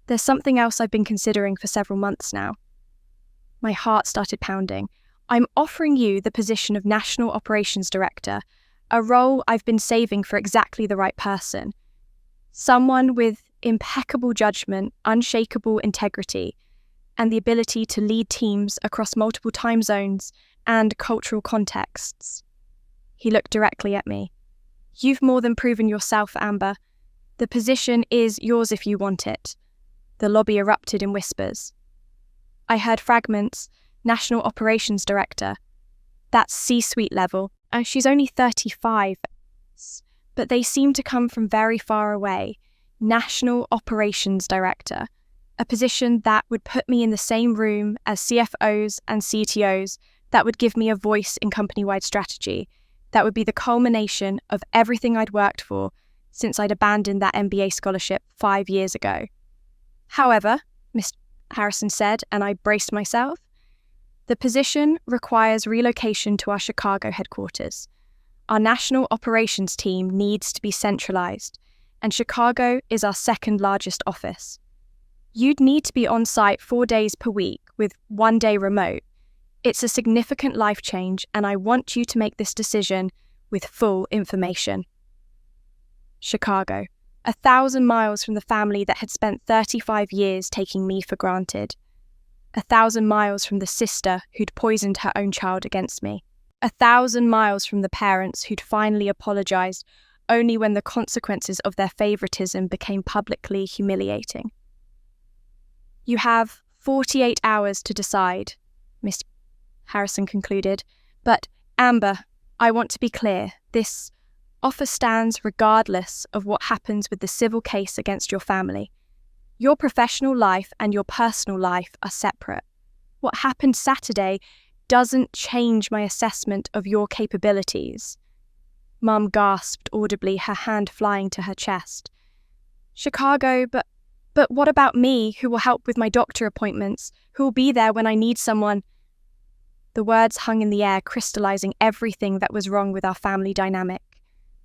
there's something else I've been considering for several months now." My heart started pounding. "I'm offering you the position of National Operations Director, a role I've been saving for exactly the right person. Someone with impeccable judgment, unshakable integrity, and the ability to lead teams across multiple time zones and cultural contexts." He looked directly at me. "You've more than proven yourself, Amber. The position is yours if you want it." The lobby erupted in whispers. I heard fragments. "National Operations Director. That's C-suite level. And she's only 35. But they seem to come from very far away. National Operations Director. A position that would put me in the same room as CFOs and CTOs, that would give me a voice in company-wide strategy, that would be the culmination of everything I'd worked for since I'd abandoned that MBA scholarship 5 years ago." "However," Mr. Harrison said, and I braced myself, "the position requires relocation to our Chicago headquarters. Our national operations team needs to be centralized, and Chicago is our second largest office. You'd need to be on site 4 days per week with 1 day remote. It's a significant life change, and I want you to make this decision with full information." Chicago, 1,000 miles from the family that had spent 35 years taking me for granted. 1,000 miles from the sister who'd poisoned her own child against me. 1,000 miles from the parents who'd finally apologized only when the consequences of their favoritism became publicly humiliating. "You have 48 hours to decide," Mr. Harrison concluded. "But, Amber, I want to be clear. This offer stands regardless of what happens with the civil case against your family. Your professional life and your personal life are separate. What happened Saturday doesn't change my assessment of your capabilities." Mum gasped audibly, her hand flying to her chest. "Chicago, but what about me, who will help with my doctor appointments, who will be there when I need someone?" The words hung in the air, crystallizing everything that was wrong with our family dynamic.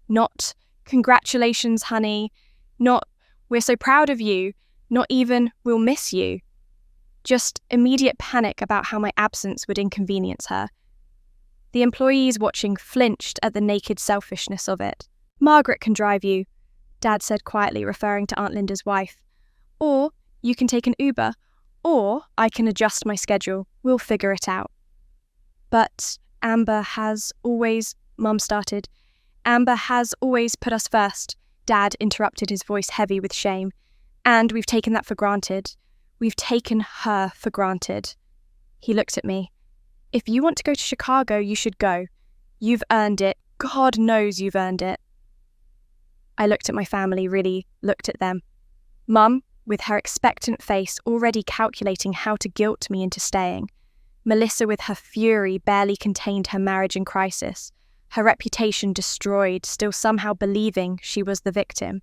Not "Congratulations, honey." Not, "We're so proud of you." Not even, "We'll miss you." Just immediate panic about how my absence would inconvenience her. The employees watching flinched at the naked selfishness of it. "Margaret can drive you," Dad said quietly, referring to Aunt Linda's wife. "Or you can take an Uber, or I can adjust my schedule. We'll figure it out." "But Amber has always," Mum started. "Amber has always put us first," Dad interrupted, his voice heavy with shame. "And we've taken that for granted. We've taken her for granted." He looked at me. "If you want to go to Chicago, you should go. You've earned it. God knows you've earned it." I looked at my family, really looked at them. Mum, with her expectant face, already calculating how to guilt me into staying. Melissa, with her fury, barely contained her marriage in crisis, her reputation destroyed, still somehow believing she was the victim.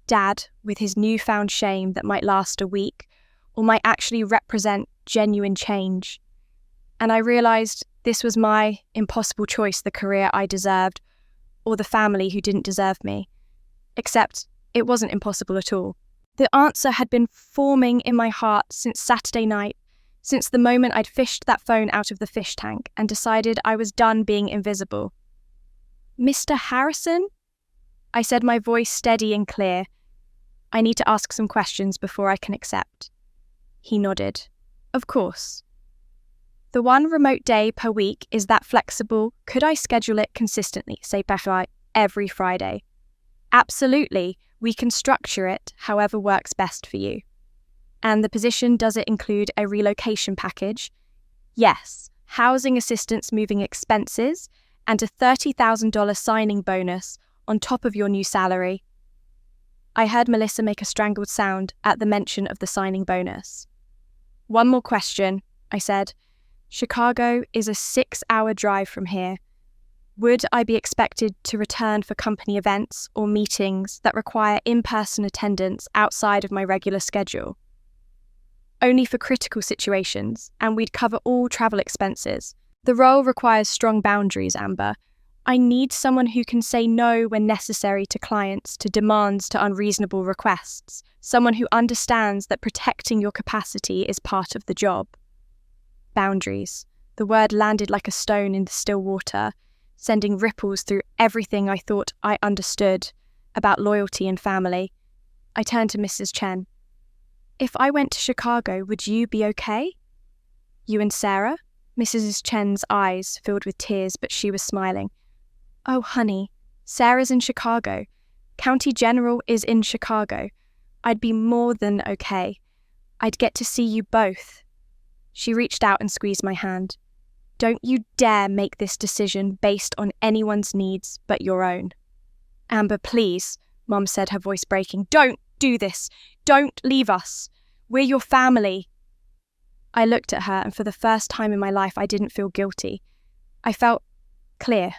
Dad, with his newfound shame that might last a week, or might actually represent genuine change. And I realised this was my impossible choice, the career I deserved, or the family who didn't deserve me. Except it wasn't impossible at all. The answer had been forming in my heart since Saturday night, since the moment I'd fished that phone out of the fish tank and decided I was done being invisible. "Mr. Harrison?" I said, my voice steady and clear. "I need to ask some questions before I can accept." He nodded. "Of course." "The one remote day per week is that flexible. Could I schedule it consistently, say every Friday?" "Absolutely. We can structure it however works best for you." "And the position, does it include a relocation package?" "Yes. Housing assistance, moving expenses, and a $30,000 signing bonus on top of your new salary." I heard Melissa make a strangled sound at the mention of the signing bonus. "One more question," I said. "Chicago is a 6-hour drive from here. Would I be expected to return for company events or meetings that require in-person attendance outside of my regular schedule?" "Only for critical situations, and we'd cover all travel expenses. The role requires strong boundaries, Amber. I need someone who can say no when necessary to clients, to demands, to unreasonable requests. Someone who understands that protecting your capacity is part of the job." Boundaries. The word landed like a stone in the still water, sending ripples through everything I thought I understood about loyalty and family. I turned to Mrs. Chen. "If I went to Chicago, would you be okay?" "You and Sarah?" Mrs. Chen's eyes filled with tears, but she was smiling. "Oh, honey, Sarah's in Chicago. County General is in Chicago. I'd be more than okay. I'd get to see you both." She reached out and squeezed my hand. "Don't you dare make this decision based on anyone's needs but your own." "Amber, please," Mum said, her voice breaking. "Don't do this. Don't leave us. We're your family." I looked at her, and for the first time in my life, I didn't feel guilty. I felt clear.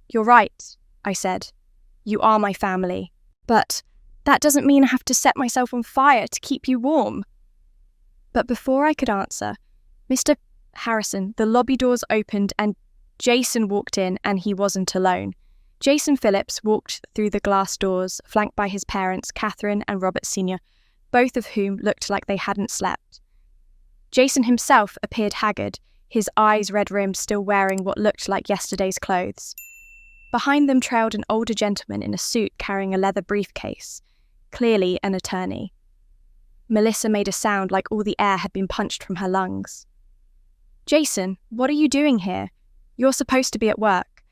"You're right," I said. "You are my family. But that doesn't mean I have to set myself on fire to keep you warm." But before I could answer, "Mr. Harrison," the lobby doors opened and Jason walked in, and he wasn't alone. Jason Phillips walked through the glass doors, flanked by his parents, Catherine and Robert Sr., both of whom looked like they hadn't slept. Jason himself appeared haggard, his eyes red-rimmed, still wearing what looked like yesterday's clothes. Behind them trailed an older gentleman in a suit carrying a leather briefcase, clearly an attorney. Melissa made a sound like all the air had been punched from her lungs. "Jason, what are you doing here? You're supposed to be at work."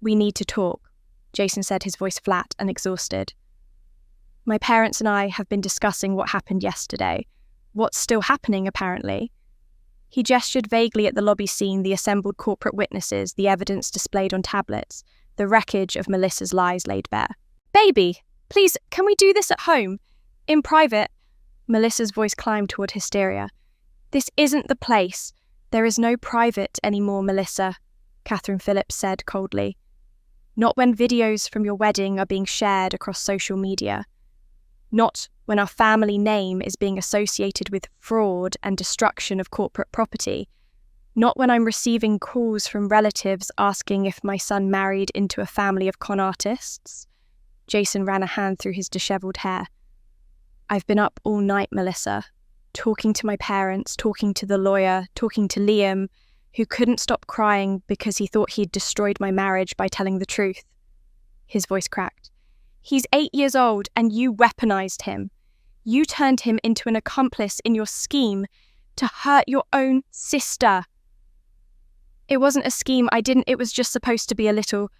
"We need to talk," Jason said, his voice flat and exhausted. "My parents and I have been discussing what happened yesterday. What's still happening, apparently." He gestured vaguely at the lobby scene, the assembled corporate witnesses, the evidence displayed on tablets, the wreckage of Melissa's lies laid bare. "Baby, please, can we do this at home? In private?" Melissa's voice climbed toward hysteria. "This isn't the place. There is no private anymore, Melissa," Catherine Phillips said coldly. "Not when videos from your wedding are being shared across social media. Not when our family name is being associated with fraud and destruction of corporate property. Not when I'm receiving calls from relatives asking if my son married into a family of con artists. Jason ran a hand through his disheveled hair. I've been up all night, Melissa, talking to my parents, talking to the lawyer, talking to Liam, who couldn't stop crying because he thought he'd destroyed my marriage by telling the truth. His voice cracked. He's 8 years old and you weaponized him. You turned him into an accomplice in your scheme to hurt your own sister. It wasn't a scheme, it was just supposed to be a little...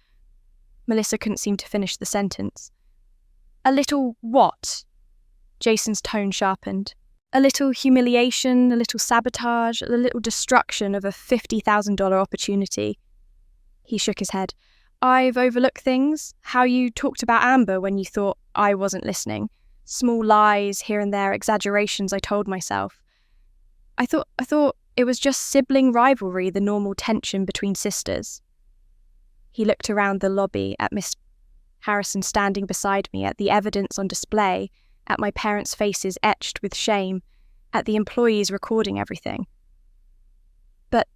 Melissa couldn't seem to finish the sentence. A little what? Jason's tone sharpened. A little humiliation, a little sabotage, a little destruction of a $50,000 opportunity. He shook his head. I've overlooked things. How you talked about Amber when you thought I wasn't listening. Small lies here and there, exaggerations I told myself. I thought it was just sibling rivalry, the normal tension between sisters. He looked around the lobby at Miss Harrison standing beside me, at the evidence on display, at my parents' faces etched with shame, at the employees recording everything. But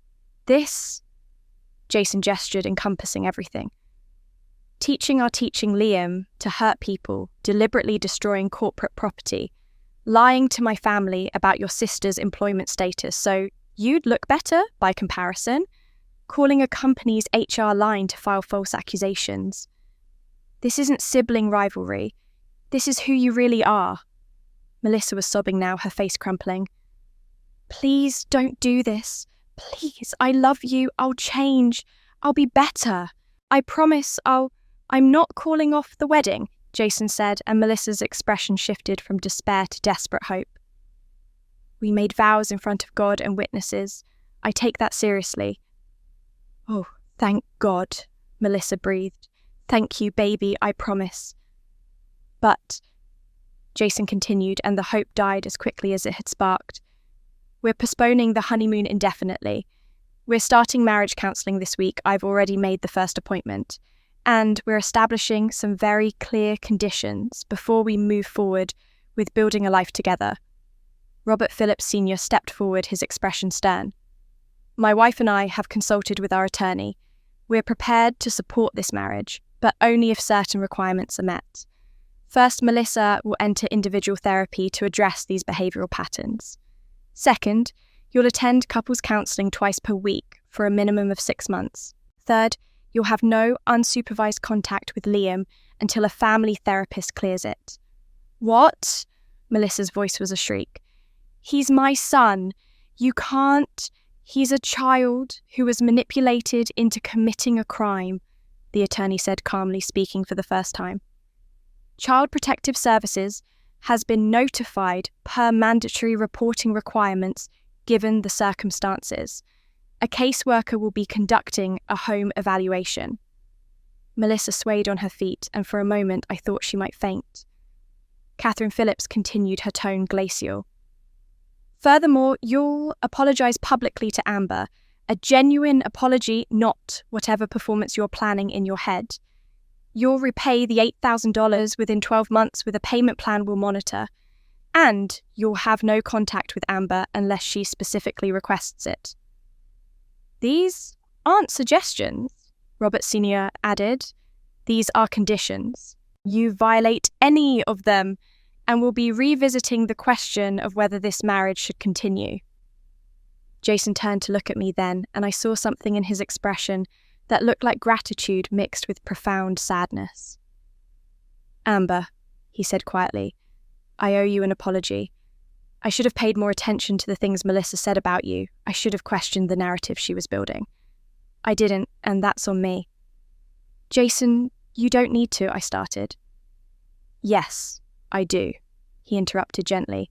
this... Jason gestured, encompassing everything. Teaching Liam to hurt people, deliberately destroying corporate property, lying to my family about your sister's employment status so you'd look better by comparison, calling a company's HR line to file false accusations. This isn't sibling rivalry. This is who you really are. Melissa was sobbing now, her face crumpling. Please don't do this. Please, I love you. I'll change. I'll be better. I promise I'm not calling off the wedding, Jason said, and Melissa's expression shifted from despair to desperate hope. We made vows in front of God and witnesses. I take that seriously. Oh, thank God, Melissa breathed. Thank you, baby, I promise. But, Jason continued, and the hope died as quickly as it had sparked. We're postponing the honeymoon indefinitely. We're starting marriage counselling this week. I've already made the first appointment. And we're establishing some very clear conditions before we move forward with building a life together. Robert Phillips Sr. stepped forward, his expression stern. My wife and I have consulted with our attorney. We're prepared to support this marriage, but only if certain requirements are met. First, Melissa will enter individual therapy to address these behavioural patterns. Second, you'll attend couples counselling twice per week for a minimum of 6 months. Third, you'll have no unsupervised contact with Liam until a family therapist clears it. What? Melissa's voice was a shriek. He's my son. You can't... He's a child who was manipulated into committing a crime, the attorney said calmly, speaking for the first time. Child Protective Services has been notified per mandatory reporting requirements given the circumstances. A caseworker will be conducting a home evaluation. Melissa swayed on her feet, and for a moment I thought she might faint. Catherine Phillips continued, her tone glacial. Furthermore, you'll apologise publicly to Amber. A genuine apology, not whatever performance you're planning in your head. You'll repay the $8,000 within 12 months with a payment plan we'll monitor. And you'll have no contact with Amber unless she specifically requests it. These aren't suggestions, Robert Sr. added. These are conditions. You violate any of them, and we'll be revisiting the question of whether this marriage should continue. Jason turned to look at me then, and I saw something in his expression that looked like gratitude mixed with profound sadness. Amber, he said quietly, I owe you an apology. I should have paid more attention to the things Melissa said about you. I should have questioned the narrative she was building. I didn't, and that's on me. Jason, you don't need to, I started. Yes, I do, he interrupted gently.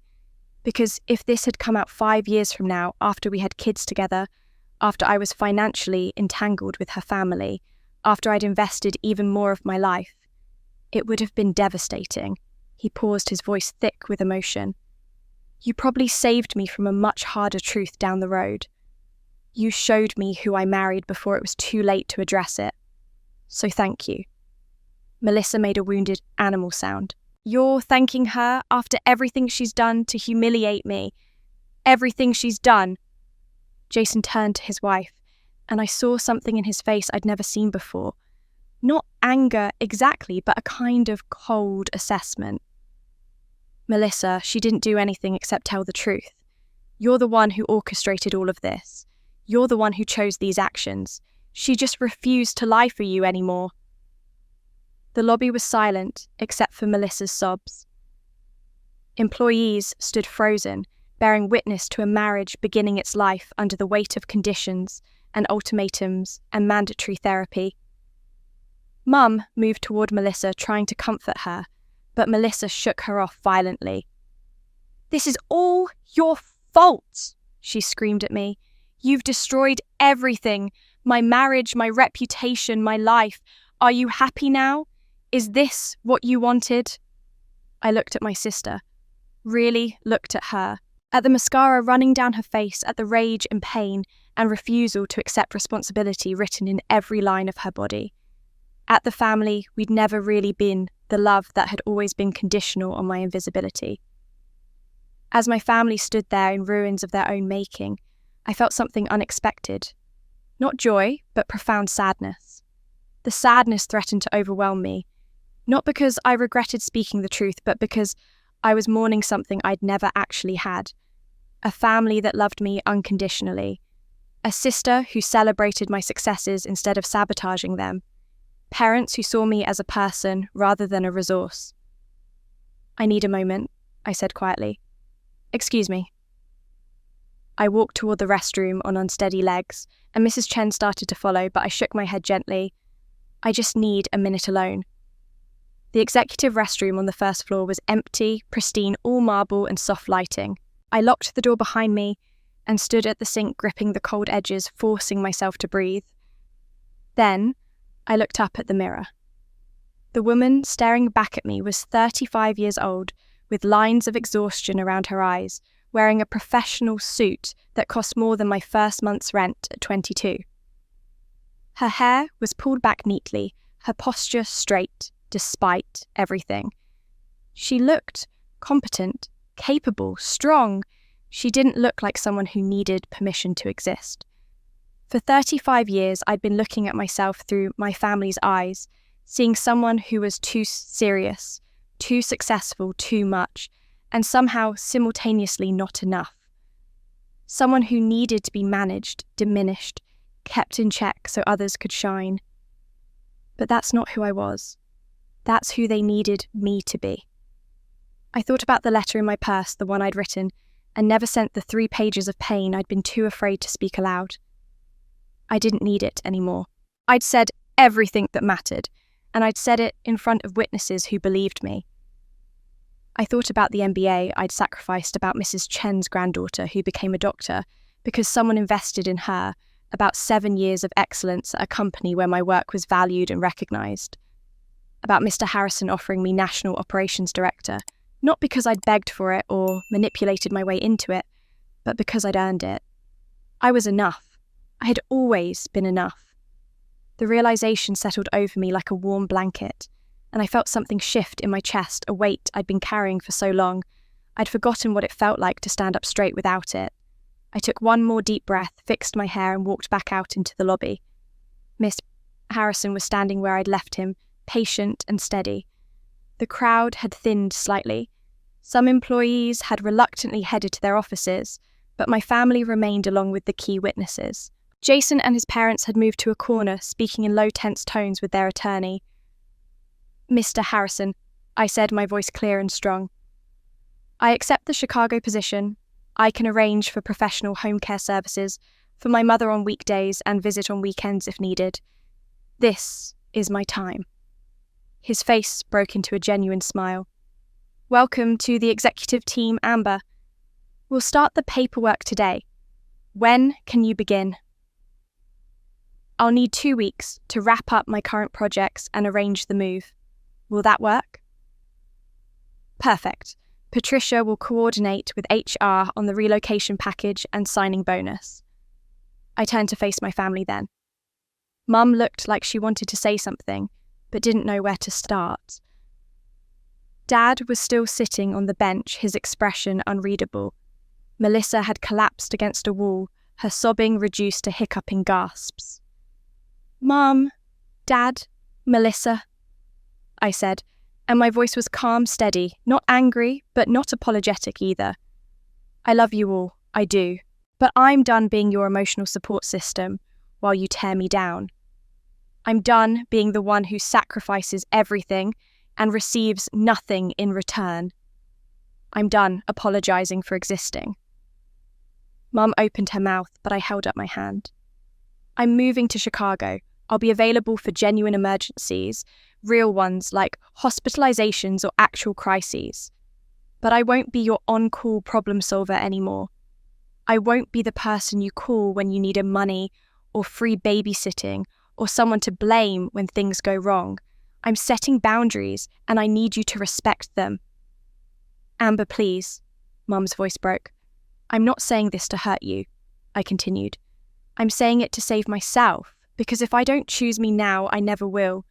Because if this had come out 5 years from now, after we had kids together, after I was financially entangled with her family, after I'd invested even more of my life, it would have been devastating. He paused, his voice thick with emotion. You probably saved me from a much harder truth down the road. You showed me who I married before it was too late to address it. So thank you. Melissa made a wounded animal sound. You're thanking her after everything she's done to humiliate me. Everything she's done. Jason turned to his wife, and I saw something in his face I'd never seen before. Not anger exactly, but a kind of cold assessment. Melissa, she didn't do anything except tell the truth. You're the one who orchestrated all of this. You're the one who chose these actions. She just refused to lie for you anymore. The lobby was silent, except for Melissa's sobs. Employees stood frozen, bearing witness to a marriage beginning its life under the weight of conditions and ultimatums and mandatory therapy. Mum moved toward Melissa, trying to comfort her, but Melissa shook her off violently. "This is all your fault," she screamed at me. "You've destroyed everything. My marriage, my reputation, my life. Are you happy now? Is this what you wanted?" I looked at my sister, really looked at her, at the mascara running down her face, at the rage and pain and refusal to accept responsibility written in every line of her body. At the family, we'd never really been the love that had always been conditional on my invisibility. As my family stood there in ruins of their own making, I felt something unexpected. Not joy, but profound sadness. The sadness threatened to overwhelm me, not because I regretted speaking the truth, but because I was mourning something I'd never actually had. A family that loved me unconditionally. A sister who celebrated my successes instead of sabotaging them. Parents who saw me as a person rather than a resource. "I need a moment," I said quietly. "Excuse me." I walked toward the restroom on unsteady legs, and Mrs. Chen started to follow, but I shook my head gently. "I just need a minute alone." The executive restroom on the first floor was empty, pristine, all marble and soft lighting. I locked the door behind me and stood at the sink, gripping the cold edges, forcing myself to breathe. Then I looked up at the mirror. The woman staring back at me was 35 years old, with lines of exhaustion around her eyes, wearing a professional suit that cost more than my first month's rent at 22. Her hair was pulled back neatly, her posture straight, despite everything. She looked competent, capable, strong. She didn't look like someone who needed permission to exist. For 35 years, I'd been looking at myself through my family's eyes, seeing someone who was too serious, too successful, too much, and somehow simultaneously not enough. Someone who needed to be managed, diminished, kept in check so others could shine. But that's not who I was. That's who they needed me to be. I thought about the letter in my purse, the one I'd written, and never sent the 3 pages of pain I'd been too afraid to speak aloud. I didn't need it anymore. I'd said everything that mattered, and I'd said it in front of witnesses who believed me. I thought about the MBA I'd sacrificed, about Mrs. Chen's granddaughter who became a doctor because someone invested in her, about 7 years of excellence at a company where my work was valued and recognised. About Mr. Harrison offering me National Operations Director, not because I'd begged for it or manipulated my way into it, but because I'd earned it. I was enough. I had always been enough. The realisation settled over me like a warm blanket, and I felt something shift in my chest, a weight I'd been carrying for so long. I'd forgotten what it felt like to stand up straight without it. I took one more deep breath, fixed my hair, and walked back out into the lobby. Miss Harrison was standing where I'd left him, patient and steady. The crowd had thinned slightly. Some employees had reluctantly headed to their offices, but my family remained along with the key witnesses. Jason and his parents had moved to a corner, speaking in low, tense tones with their attorney. "Mr. Harrison," I said, my voice clear and strong. "I accept the Chicago position. I can arrange for professional home care services for my mother on weekdays and visit on weekends if needed. This is my time." His face broke into a genuine smile. "Welcome to the executive team, Amber. We'll start the paperwork today. When can you begin?" "I'll need 2 weeks to wrap up my current projects and arrange the move. Will that work?" "Perfect. Patricia will coordinate with HR on the relocation package and signing bonus." I turned to face my family then. Mum looked like she wanted to say something, but didn't know where to start. Dad was still sitting on the bench, his expression unreadable. Melissa had collapsed against a wall, her sobbing reduced to hiccuping gasps. "Mum, Dad, Melissa," I said, and my voice was calm, steady, not angry, but not apologetic either. "I love you all, I do, but I'm done being your emotional support system while you tear me down. I'm done being the one who sacrifices everything and receives nothing in return. I'm done apologizing for existing." Mum opened her mouth, but I held up my hand. "I'm moving to Chicago. I'll be available for genuine emergencies, real ones like hospitalizations or actual crises. But I won't be your on-call problem solver anymore. I won't be the person you call when you need money or free babysitting or someone to blame when things go wrong. I'm setting boundaries and I need you to respect them." "Amber, please," Mum's voice broke. "I'm not saying this to hurt you," I continued. "I'm saying it to save myself, because if I don't choose me now, I never will,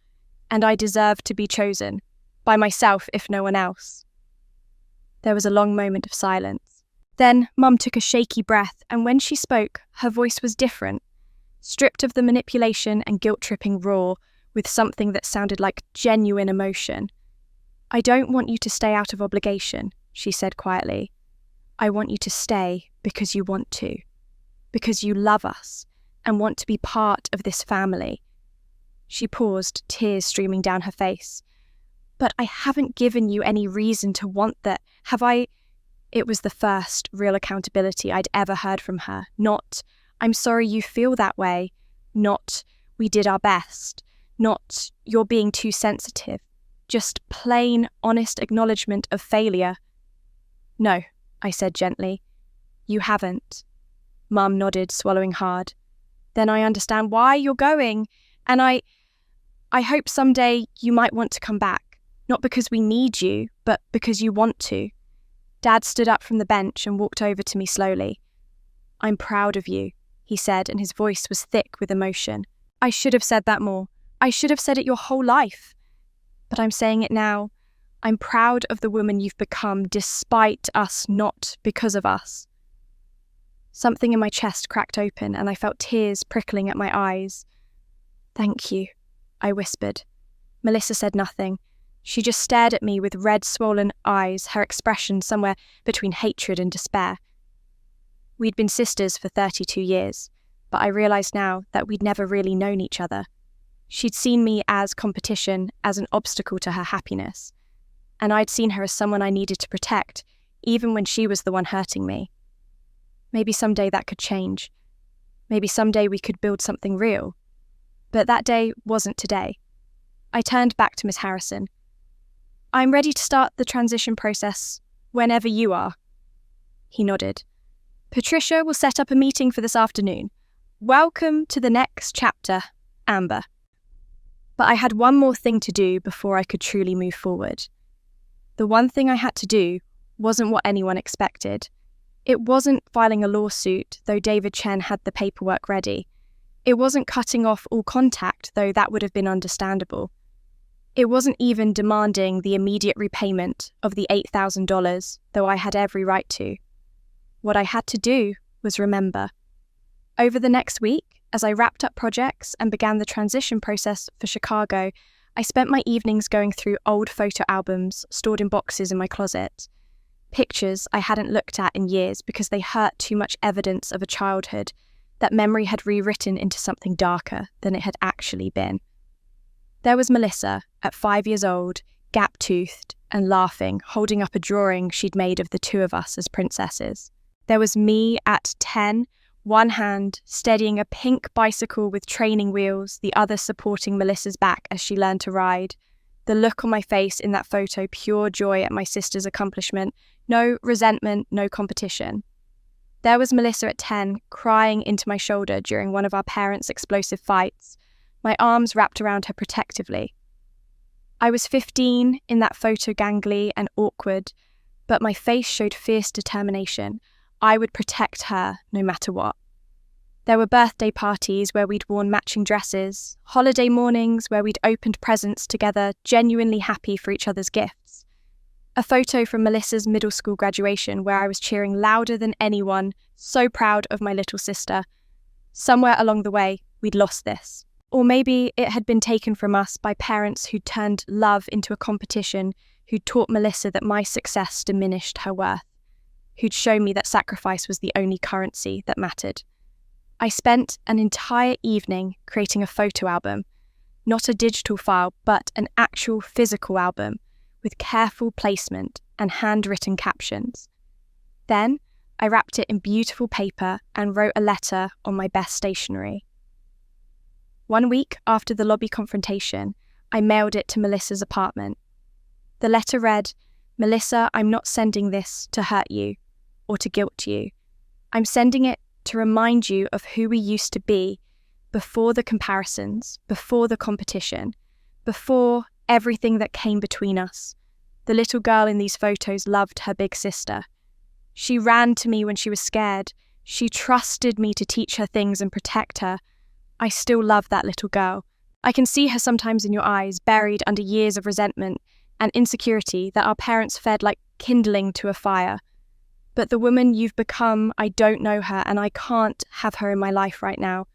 and I deserve to be chosen, by myself if no one else." There was a long moment of silence. Then Mum took a shaky breath, and when she spoke, her voice was different, stripped of the manipulation and guilt-tripping roar, with something that sounded like genuine emotion. "I don't want you to stay out of obligation," she said quietly. "I want you to stay because you want to, because you love us and want to be part of this family." She paused, tears streaming down her face. "But I haven't given you any reason to want that, have I?" It was the first real accountability I'd ever heard from her. Not, "I'm sorry you feel that way," not, "we did our best," not, "you're being too sensitive," just plain, honest acknowledgement of failure. "No," I said gently. "You haven't." Mum nodded, swallowing hard. "Then I understand why you're going, and I hope someday you might want to come back, not because we need you, but because you want to." Dad stood up from the bench and walked over to me slowly. "I'm proud of you," he said, and his voice was thick with emotion. "I should have said that more. I should have said it your whole life. But I'm saying it now. I'm proud of the woman you've become despite us, not because of us." Something in my chest cracked open and I felt tears prickling at my eyes. "Thank you," I whispered. Melissa said nothing. She just stared at me with red, swollen eyes, her expression somewhere between hatred and despair. We'd been sisters for 32 years, but I realized now that we'd never really known each other. She'd seen me as competition, as an obstacle to her happiness. And I'd seen her as someone I needed to protect, even when she was the one hurting me. Maybe someday that could change. Maybe someday we could build something real. But that day wasn't today. I turned back to Miss Harrison. "I'm ready to start the transition process whenever you are." He nodded. "Patricia will set up a meeting for this afternoon. Welcome to the next chapter, Amber." But I had one more thing to do before I could truly move forward. The one thing I had to do wasn't what anyone expected. It wasn't filing a lawsuit, though David Chen had the paperwork ready. It wasn't cutting off all contact, though that would have been understandable. It wasn't even demanding the immediate repayment of the $8,000, though I had every right to. What I had to do was remember. Over the next week, as I wrapped up projects and began the transition process for Chicago, I spent my evenings going through old photo albums stored in boxes in my closet. Pictures I hadn't looked at in years because they hurt too much evidence of a childhood that memory had rewritten into something darker than it had actually been. There was Melissa, at 5 years old, gap-toothed and laughing, holding up a drawing she'd made of the two of us as princesses. There was me at 10, one hand steadying a pink bicycle with training wheels, the other supporting Melissa's back as she learned to ride. The look on my face in that photo, pure joy at my sister's accomplishment, no resentment, no competition. There was Melissa at 10, crying into my shoulder during one of our parents' explosive fights, my arms wrapped around her protectively. I was 15 in that photo, gangly and awkward, but my face showed fierce determination. I would protect her no matter what. There were birthday parties where we'd worn matching dresses, holiday mornings where we'd opened presents together, genuinely happy for each other's gifts. A photo from Melissa's middle school graduation where I was cheering louder than anyone, so proud of my little sister. Somewhere along the way, we'd lost this. Or maybe it had been taken from us by parents who'd turned love into a competition, who'd taught Melissa that my success diminished her worth, who'd shown me that sacrifice was the only currency that mattered. I spent an entire evening creating a photo album, not a digital file, but an actual physical album with careful placement and handwritten captions. Then I wrapped it in beautiful paper and wrote a letter on my best stationery. 1 week after the lobby confrontation, I mailed it to Melissa's apartment. The letter read, "Melissa, I'm not sending this to hurt you or to guilt you. I'm sending it to remind you of who we used to be before the comparisons, before the competition, before everything that came between us. The little girl in these photos loved her big sister. She ran to me when she was scared. She trusted me to teach her things and protect her. I still love that little girl. I can see her sometimes in your eyes, buried under years of resentment and insecurity that our parents fed like kindling to a fire. But the woman you've become, I don't know her and I can't have her in my life right now.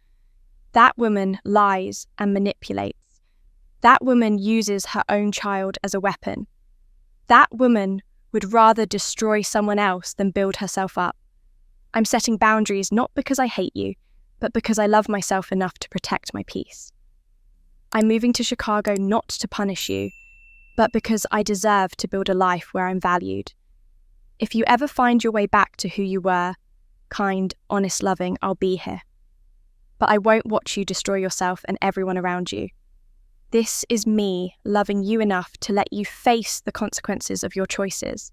That woman lies and manipulates. That woman uses her own child as a weapon. That woman would rather destroy someone else than build herself up. I'm setting boundaries not because I hate you, but because I love myself enough to protect my peace. I'm moving to Chicago not to punish you, but because I deserve to build a life where I'm valued. If you ever find your way back to who you were, kind, honest, loving, I'll be here. But I won't watch you destroy yourself and everyone around you. This is me loving you enough to let you face the consequences of your choices.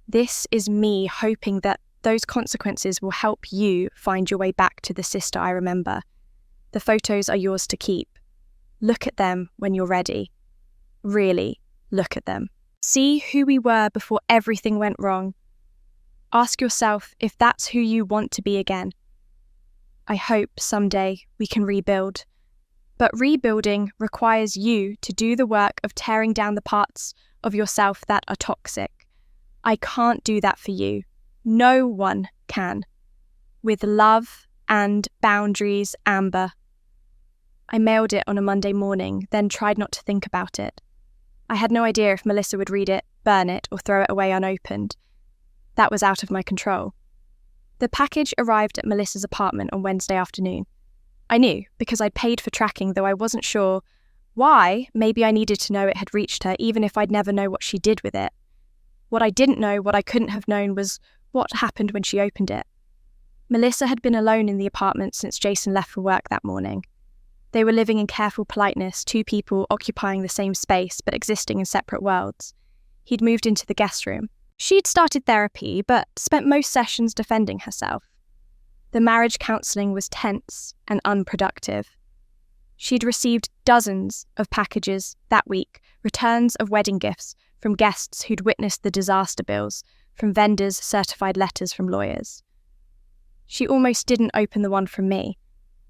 This is me hoping that those consequences will help you find your way back to the sister I remember. The photos are yours to keep. Look at them when you're ready. Really, look at them. See who we were before everything went wrong. Ask yourself if that's who you want to be again. I hope someday we can rebuild. But rebuilding requires you to do the work of tearing down the parts of yourself that are toxic. I can't do that for you. No one can. With love and boundaries, Amber. I mailed it on a Monday morning, then tried not to think about it. I had no idea if Melissa would read it, burn it, or throw it away unopened. That was out of my control. The package arrived at Melissa's apartment on Wednesday afternoon. I knew, because I'd paid for tracking, though I wasn't sure why. Maybe I needed to know it had reached her, even if I'd never know what she did with it. What I didn't know, what I couldn't have known, was what happened when she opened it. Melissa had been alone in the apartment since Jason left for work that morning. They were living in careful politeness, two people occupying the same space but existing in separate worlds. He'd moved into the guest room. She'd started therapy, but spent most sessions defending herself. The marriage counselling was tense and unproductive. She'd received dozens of packages that week, returns of wedding gifts from guests who'd witnessed the disaster bills, from vendors, certified letters from lawyers. She almost didn't open the one from me,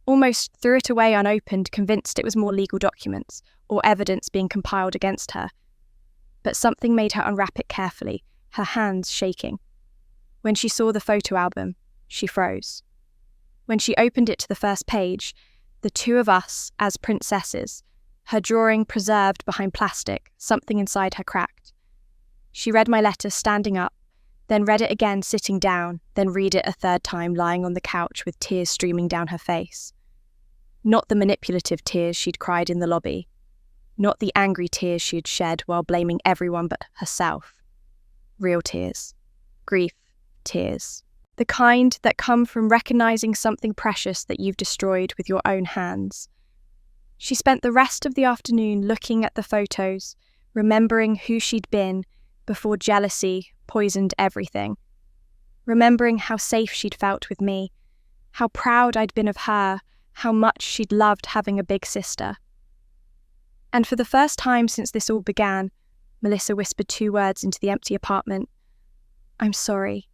almost threw it away unopened, convinced it was more legal documents or evidence being compiled against her. But something made her unwrap it carefully, her hands shaking. When she saw the photo album, she froze. When she opened it to the first page, the two of us as princesses, her drawing preserved behind plastic, something inside her cracked. She read my letter standing up, then read it again sitting down, then read it a third time lying on the couch with tears streaming down her face. Not the manipulative tears she'd cried in the lobby, not the angry tears she had shed while blaming everyone but herself. Real tears. Grief tears. The kind that come from recognizing something precious that you've destroyed with your own hands. She spent the rest of the afternoon looking at the photos, remembering who she'd been before jealousy poisoned everything. Remembering how safe she'd felt with me, how proud I'd been of her, how much she'd loved having a big sister. And for the first time since this all began, Melissa whispered 2 words into the empty apartment. "I'm sorry."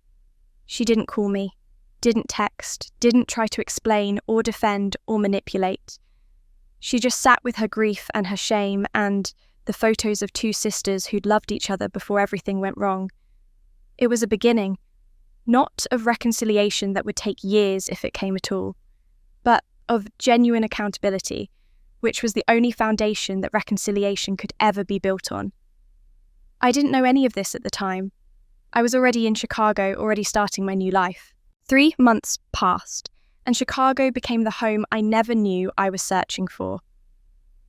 She didn't call me, didn't text, didn't try to explain or defend or manipulate. She just sat with her grief and her shame, and the photos of two sisters who'd loved each other before everything went wrong. It was a beginning, not of reconciliation that would take years if it came at all, but of genuine accountability, which was the only foundation that reconciliation could ever be built on. I didn't know any of this at the time. I was already in Chicago, already starting my new life. 3 months passed, and Chicago became the home I never knew I was searching for.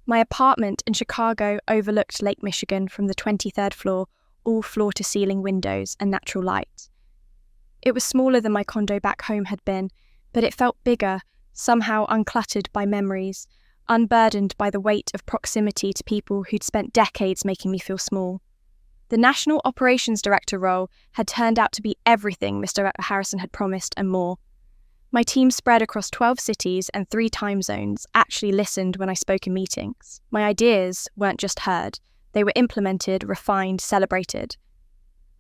My apartment in Chicago overlooked Lake Michigan from the 23rd floor, all floor-to-ceiling windows and natural light. It was smaller than my condo back home had been, but it felt bigger, somehow uncluttered by memories, unburdened by the weight of proximity to people who'd spent decades making me feel small. The National Operations Director role had turned out to be everything Mr. Harrison had promised and more. My team spread across 12 cities and 3 time zones actually listened when I spoke in meetings. My ideas weren't just heard, they were implemented, refined, celebrated.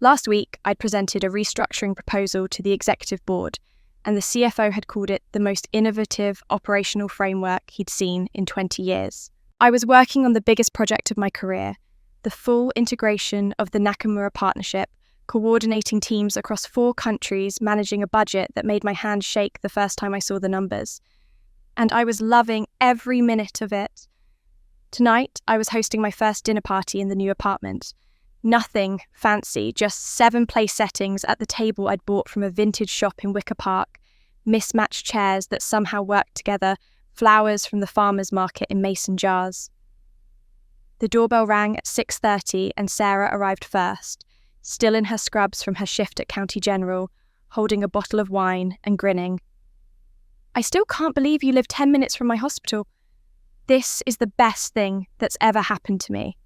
Last week, I'd presented a restructuring proposal to the executive board, and the CFO had called it the most innovative operational framework he'd seen in 20 years. I was working on the biggest project of my career, the full integration of the Nakamura partnership, coordinating teams across 4 countries, managing a budget that made my hands shake the first time I saw the numbers. And I was loving every minute of it. Tonight, I was hosting my first dinner party in the new apartment. Nothing fancy, just 7 place settings at the table I'd bought from a vintage shop in Wicker Park, mismatched chairs that somehow worked together, flowers from the farmer's market in mason jars. The doorbell rang at 6:30 and Sarah arrived first, still in her scrubs from her shift at County General, holding a bottle of wine and grinning. "I still can't believe you live 10 minutes from my hospital. This is the best thing that's ever happened to me."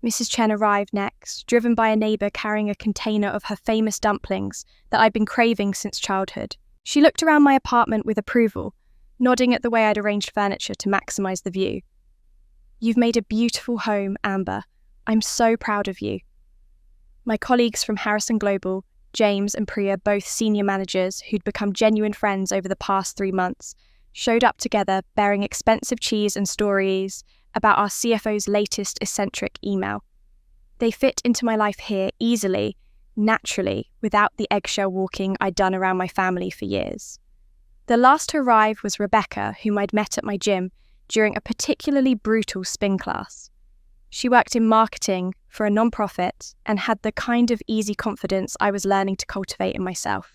Mrs. Chen arrived next, driven by a neighbour carrying a container of her famous dumplings that I'd been craving since childhood. She looked around my apartment with approval, nodding at the way I'd arranged furniture to maximise the view. "You've made a beautiful home, Amber. I'm so proud of you." My colleagues from Harrison Global, James and Priya, both senior managers who'd become genuine friends over the past 3 months, showed up together bearing expensive cheese and stories about our CFO's latest eccentric email. They fit into my life here easily, naturally, without the eggshell walking I'd done around my family for years. The last to arrive was Rebecca, whom I'd met at my gym during a particularly brutal spin class. She worked in marketing for a non-profit and had the kind of easy confidence I was learning to cultivate in myself.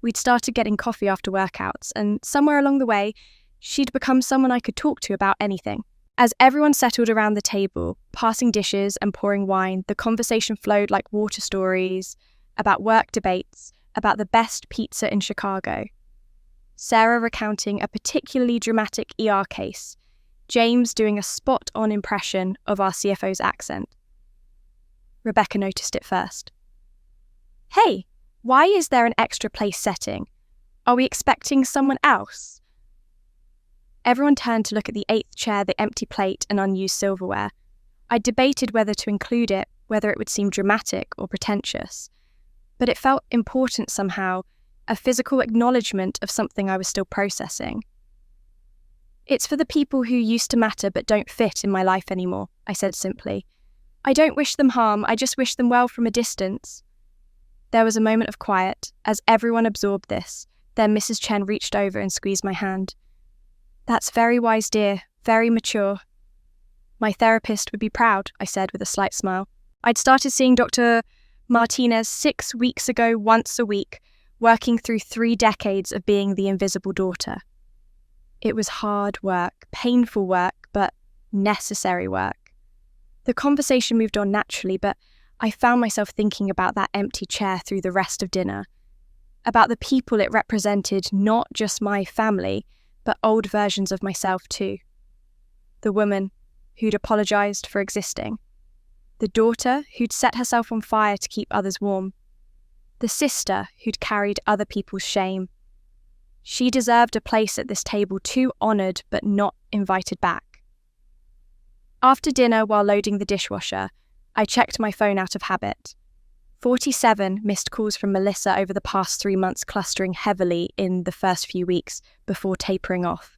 We'd started getting coffee after workouts, and somewhere along the way, she'd become someone I could talk to about anything. As everyone settled around the table, passing dishes and pouring wine, the conversation flowed like water stories, about work debates, about the best pizza in Chicago. Sarah recounting a particularly dramatic ER case, James doing a spot-on impression of our CFO's accent. Rebecca noticed it first. "Hey, why is there an extra place setting? Are we expecting someone else?" Everyone turned to look at the 8th chair, the empty plate and unused silverware. I debated whether to include it, whether it would seem dramatic or pretentious. But it felt important somehow, a physical acknowledgement of something I was still processing. "It's for the people who used to matter but don't fit in my life anymore," I said simply. "I don't wish them harm, I just wish them well from a distance." There was a moment of quiet, as everyone absorbed this. Then Mrs. Chen reached over and squeezed my hand. "That's very wise, dear, very mature." "My therapist would be proud," I said with a slight smile. I'd started seeing Dr. Martinez 6 weeks ago once a week, working through 3 decades of being the invisible daughter. It was hard work, painful work, but necessary work. The conversation moved on naturally, but I found myself thinking about that empty chair through the rest of dinner, about the people it represented, not just my family, but old versions of myself too. The woman who'd apologised for existing. The daughter who'd set herself on fire to keep others warm. The sister who'd carried other people's shame. She deserved a place at this table, too honoured but not invited back. After dinner, while loading the dishwasher, I checked my phone out of habit. 47 missed calls from Melissa over the past 3 months, clustering heavily in the first few weeks before tapering off.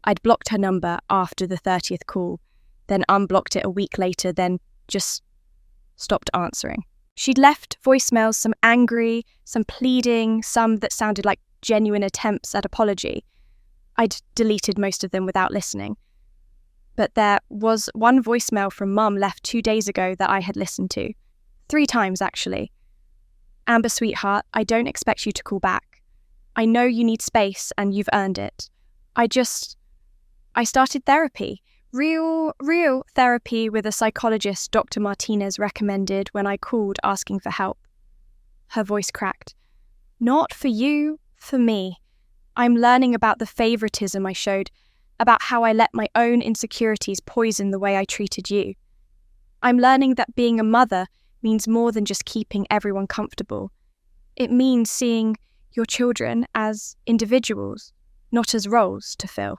I'd blocked her number after the 30th call, then unblocked it a week later, then just stopped answering. She'd left voicemails, some angry, some pleading, some that sounded like genuine attempts at apology. I'd deleted most of them without listening. But there was one voicemail from Mum left 2 days ago that I had listened to. 3 times, actually. "Amber, sweetheart, I don't expect you to call back. I know you need space and you've earned it. I started therapy. Real therapy with a psychologist Dr. Martinez recommended when I called asking for help." Her voice cracked. "Not for you, for me. I'm learning about the favoritism I showed, about how I let my own insecurities poison the way I treated you. I'm learning that being a mother means more than just keeping everyone comfortable. It means seeing your children as individuals, not as roles to fill."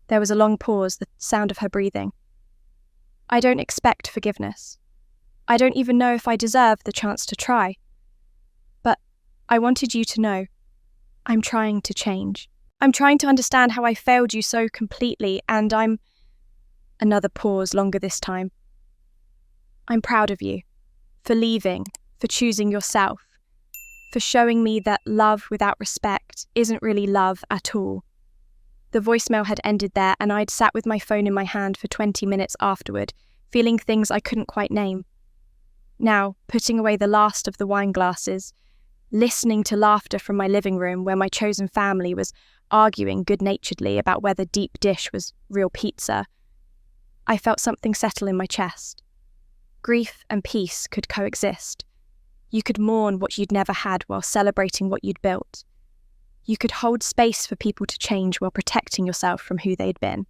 There was a long pause, the sound of her breathing. "I don't expect forgiveness. I don't even know if I deserve the chance to try. But I wanted you to know, I'm trying to change. I'm trying to understand how I failed you so completely, and I'm..." Another pause, longer this time. "I'm proud of you, for leaving, for choosing yourself, for showing me that love without respect isn't really love at all." The voicemail had ended there, and I'd sat with my phone in my hand for 20 minutes afterward, feeling things I couldn't quite name. Now, putting away the last of the wine glasses, listening to laughter from my living room where my chosen family was arguing good-naturedly about whether deep dish was real pizza, I felt something settle in my chest. Grief and peace could coexist. You could mourn what you'd never had while celebrating what you'd built. You could hold space for people to change while protecting yourself from who they'd been.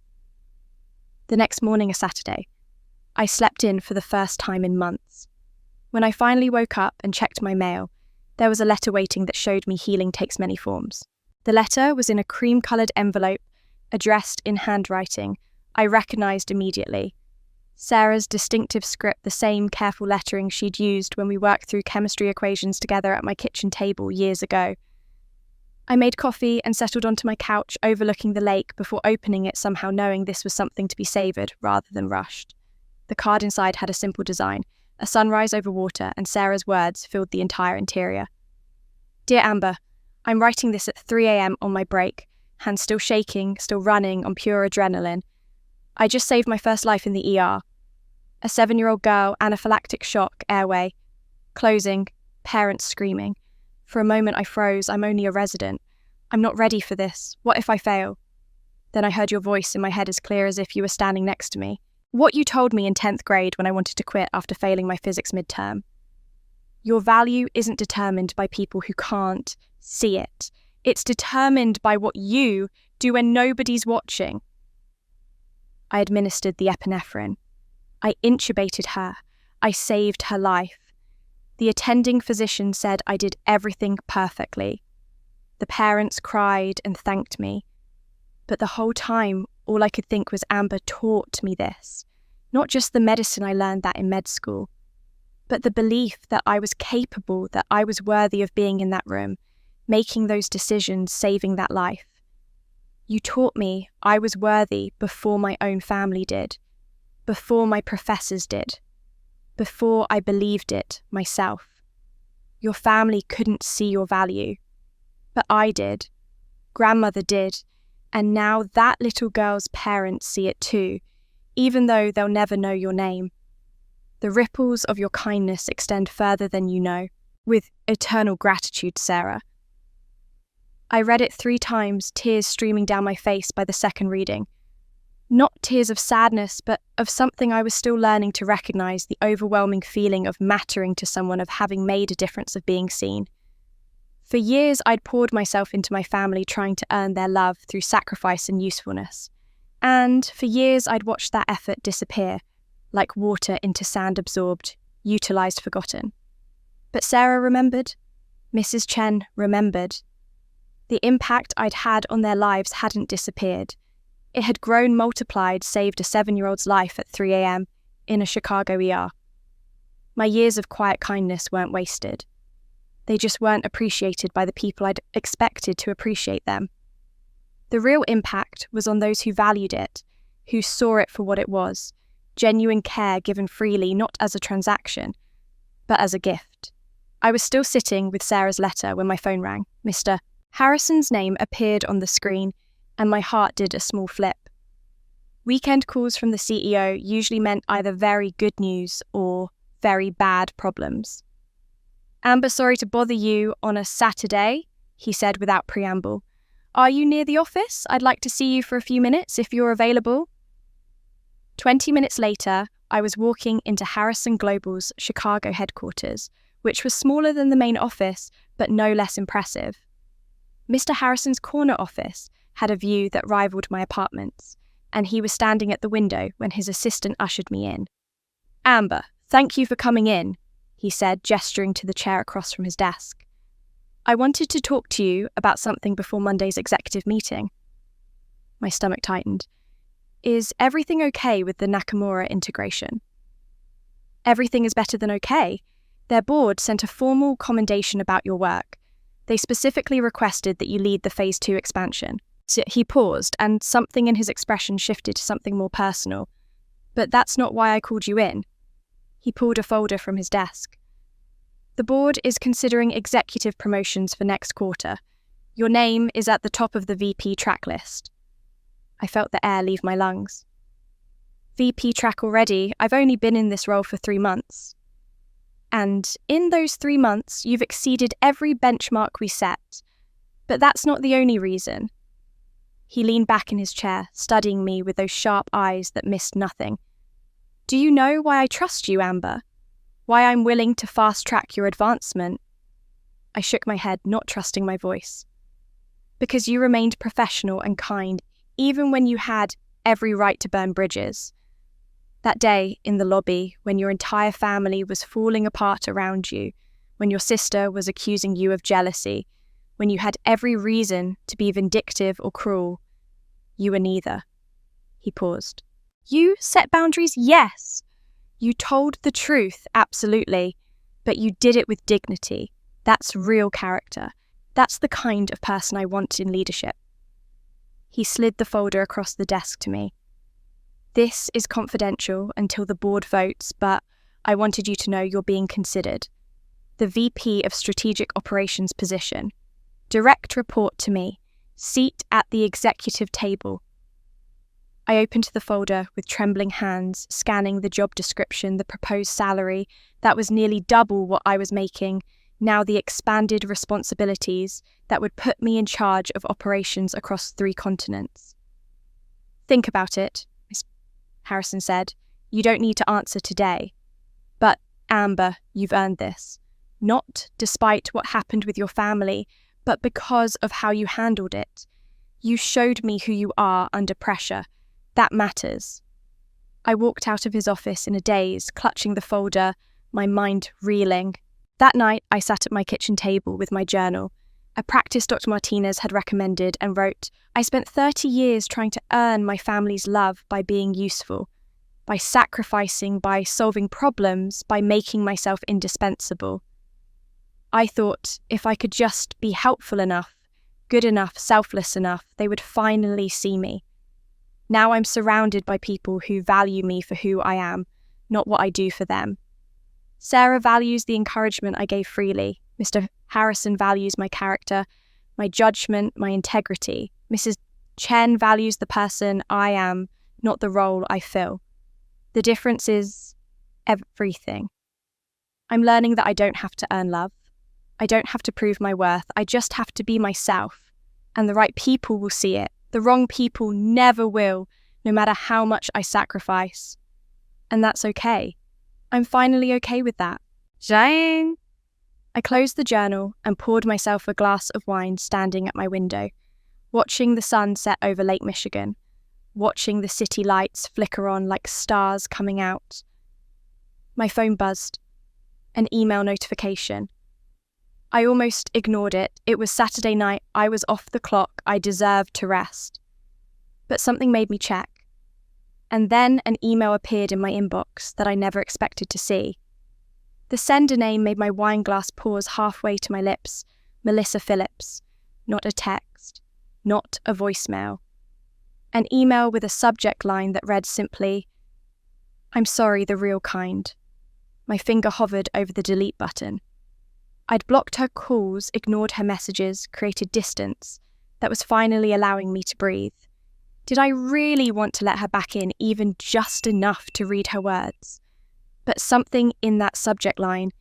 The next morning, a Saturday, I slept in for the first time in months. When I finally woke up and checked my mail, there was a letter waiting that showed me healing takes many forms. The letter was in a cream-coloured envelope, addressed in handwriting I recognised immediately. Sarah's distinctive script, the same careful lettering she'd used when we worked through chemistry equations together at my kitchen table years ago. I made coffee and settled onto my couch overlooking the lake before opening it, somehow knowing this was something to be savoured rather than rushed. The card inside had a simple design, a sunrise over water, and Sarah's words filled the entire interior. "Dear Amber, I'm writing this at 3 a.m. on my break, hands still shaking, still running on pure adrenaline. I just saved my first life in the ER. A 7-year-old girl, anaphylactic shock, airway. Closing, parents screaming. For a moment I froze. I'm only a resident. I'm not ready for this. What if I fail?" Then I heard your voice in my head as clear as if you were standing next to me. What you told me in 10th grade when I wanted to quit after failing my physics midterm. "Your value isn't determined by people who can't see it. It's determined by what you do when nobody's watching." I administered the epinephrine. I intubated her. I saved her life. The attending physician said I did everything perfectly. The parents cried and thanked me. But the whole time, all I could think was Amber taught me this. Not just the medicine I learned that in med school, but the belief that I was capable, that I was worthy of being in that room, making those decisions, saving that life. You taught me I was worthy before my own family did, before my professors did, before I believed it myself. Your family couldn't see your value, but I did. Grandmother did, and now that little girl's parents see it too, even though they'll never know your name. The ripples of your kindness extend further than you know. With eternal gratitude, Sarah. I read it 3 times, tears streaming down my face by the second reading. Not tears of sadness, but of something I was still learning to recognise, the overwhelming feeling of mattering to someone, of having made a difference, of being seen. For years, I'd poured myself into my family, trying to earn their love through sacrifice and usefulness. And for years, I'd watched that effort disappear, like water into sand absorbed, utilised, forgotten. But Sarah remembered. Mrs. Chen remembered. The impact I'd had on their lives hadn't disappeared. It had grown, multiplied, saved a 7-year-old's life at 3 a.m. in a Chicago ER. My years of quiet kindness weren't wasted. They just weren't appreciated by the people I'd expected to appreciate them. The real impact was on those who valued it, who saw it for what it was, genuine care given freely, not as a transaction, but as a gift. I was still sitting with Sarah's letter when my phone rang. Mr. Harrison's name appeared on the screen, and my heart did a small flip. Weekend calls from the CEO usually meant either very good news or very bad problems. "Amber, sorry to bother you on a Saturday," he said without preamble. "Are you near the office? I'd like to see you for a few minutes if you're available." 20 minutes later, I was walking into Harrison Global's Chicago headquarters, which was smaller than the main office, but no less impressive. Mr. Harrison's corner office had a view that rivaled my apartment's, and he was standing at the window when his assistant ushered me in. "Amber, thank you for coming in," he said, gesturing to the chair across from his desk. "I wanted to talk to you about something before Monday's executive meeting." My stomach tightened. "Is everything okay with the Nakamura integration?" "Everything is better than okay. Their board sent a formal commendation about your work. They specifically requested that you lead the Phase 2 expansion." He paused, and something in his expression shifted to something more personal. "But that's not why I called you in." He pulled a folder from his desk. "The board is considering executive promotions for next quarter. Your name is at the top of the VP track list." I felt the air leave my lungs. "VP track already? I've only been in this role for 3 months." "And in those 3 months, you've exceeded every benchmark we set. But that's not the only reason." He leaned back in his chair, studying me with those sharp eyes that missed nothing. "Do you know why I trust you, Amber? Why I'm willing to fast-track your advancement?" I shook my head, not trusting my voice. "Because you remained professional and kind, even when you had every right to burn bridges. That day in the lobby, when your entire family was falling apart around you, when your sister was accusing you of jealousy, when you had every reason to be vindictive or cruel, you were neither." He paused. "You set boundaries? Yes. You told the truth, absolutely. But you did it with dignity. That's real character. That's the kind of person I want in leadership." He slid the folder across the desk to me. "This is confidential until the board votes, but I wanted you to know you're being considered. The VP of Strategic Operations position. Direct report to me. Seat at the executive table." I opened the folder with trembling hands, scanning the job description, the proposed salary, that was nearly double what I was making, now the expanded responsibilities that would put me in charge of operations across 3 continents. "Think about it," Ms. Harrison said. "You don't need to answer today. But, Amber, you've earned this. Not despite what happened with your family, but because of how you handled it. You showed me who you are under pressure. That matters." I walked out of his office in a daze, clutching the folder, my mind reeling. That night, I sat at my kitchen table with my journal, a practice Dr. Martinez had recommended, and wrote, "I spent 30 years trying to earn my family's love by being useful, by sacrificing, by solving problems, by making myself indispensable. I thought if I could just be helpful enough, good enough, selfless enough, they would finally see me. Now I'm surrounded by people who value me for who I am, not what I do for them. Sarah values the encouragement I gave freely. Mr. Harrison values my character, my judgment, my integrity. Mrs. Chen values the person I am, not the role I fill. The difference is everything. I'm learning that I don't have to earn love. I don't have to prove my worth. I just have to be myself. And the right people will see it. The wrong people never will, no matter how much I sacrifice. And that's okay. I'm finally okay with that. Zhang! I closed the journal and poured myself a glass of wine standing at my window, watching the sun set over Lake Michigan, watching the city lights flicker on like stars coming out. My phone buzzed. An email notification. I almost ignored it. It was Saturday night. I was off the clock. I deserved to rest. But something made me check. And then an email appeared in my inbox that I never expected to see. The sender name made my wine glass pause halfway to my lips. Melissa Phillips. Not a text. Not a voicemail. An email with a subject line that read simply, "I'm sorry, the real kind." My finger hovered over the delete button. I'd blocked her calls, ignored her messages, created distance that was finally allowing me to breathe. Did I really want to let her back in even just enough to read her words? But something in that subject line,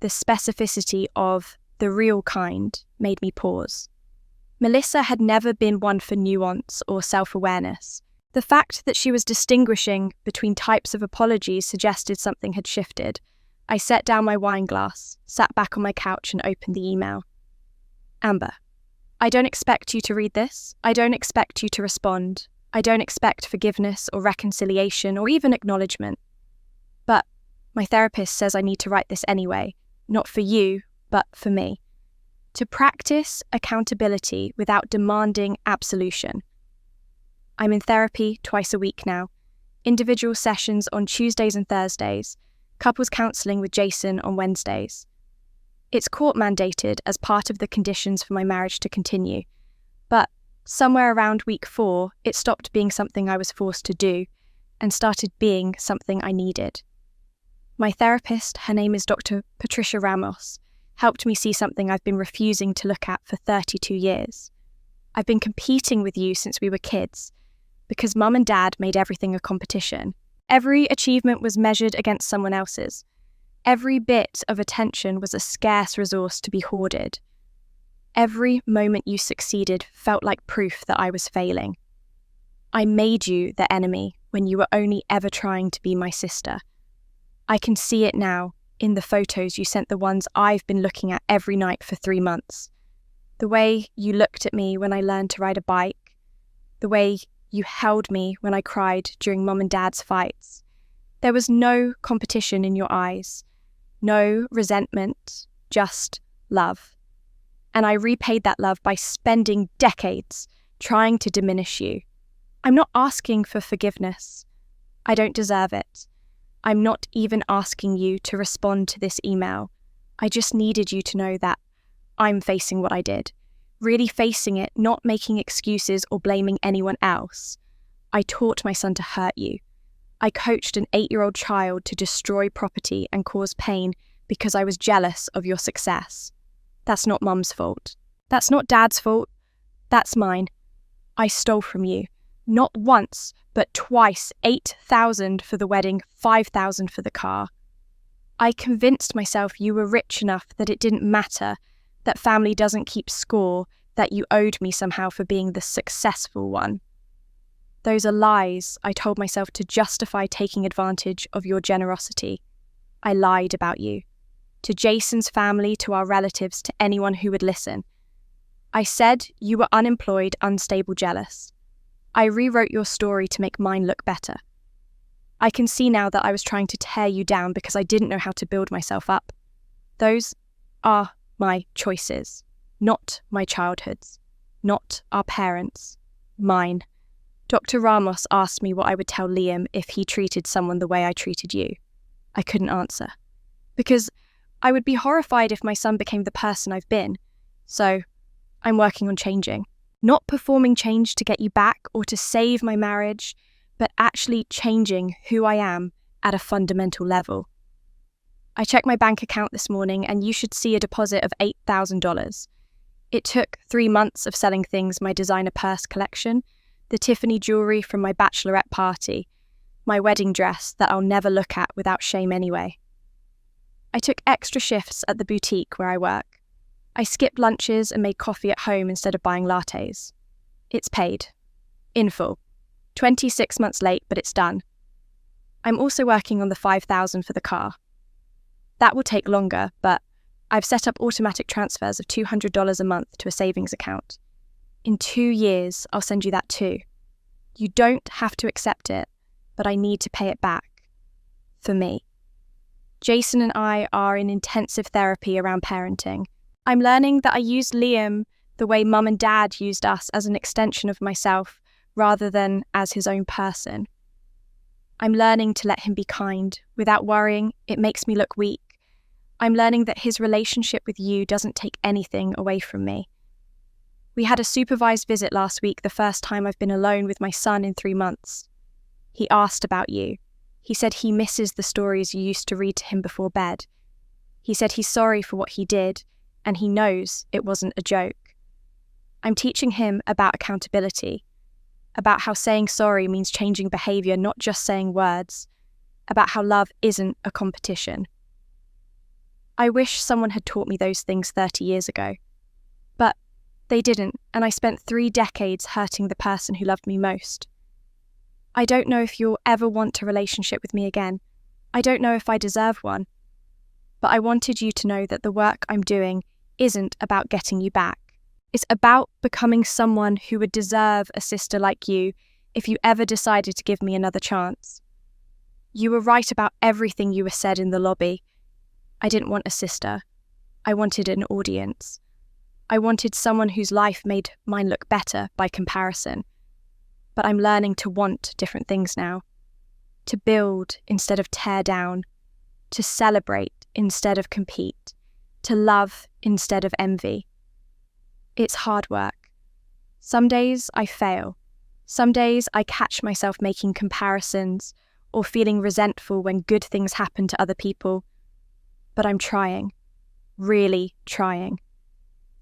the specificity of "the real kind," made me pause. Melissa had never been one for nuance or self-awareness. The fact that she was distinguishing between types of apologies suggested something had shifted. I set down my wine glass, sat back on my couch and opened the email. "Amber, I don't expect you to read this. I don't expect you to respond. I don't expect forgiveness or reconciliation or even acknowledgement. But my therapist says I need to write this anyway, not for you, but for me. To practice accountability without demanding absolution. I'm in therapy twice a week now, individual sessions on Tuesdays and Thursdays, couples counselling with Jason on Wednesdays. It's court mandated as part of the conditions for my marriage to continue, but somewhere around week 4, it stopped being something I was forced to do and started being something I needed. My therapist, her name is Dr. Patricia Ramos, helped me see something I've been refusing to look at for 32 years. I've been competing with you since we were kids, because Mum and Dad made everything a competition. Every achievement was measured against someone else's. Every bit of attention was a scarce resource to be hoarded. Every moment you succeeded felt like proof that I was failing. I made you the enemy when you were only ever trying to be my sister. I can see it now in the photos you sent, the ones I've been looking at every night for 3 months. The way you looked at me when I learned to ride a bike. The way you held me when I cried during Mum and Dad's fights. There was no competition in your eyes. No resentment, just love. And I repaid that love by spending decades trying to diminish you. I'm not asking for forgiveness. I don't deserve it. I'm not even asking you to respond to this email. I just needed you to know that I'm facing what I did. Really facing it, not making excuses or blaming anyone else. I taught my son to hurt you. I coached an 8-year-old child to destroy property and cause pain because I was jealous of your success. That's not Mum's fault. That's not Dad's fault. That's mine. I stole from you. Not once, but twice. $8,000 for the wedding, $5,000 for the car. I convinced myself you were rich enough that it didn't matter, that family doesn't keep score, that you owed me somehow for being the successful one. Those are lies I told myself to justify taking advantage of your generosity. I lied about you. To Jason's family, to our relatives, to anyone who would listen. I said you were unemployed, unstable, jealous. I rewrote your story to make mine look better. I can see now that I was trying to tear you down because I didn't know how to build myself up. Those are my choices, not my childhoods, not our parents, mine. Dr. Ramos asked me what I would tell Liam if he treated someone the way I treated you. I couldn't answer, because I would be horrified if my son became the person I've been. So I'm working on changing. Not performing change to get you back or to save my marriage, but actually changing who I am at a fundamental level. I checked my bank account this morning and you should see a deposit of $8,000. It took 3 months of selling things, my designer purse collection, the Tiffany jewellery from my bachelorette party, my wedding dress that I'll never look at without shame anyway. I took extra shifts at the boutique where I work. I skipped lunches and made coffee at home instead of buying lattes. It's paid. In full. 26 months late, but it's done. I'm also working on the $5,000 for the car. That will take longer, but I've set up automatic transfers of $200 a month to a savings account. In 2 years, I'll send you that too. You don't have to accept it, but I need to pay it back. For me. Jason and I are in intensive therapy around parenting. I'm learning that I used Liam the way Mum and Dad used us, as an extension of myself rather than as his own person. I'm learning to let him be kind without worrying it makes me look weak. I'm learning that his relationship with you doesn't take anything away from me. We had a supervised visit last week, the first time I've been alone with my son in 3 months. He asked about you. He said he misses the stories you used to read to him before bed. He said he's sorry for what he did, and he knows it wasn't a joke. I'm teaching him about accountability, about how saying sorry means changing behaviour, not just saying words, about how love isn't a competition. I wish someone had taught me those things 30 years ago. But they didn't, and I spent 3 decades hurting the person who loved me most. I don't know if you'll ever want a relationship with me again. I don't know if I deserve one. But I wanted you to know that the work I'm doing isn't about getting you back. It's about becoming someone who would deserve a sister like you if you ever decided to give me another chance. You were right about everything you were said in the lobby. I didn't want a sister. I wanted an audience. I wanted someone whose life made mine look better by comparison. But I'm learning to want different things now. To build instead of tear down. To celebrate instead of compete. To love instead of envy. It's hard work. Some days I fail. Some days I catch myself making comparisons or feeling resentful when good things happen to other people. But I'm trying. Really trying.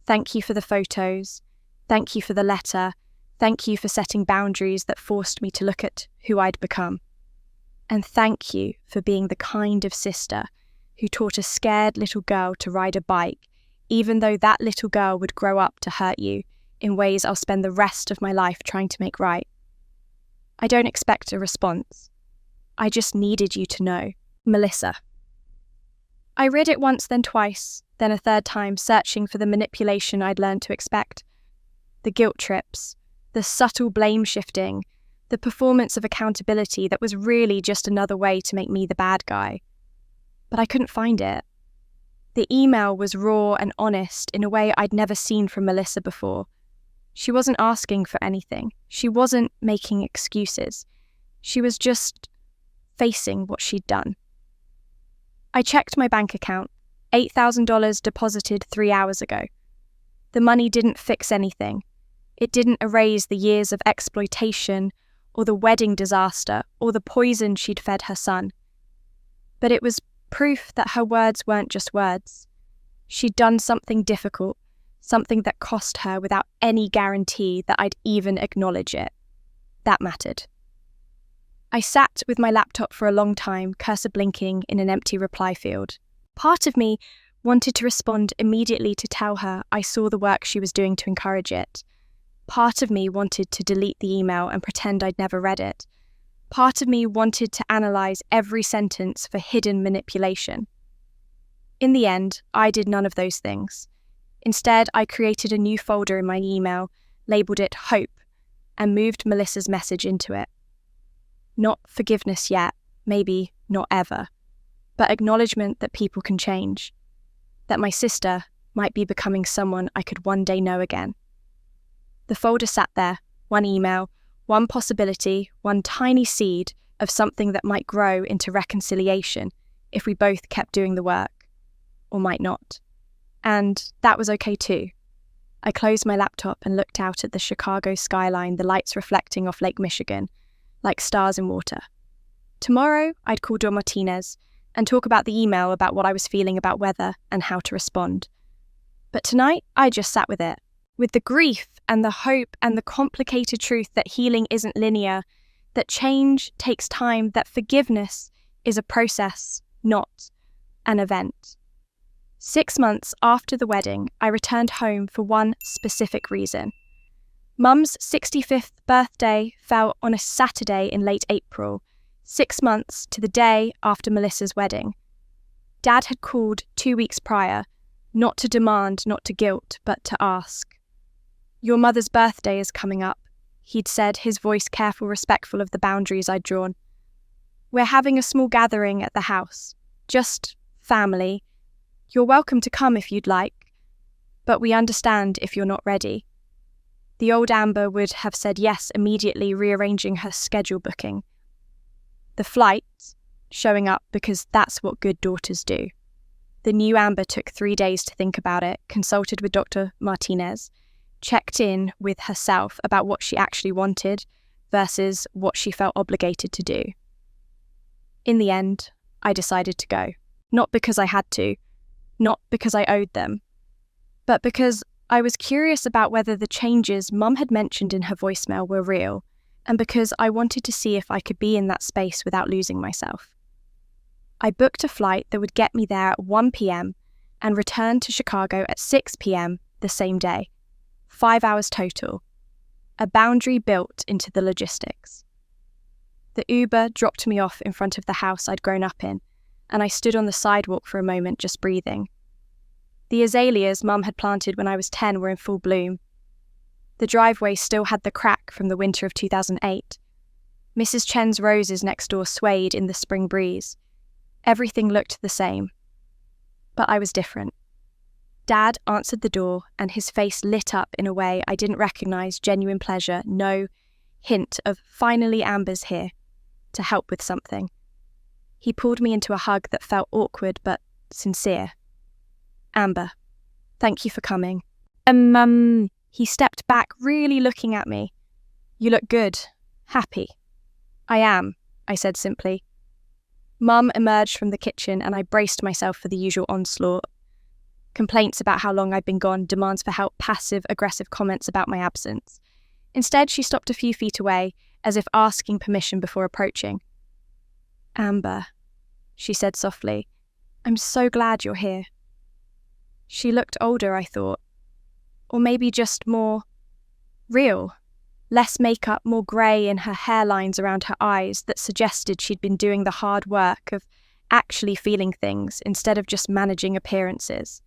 Thank you for the photos. Thank you for the letter. Thank you for setting boundaries that forced me to look at who I'd become. And thank you for being the kind of sister who taught a scared little girl to ride a bike, even though that little girl would grow up to hurt you in ways I'll spend the rest of my life trying to make right. I don't expect a response. I just needed you to know. Melissa. I read it once, then twice, then a third time, searching for the manipulation I'd learned to expect. The guilt trips, the subtle blame shifting, the performance of accountability that was really just another way to make me the bad guy. But I couldn't find it. The email was raw and honest in a way I'd never seen from Melissa before. She wasn't asking for anything. She wasn't making excuses. She was just facing what she'd done. I checked my bank account, $8,000 deposited 3 hours ago. The money didn't fix anything. It didn't erase the years of exploitation or the wedding disaster or the poison she'd fed her son. But it was proof that her words weren't just words. She'd done something difficult, something that cost her without any guarantee that I'd even acknowledge it. That mattered. I sat with my laptop for a long time, cursor blinking in an empty reply field. Part of me wanted to respond immediately to tell her I saw the work she was doing to encourage it. Part of me wanted to delete the email and pretend I'd never read it. Part of me wanted to analyse every sentence for hidden manipulation. In the end, I did none of those things. Instead, I created a new folder in my email, labelled it Hope, and moved Melissa's message into it. Not forgiveness yet, maybe not ever, but acknowledgement that people can change, that my sister might be becoming someone I could one day know again. The folder sat there, one email, one possibility, one tiny seed of something that might grow into reconciliation if we both kept doing the work, or might not. And that was okay too. I closed my laptop and looked out at the Chicago skyline, the lights reflecting off Lake Michigan, like stars in water. Tomorrow, I'd call Don Martinez and talk about the email, about what I was feeling about weather and how to respond. But tonight, I just sat with it, with the grief and the hope and the complicated truth that healing isn't linear, that change takes time, that forgiveness is a process, not an event. 6 months after the wedding, I returned home for one specific reason. Mum's 65th birthday fell on a Saturday in late April, 6 months to the day after Melissa's wedding. Dad had called 2 weeks prior, not to demand, not to guilt, but to ask. "Your mother's birthday is coming up," he'd said, his voice careful, respectful of the boundaries I'd drawn. "We're having a small gathering at the house, just family. You're welcome to come if you'd like, but we understand if you're not ready." The old Amber would have said yes immediately, rearranging her schedule booking. The flight, showing up because that's what good daughters do. The new Amber took 3 days to think about it, consulted with Dr. Martinez, checked in with herself about what she actually wanted versus what she felt obligated to do. In the end, I decided to go. Not because I had to, not because I owed them, but because I was curious about whether the changes Mum had mentioned in her voicemail were real, and because I wanted to see if I could be in that space without losing myself. I booked a flight that would get me there at 1 p.m. and returned to Chicago at 6 p.m. the same day. 5 hours total. A boundary built into the logistics. The Uber dropped me off in front of the house I'd grown up in, and I stood on the sidewalk for a moment just breathing. The azaleas Mum had planted when I was 10 were in full bloom. The driveway still had the crack from the winter of 2008. Mrs. Chen's roses next door swayed in the spring breeze. Everything looked the same. But I was different. Dad answered the door, and his face lit up in a way I didn't recognise genuine pleasure, no hint of finally Amber's here, to help with something. He pulled me into a hug that felt awkward but sincere. Amber, thank you for coming. He stepped back, really looking at me. You look good. Happy. I am, I said simply. Mum emerged from the kitchen and I braced myself for the usual onslaught. Complaints about how long I'd been gone, demands for help, passive-aggressive comments about my absence. Instead, she stopped a few feet away, as if asking permission before approaching. Amber, she said softly, I'm so glad you're here. She looked older, I thought. Or maybe just more real. Less makeup, more grey in her hairlines around her eyes that suggested she'd been doing the hard work of actually feeling things instead of just managing appearances.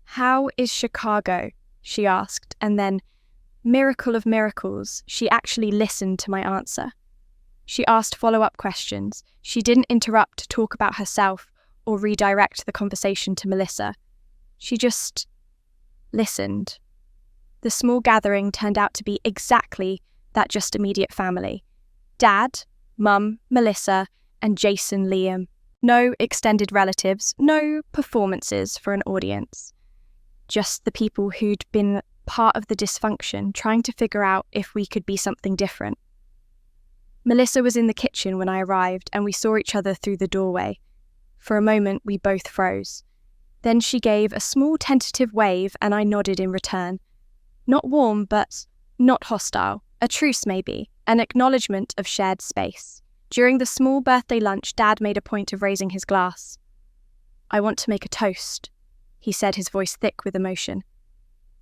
How is Chicago? She asked, and then, miracle of miracles, she actually listened to my answer. She asked follow-up questions. She didn't interrupt to talk about herself or redirect the conversation to Melissa. She just listened. The small gathering turned out to be exactly that just immediate family. Dad, Mum, Melissa, and Jason Liam. No extended relatives, no performances for an audience. Just the people who'd been part of the dysfunction, trying to figure out if we could be something different. Melissa was in the kitchen when I arrived, and we saw each other through the doorway. For a moment, we both froze. Then she gave a small tentative wave, and I nodded in return. Not warm, but not hostile. A truce, maybe. An acknowledgement of shared space. During the small birthday lunch, Dad made a point of raising his glass. I want to make a toast, he said, his voice thick with emotion.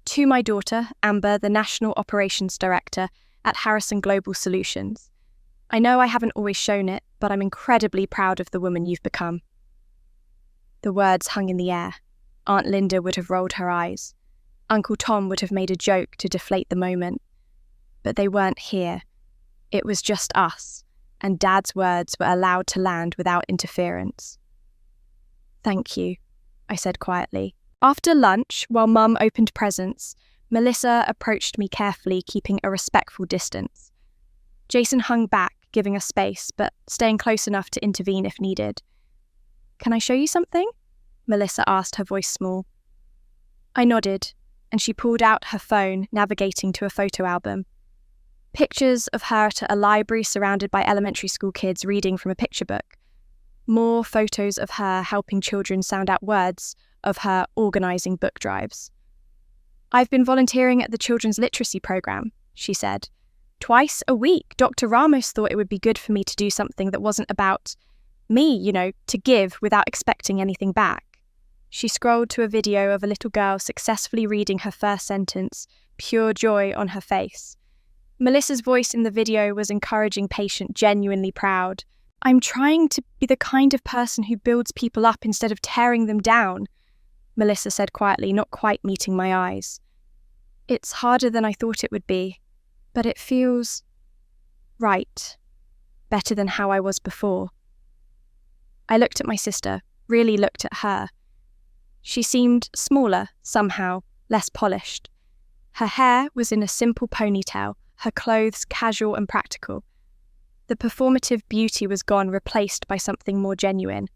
To my daughter, Amber, the National Operations Director at Harrison Global Solutions. I know I haven't always shown it, but I'm incredibly proud of the woman you've become. The words hung in the air. Aunt Linda would have rolled her eyes. Uncle Tom would have made a joke to deflate the moment. But they weren't here. It was just us, and Dad's words were allowed to land without interference. Thank you, I said quietly. After lunch, while Mum opened presents, Melissa approached me carefully, keeping a respectful distance. Jason hung back, giving us space, but staying close enough to intervene if needed. Can I show you something? Melissa asked, her voice small. I nodded, and she pulled out her phone, navigating to a photo album. Pictures of her at a library surrounded by elementary school kids reading from a picture book. More photos of her helping children sound out words, of her organising book drives. I've been volunteering at the Children's Literacy Programme, she said. Twice a week. Dr. Ramos thought it would be good for me to do something that wasn't about me, to give without expecting anything back. She scrolled to a video of a little girl successfully reading her first sentence, pure joy on her face. Melissa's voice in the video was encouraging, patient, genuinely proud. I'm trying to be the kind of person who builds people up instead of tearing them down, Melissa said quietly, not quite meeting my eyes. It's harder than I thought it would be, but it feels right, better than how I was before. I looked at my sister, really looked at her. She seemed smaller, somehow, less polished. Her hair was in a simple ponytail, her clothes casual and practical. The performative beauty was gone, replaced by something more genuine.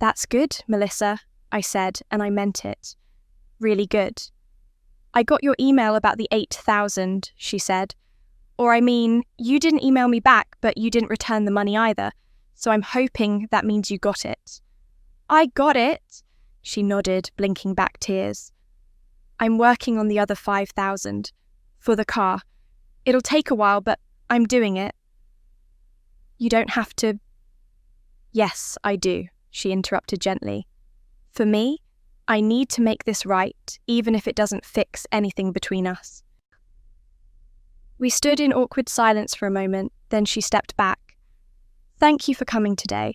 That's good, Melissa, I said, and I meant it. Really good. I got your email about the 8,000, she said. Or I mean, you didn't email me back, but you didn't return the money either. So I'm hoping that means you got it. I got it, she nodded, blinking back tears. I'm working on the other 5,000 for the car. It'll take a while, but I'm doing it. You don't have to. Yes, I do, she interrupted gently. For me, I need to make this right, even if it doesn't fix anything between us. We stood in awkward silence for a moment, then she stepped back. Thank you for coming today.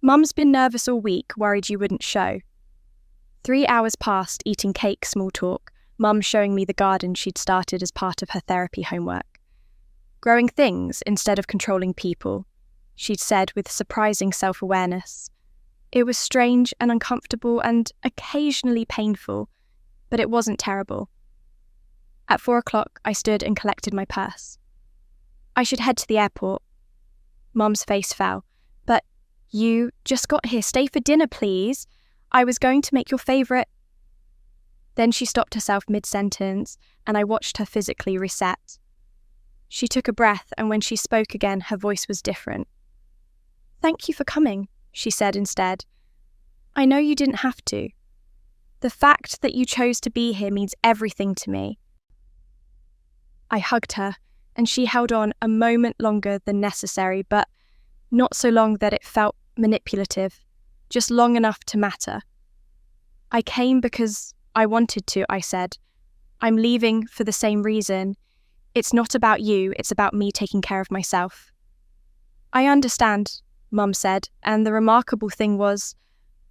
Mum's been nervous all week, worried you wouldn't show. 3 hours passed eating cake small talk, Mum showing me the garden she'd started as part of her therapy homework. Growing things instead of controlling people, she'd said with surprising self-awareness. It was strange and uncomfortable and occasionally painful, but it wasn't terrible. At 4 o'clock, I stood and collected my purse. I should head to the airport. Mum's face fell. But you just got here. Stay for dinner, please. I was going to make your favourite. Then she stopped herself mid-sentence, and I watched her physically reset. She took a breath, and when she spoke again, her voice was different. Thank you for coming, she said instead. I know you didn't have to. The fact that you chose to be here means everything to me. I hugged her, and she held on a moment longer than necessary, but not so long that it felt manipulative, just long enough to matter. I came because I wanted to, I said. I'm leaving for the same reason. It's not about you, it's about me taking care of myself. I understand, Mum said, and the remarkable thing was,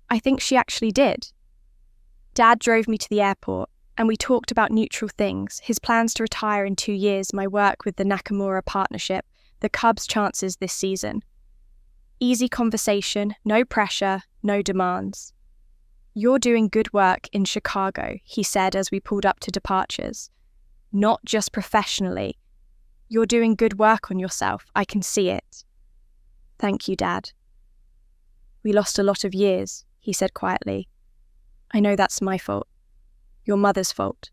I think she actually did. Dad drove me to the airport, and we talked about neutral things, his plans to retire in 2 years, my work with the Nakamura partnership, the Cubs' chances this season. Easy conversation, no pressure, no demands. You're doing good work in Chicago, he said as we pulled up to departures. Not just professionally. You're doing good work on yourself, I can see it. Thank you, Dad. We lost a lot of years, he said quietly. I know that's my fault. Your mother's fault.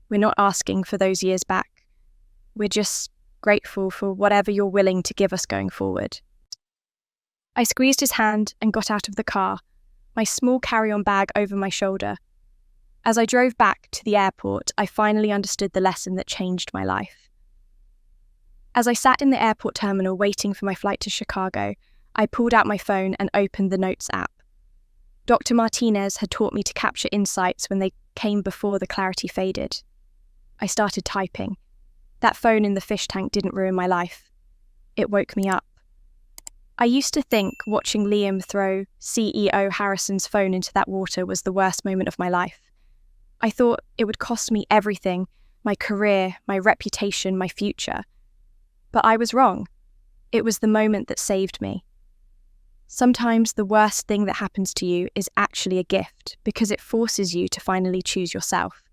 We're not asking for those years back. We're just grateful for whatever you're willing to give us going forward. I squeezed his hand and got out of the car, my small carry-on bag over my shoulder. As I drove back to the airport, I finally understood the lesson that changed my life. As I sat in the airport terminal waiting for my flight to Chicago, I pulled out my phone and opened the Notes app. Dr. Martinez had taught me to capture insights when they came before the clarity faded. I started typing. That phone in the fish tank didn't ruin my life. It woke me up. I used to think watching Liam throw CEO Harrison's phone into that water was the worst moment of my life. I thought it would cost me everything, my career, my reputation, my future. But I was wrong. It was the moment that saved me. Sometimes the worst thing that happens to you is actually a gift because it forces you to finally choose yourself.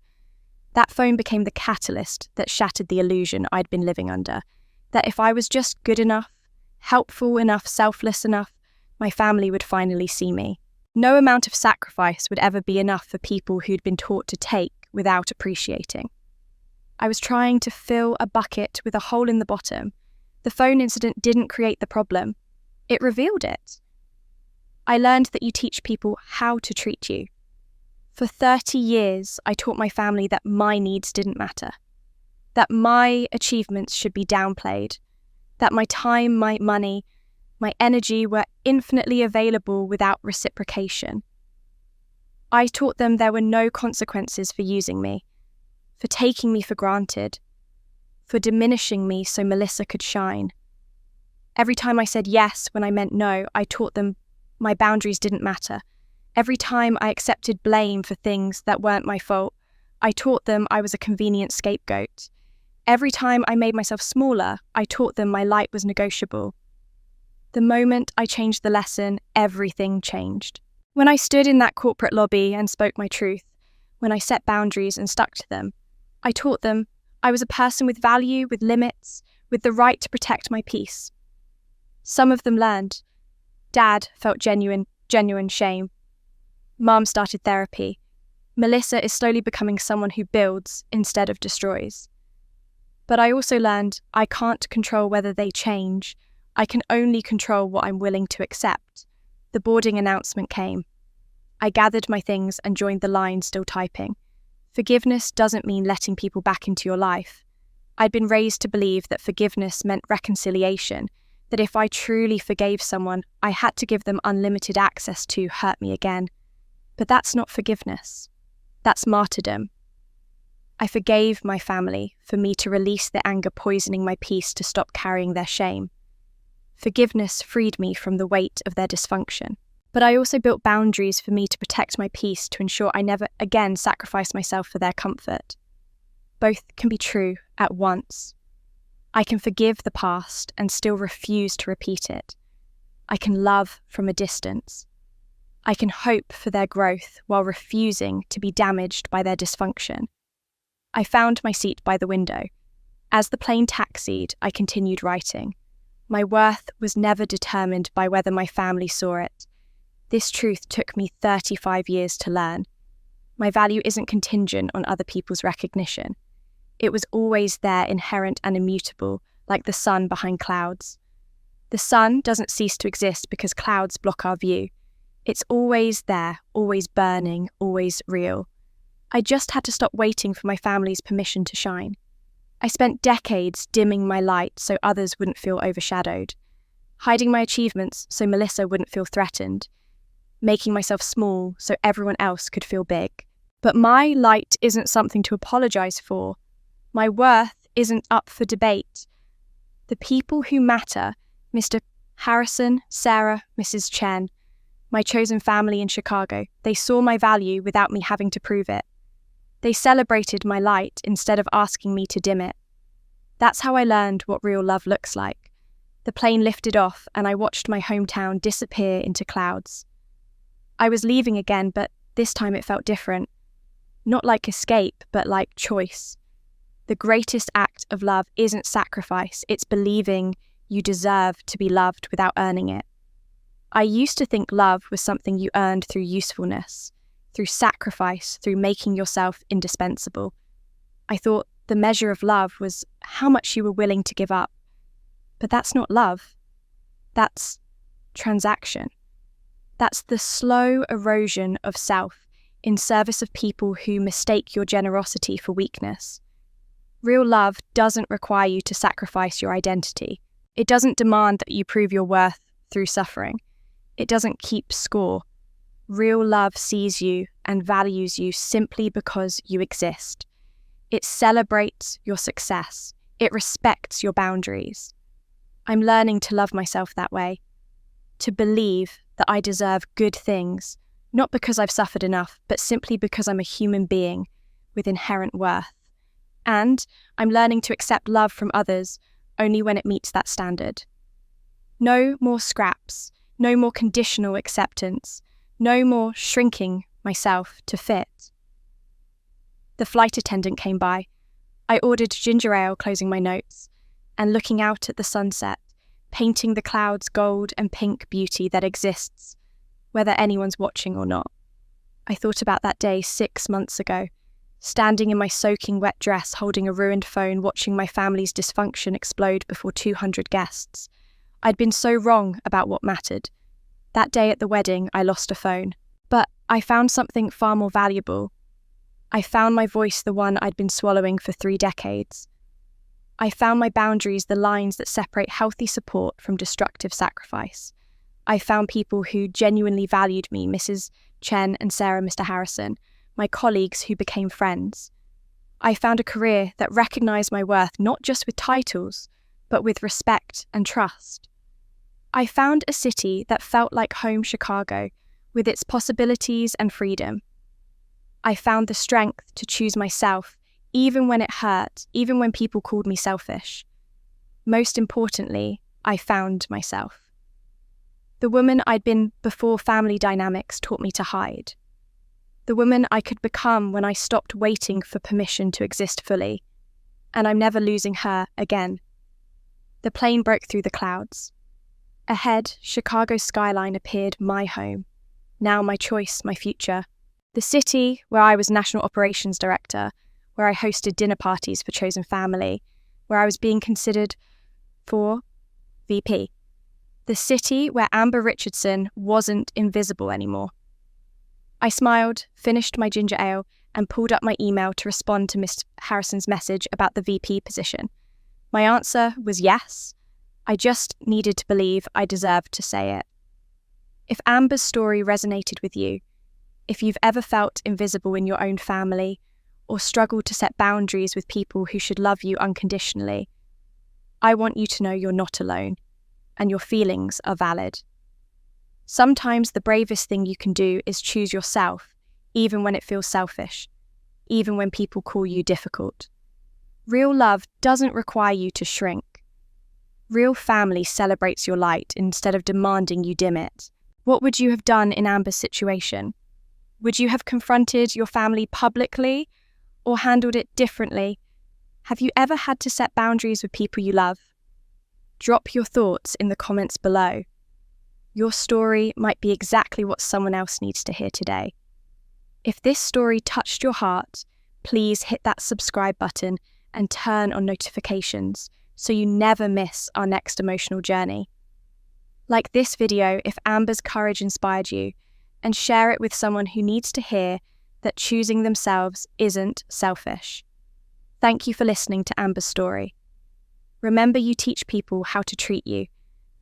That phone became the catalyst that shattered the illusion I'd been living under, that if I was just good enough, helpful enough, selfless enough, my family would finally see me. No amount of sacrifice would ever be enough for people who'd been taught to take without appreciating. I was trying to fill a bucket with a hole in the bottom. The phone incident didn't create the problem. It revealed it. I learned that you teach people how to treat you. For 30 years, I taught my family that my needs didn't matter, that my achievements should be downplayed, that my time, my money, my energy were infinitely available without reciprocation. I taught them there were no consequences for using me, for taking me for granted, for diminishing me so Melissa could shine. Every time I said yes when I meant no, I taught them my boundaries didn't matter. Every time I accepted blame for things that weren't my fault, I taught them I was a convenient scapegoat. Every time I made myself smaller, I taught them my light was negotiable. The moment I changed the lesson, everything changed. When I stood in that corporate lobby and spoke my truth, when I set boundaries and stuck to them, I taught them I was a person with value, with limits, with the right to protect my peace. Some of them learned. Dad felt genuine shame. Mum started therapy. Melissa is slowly becoming someone who builds instead of destroys. But I also learned I can't control whether they change. I can only control what I'm willing to accept. The boarding announcement came. I gathered my things and joined the line, still typing. Forgiveness doesn't mean letting people back into your life. I'd been raised to believe that forgiveness meant reconciliation, that if I truly forgave someone, I had to give them unlimited access to hurt me again. But that's not forgiveness. That's martyrdom. I forgave my family for me to release the anger poisoning my peace, to stop carrying their shame. Forgiveness freed me from the weight of their dysfunction. But I also built boundaries for me to protect my peace, to ensure I never again sacrificed myself for their comfort. Both can be true at once. I can forgive the past and still refuse to repeat it. I can love from a distance. I can hope for their growth while refusing to be damaged by their dysfunction. I found my seat by the window. As the plane taxied, I continued writing. My worth was never determined by whether my family saw it. This truth took me 35 years to learn. My value isn't contingent on other people's recognition. It was always there, inherent and immutable, like the sun behind clouds. The sun doesn't cease to exist because clouds block our view. It's always there, always burning, always real. I just had to stop waiting for my family's permission to shine. I spent decades dimming my light so others wouldn't feel overshadowed, hiding my achievements so Melissa wouldn't feel threatened, making myself small so everyone else could feel big. But my light isn't something to apologize for. My worth isn't up for debate. The people who matter, Mr. Harrison, Sarah, Mrs. Chen, my chosen family in Chicago, they saw my value without me having to prove it. They celebrated my light instead of asking me to dim it. That's how I learned what real love looks like. The plane lifted off and I watched my hometown disappear into clouds. I was leaving again, but this time it felt different. Not like escape, but like choice. The greatest act of love isn't sacrifice, it's believing you deserve to be loved without earning it. I used to think love was something you earned through usefulness, through sacrifice, through making yourself indispensable. I thought the measure of love was how much you were willing to give up. But that's not love. That's transaction. That's the slow erosion of self in service of people who mistake your generosity for weakness. Real love doesn't require you to sacrifice your identity. It doesn't demand that you prove your worth through suffering. It doesn't keep score. Real love sees you and values you simply because you exist. It celebrates your success. It respects your boundaries. I'm learning to love myself that way, to believe that I deserve good things, not because I've suffered enough, but simply because I'm a human being with inherent worth. And I'm learning to accept love from others only when it meets that standard. No more scraps, no more conditional acceptance, no more shrinking myself to fit. The flight attendant came by. I ordered ginger ale, closing my notes, and looking out at the sunset, painting the clouds gold and pink beauty that exists, whether anyone's watching or not. I thought about that day 6 months ago, standing in my soaking wet dress, holding a ruined phone, watching my family's dysfunction explode before 200 guests. I'd been so wrong about what mattered. That day at the wedding, I lost a phone. But I found something far more valuable. I found my voice, the one I'd been swallowing for 3 decades. I found my boundaries, the lines that separate healthy support from destructive sacrifice. I found people who genuinely valued me, Mrs. Chen and Sarah, Mr. Harrison, my colleagues who became friends. I found a career that recognized my worth not just with titles, but with respect and trust. I found a city that felt like home, Chicago, with its possibilities and freedom. I found the strength to choose myself, even when it hurt, even when people called me selfish. Most importantly, I found myself. The woman I'd been before family dynamics taught me to hide. The woman I could become when I stopped waiting for permission to exist fully. And I'm never losing her again. The plane broke through the clouds. Ahead, Chicago's skyline appeared, my home. Now my choice, my future. The city where I was National Operations Director, where I hosted dinner parties for chosen family, where I was being considered for VP. The city where Amber Richardson wasn't invisible anymore. I smiled, finished my ginger ale, and pulled up my email to respond to Miss Harrison's message about the VP position. My answer was yes. I just needed to believe I deserved to say it. If Amber's story resonated with you, if you've ever felt invisible in your own family, or struggled to set boundaries with people who should love you unconditionally, I want you to know you're not alone, and your feelings are valid. Sometimes the bravest thing you can do is choose yourself, even when it feels selfish, even when people call you difficult. Real love doesn't require you to shrink. Real family celebrates your light instead of demanding you dim it. What would you have done in Amber's situation? Would you have confronted your family publicly or handled it differently? Have you ever had to set boundaries with people you love? Drop your thoughts in the comments below. Your story might be exactly what someone else needs to hear today. If this story touched your heart, please hit that subscribe button and turn on notifications so you never miss our next emotional journey. Like this video if Amber's courage inspired you, and share it with someone who needs to hear that choosing themselves isn't selfish. Thank you for listening to Amber's story. Remember, you teach people how to treat you,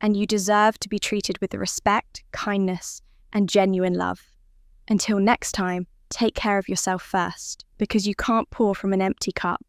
and you deserve to be treated with the respect, kindness, and genuine love. Until next time, take care of yourself first, because you can't pour from an empty cup.